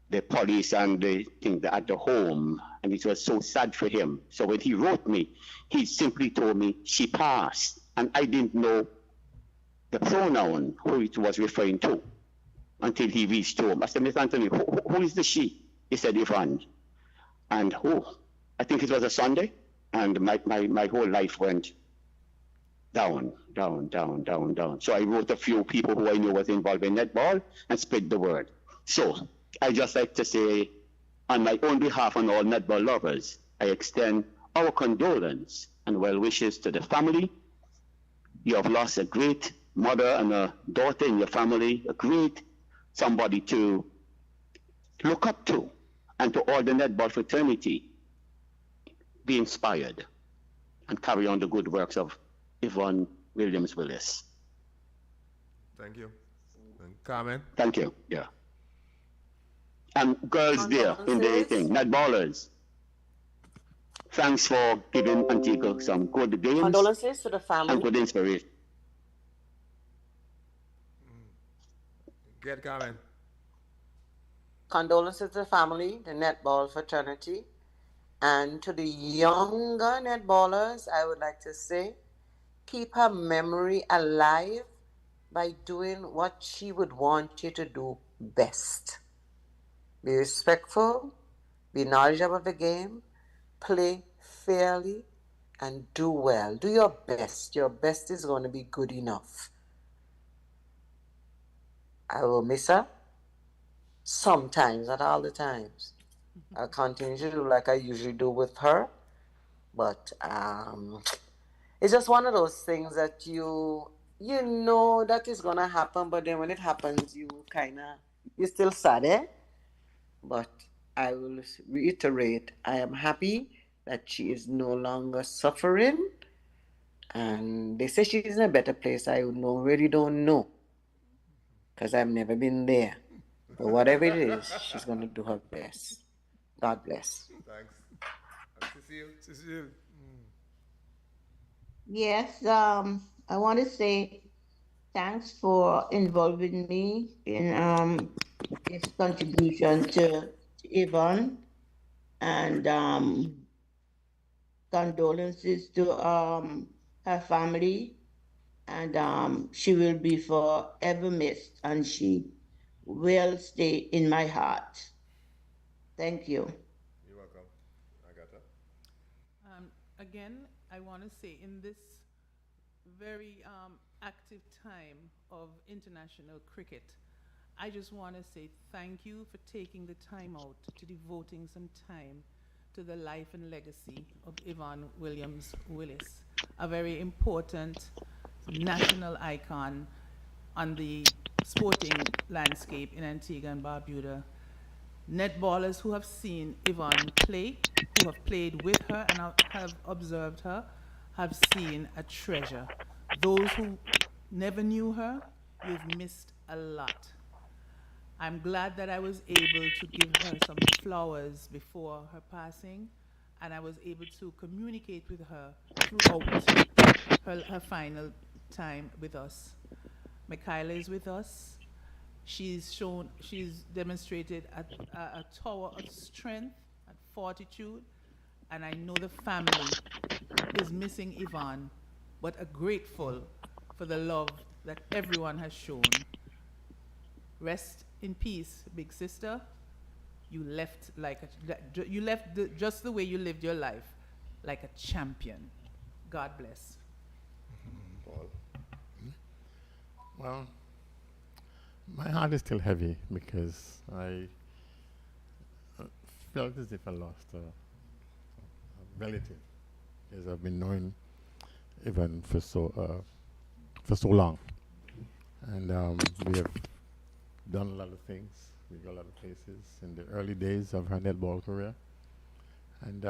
the police and the thing at the home, and it was so sad for him. So when he wrote me, he simply told me she passed, and I didn't know the pronoun who it was referring to until he reached home. I said, Miss Anthony, who is the she? He said, Yvonne. And I think it was a Sunday, and my whole life went down, down, down, down, down. So I wrote a few people who I knew was involved in netball and spread the word. So I just like to say, on my own behalf and all netball lovers, I extend our condolence and well wishes to the family. You have lost a great mother and a daughter in your family, a great somebody to look up to, and to all the netball fraternity. Be inspired and carry on the good works of Yvonne Williams Willis. Thank you. And Carmen? Thank you, yeah. And girls there in the thing, netballers. Thanks for giving Antigua some good games. Condolences to the family. And good inspiration. Get Carmen. Condolences to the family, the netball fraternity, and to the younger netballers, I would like to say, keep her memory alive by doing what she would want you to do best. Be respectful, be knowledgeable of the game, play fairly, and do well. Do your best. Your best is going to be good enough. I will miss her. Sometimes, not all the times. I'll continue to do like I usually do with her. But it's just one of those things that you know that is going to happen, but then when it happens, you're still sad, eh? But I will reiterate, I am happy that she is no longer suffering. And they say she's in a better place. I really don't know, because I've never been there. But whatever it is, she's going to do her best. God bless. Thanks. Cecile. Yes, I want to say thanks for involving me in his contribution to Yvonne, and condolences to her family, and she will be forever missed, and she will stay in my heart. Thank you. You're welcome. Agatha. Again, I want to say in this very active time of international cricket, I just want to say thank you for taking the time out to devoting some time to the life and legacy of Yvonne Williams Willis, a very important national icon on the sporting landscape in Antigua and Barbuda. Netballers who have seen Yvonne play, who have played with her and have observed her, have seen a treasure. Those who never knew her, you've missed a lot. I'm glad that I was able to give her some flowers before her passing, and I was able to communicate with her throughout her final time with us. Michaela is with us. She's demonstrated a tower of strength and fortitude, and I know the family is missing Yvonne, but are grateful for the love that everyone has shown. Rest in peace, big sister. You left just the way you lived your life, like a champion. God bless. Paul. Well, my heart is still heavy because I felt as if I lost a relative, because I've been knowing Yvonne for so long, and we have done a lot of things. We got a lot of places in the early days of her netball career, and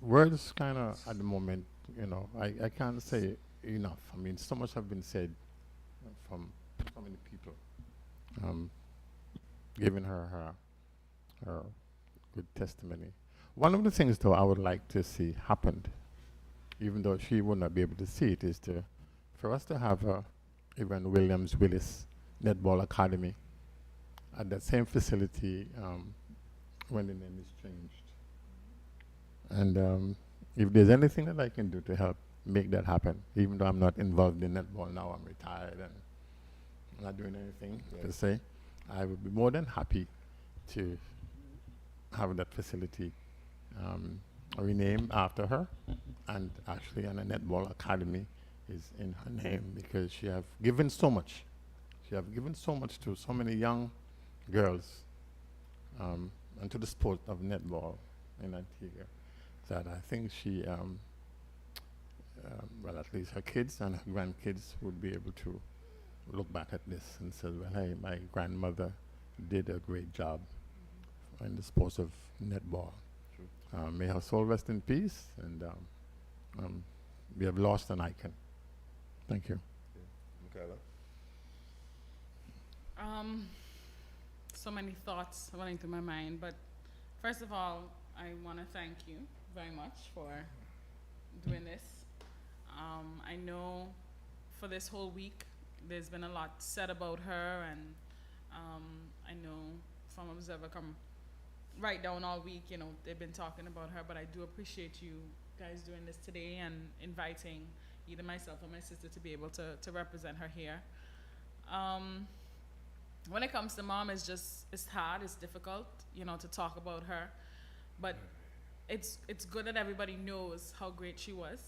words kind of at the moment, you know, I can't say enough. I mean, so much have been said from so many people, giving her good testimony. One of the things, though, I would like to see happened, even though she would not be able to see it, is for us to have a even Williams Willis Netball Academy at that same facility when the name is changed. And if there's anything that I can do to help make that happen, even though I'm not involved in netball now, I'm retired and not doing anything per se, I would be more than happy to have that facility renamed after her, and actually a netball academy is in her name, because she have given so much. She have given so much to so many young girls and to the sport of netball in Antigua, that I think she, well, at least her kids and her grandkids would be able to look back at this and say, well, hey, my grandmother did a great job in the sports of netball. May her soul rest in peace, and we have lost an icon. Thank you. Michaela? So many thoughts running through my mind, but first of all, I want to thank you very much for doing this. I know for this whole week, there's been a lot said about her, and I know from Observer come right down all week, you know, they've been talking about her, but I do appreciate you guys doing this today and inviting either myself or my sister to be able to represent her here. When it comes to mom, it's hard, it's difficult, you know, to talk about her, but it's good that everybody knows how great she was.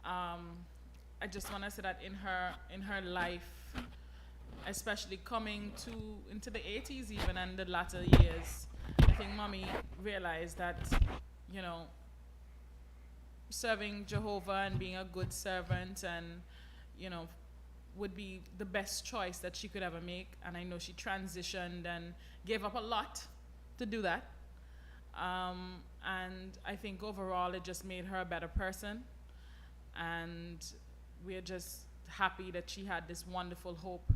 I just want to say that in her life, especially coming into the 80s even and the latter years, I think mommy realized that, you know, serving Jehovah and being a good servant and, you know, would be the best choice that she could ever make. And I know she transitioned and gave up a lot to do that. And I think overall it just made her a better person. And we're just happy that she had this wonderful hope.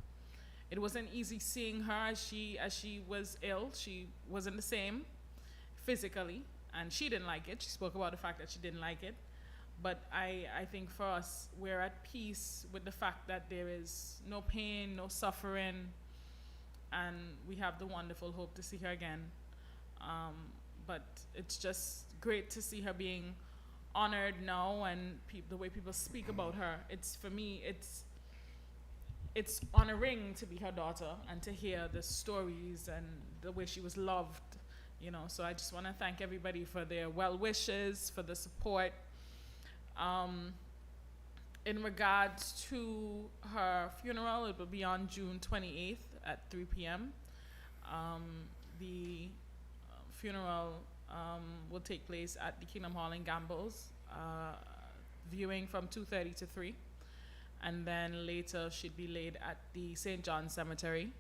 It wasn't easy seeing her as she was ill. She wasn't the same physically, and she didn't like it. She spoke about the fact that she didn't like it. But I think for us, we're at peace with the fact that there is no pain, no suffering, and we have the wonderful hope to see her again. But it's just great to see her being honored now, and the way people speak about her. For me, it's honoring to be her daughter and to hear the stories and the way she was loved, you know. So I just want to thank everybody for their well wishes, for the support. In regards to her funeral, it will be on June 28th at 3 p.m. The funeral will take place at the Kingdom Hall in Gambles, viewing from 2:30 to 3. And then later she'd be laid at the St. John's Cemetery.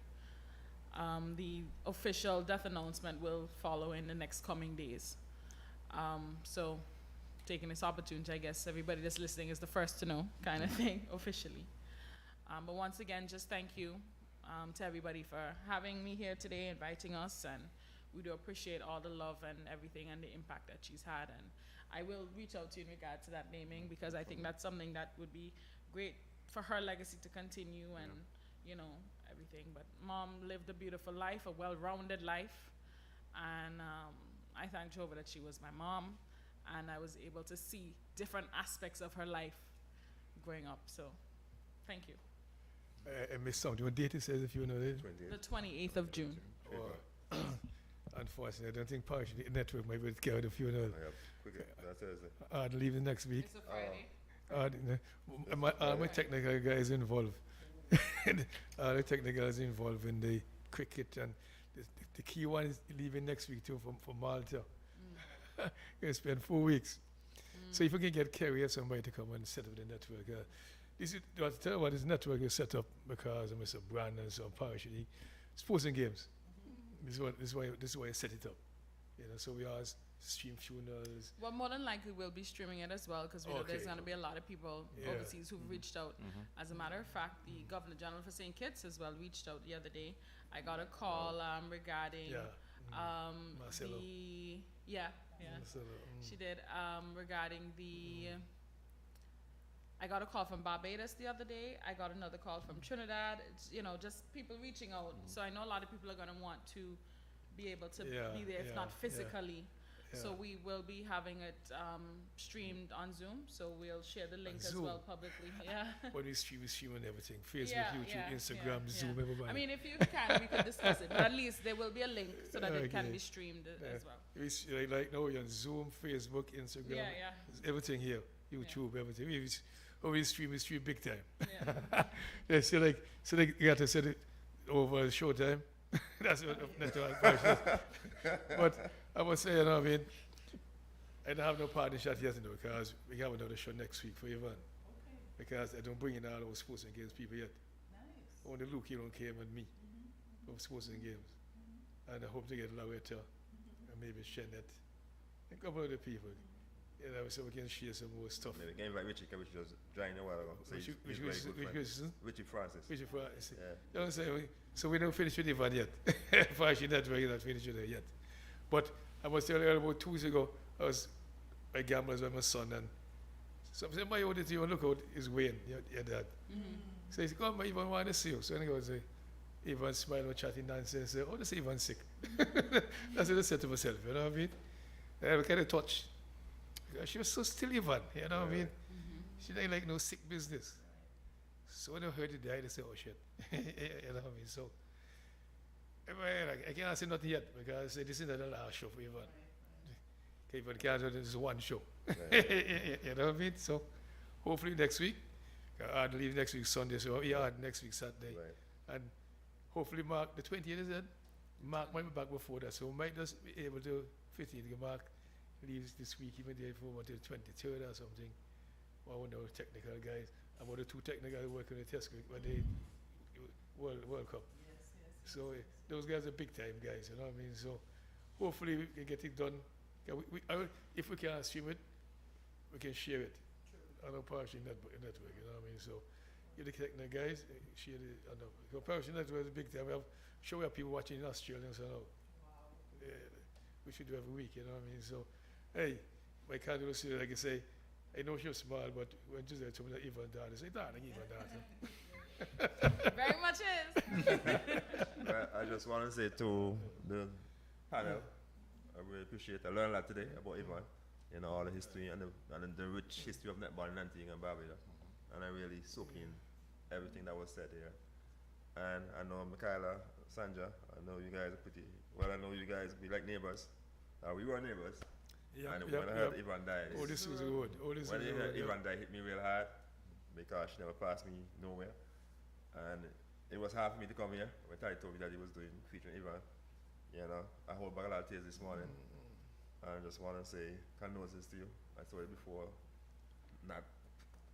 The official death announcement will follow in the next coming days. So taking this opportunity, I guess everybody that's listening is the first to know, kind of thing, officially. But once again, just thank you to everybody for having me here today, inviting us, and we do appreciate all the love and everything and the impact that she's had. And I will reach out to you in regard to that naming, because I think that's something that would be great for her legacy to continue, and you know, everything. But mom lived a beautiful life, a well-rounded life, and I thank Jehovah that she was my mom, and I was able to see different aspects of her life growing up. So thank you. I missed something. What date it says, if you know it? The 28th of June. Unfortunately, I don't think Parish Network might be able to carry the funeral. That's Thursday. I'd leave the next week. It's a Friday. My technical guys involved. The technical guys involved in the cricket, and the key one is leaving next week too for Malta. Gonna spend 4 weeks. So if we can get Kerry or somebody to come and set up the network, this is what tell you what this network is set up because of Mr. Brand and some Parish sports and games. This is why I set it up. You know, so we always stream funerals. Well, more than likely we'll be streaming it as well because we know there's Okay. going to be a lot of people Yeah. overseas who've reached out. As a matter of fact, the Governor General for St. Kitts as well reached out the other day. I got a call regarding Yeah. Marcelo. Marcelo, she did regarding the. I got a call from Barbados the other day. I got another call from Trinidad. It's, you know, just people reaching out. So I know a lot of people are going to want to be able to be there, if not physically. So we will be having it streamed on Zoom. So we'll share the link as well publicly. Yeah. When we stream on everything, Facebook, YouTube, Instagram, Zoom, everybody. I mean, if you can, we can discuss it. But at least there will be a link so that it can be streamed as well. It's like now you're on Zoom, Facebook, Instagram. Everything here. YouTube, everything. We stream big time. Yeah. So you got to set it over showtime. That's what network. But I must say, you know, I mean, I don't have no partner shot yet, you know, because we have another show next week for Ivan. Because I don't bring in all those sports and games people yet. Only Luke here came and me from sports and games. And I hope to get Lawetta and maybe Shennet, a couple other people. You know, so we can share some more stuff. Maybe can invite Richie, which was joined a while ago. So Richie Francis. Richie Francis. Yeah. You know what I'm saying? So we don't finish with Ivan yet. Parish Network is not finished with her yet. But I must tell you, about 2 weeks ago, I gamblers with my son, and somebody wanted to look out is Wayne, your dad. So he said, come, Ivan want to see you. So I go and say, Ivan smile and chatting nonsense. Say, oh, this Ivan's sick. That's what I said to myself, you know what I mean? And I kind of touched. She was so still Ivan, you know what I mean? She didn't like no sick business. So when I heard it died, I said, oh shit. You know what I mean? So I can't say nothing yet because this is not the last show for Ivan. Ivan can't do this one show. You know what I mean? So hopefully next week, I'll leave next week Sunday, so next week Saturday. And hopefully Mark, the 20th is it? Mark might be back before that, so we might just be able to fit in. Mark leaves this week, even there for until 23rd or something. One of our technical guys. About the 2 technical guys working in the test group, but they World Cup. So those guys are big time guys, you know what I mean? So hopefully we can get it done. If we can stream it, we can share it on our Parish network, you know what I mean? So you're the technical guys, share it on our Parish network is a big time. We have show we have people watching in Australia, so no. We should do every week, you know what I mean? So hey, my candle see, like I say, I know she's small, but when she said to me that Ivan dad, I say, darling, Ivan dad. Very much is. I just want to say to the panel, I really appreciate it. I learned a lot today about Ivan, you know, all the history and the rich history of netball in Antigua and Barbados. And I really soak in everything that was said here. And I know Michaela, Sandra, I know you guys are pretty, well, I know you guys be like neighbors. We were neighbors. Yeah, and when I heard Ivan died, oh, this was good. Oh, this when was good. Ivan died, hit me real hard because she never passed me nowhere. And it was hard for me to come here when Ty told me that he was doing featuring Ivan. You know, I hold back a lot of tears this morning. And I just want to say condolences to you. I saw it before, not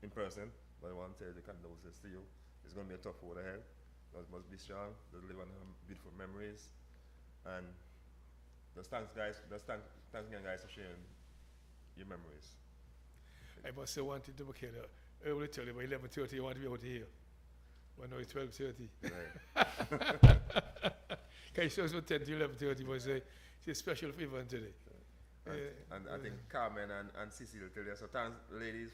in person, but I want to tell you the condolences to you. It's going to be a tough road ahead. You must be strong, just live on beautiful memories. And just thanks guys, thanks again guys for sharing your memories. I must say one thing to Michaela. I will tell you by 11:30 you want to be out here. Well, no, it's 12:30. Right. Okay, so it's from 10 to 11:30 was a special event today. And I think Carmen and Cecile tell you, so thanks ladies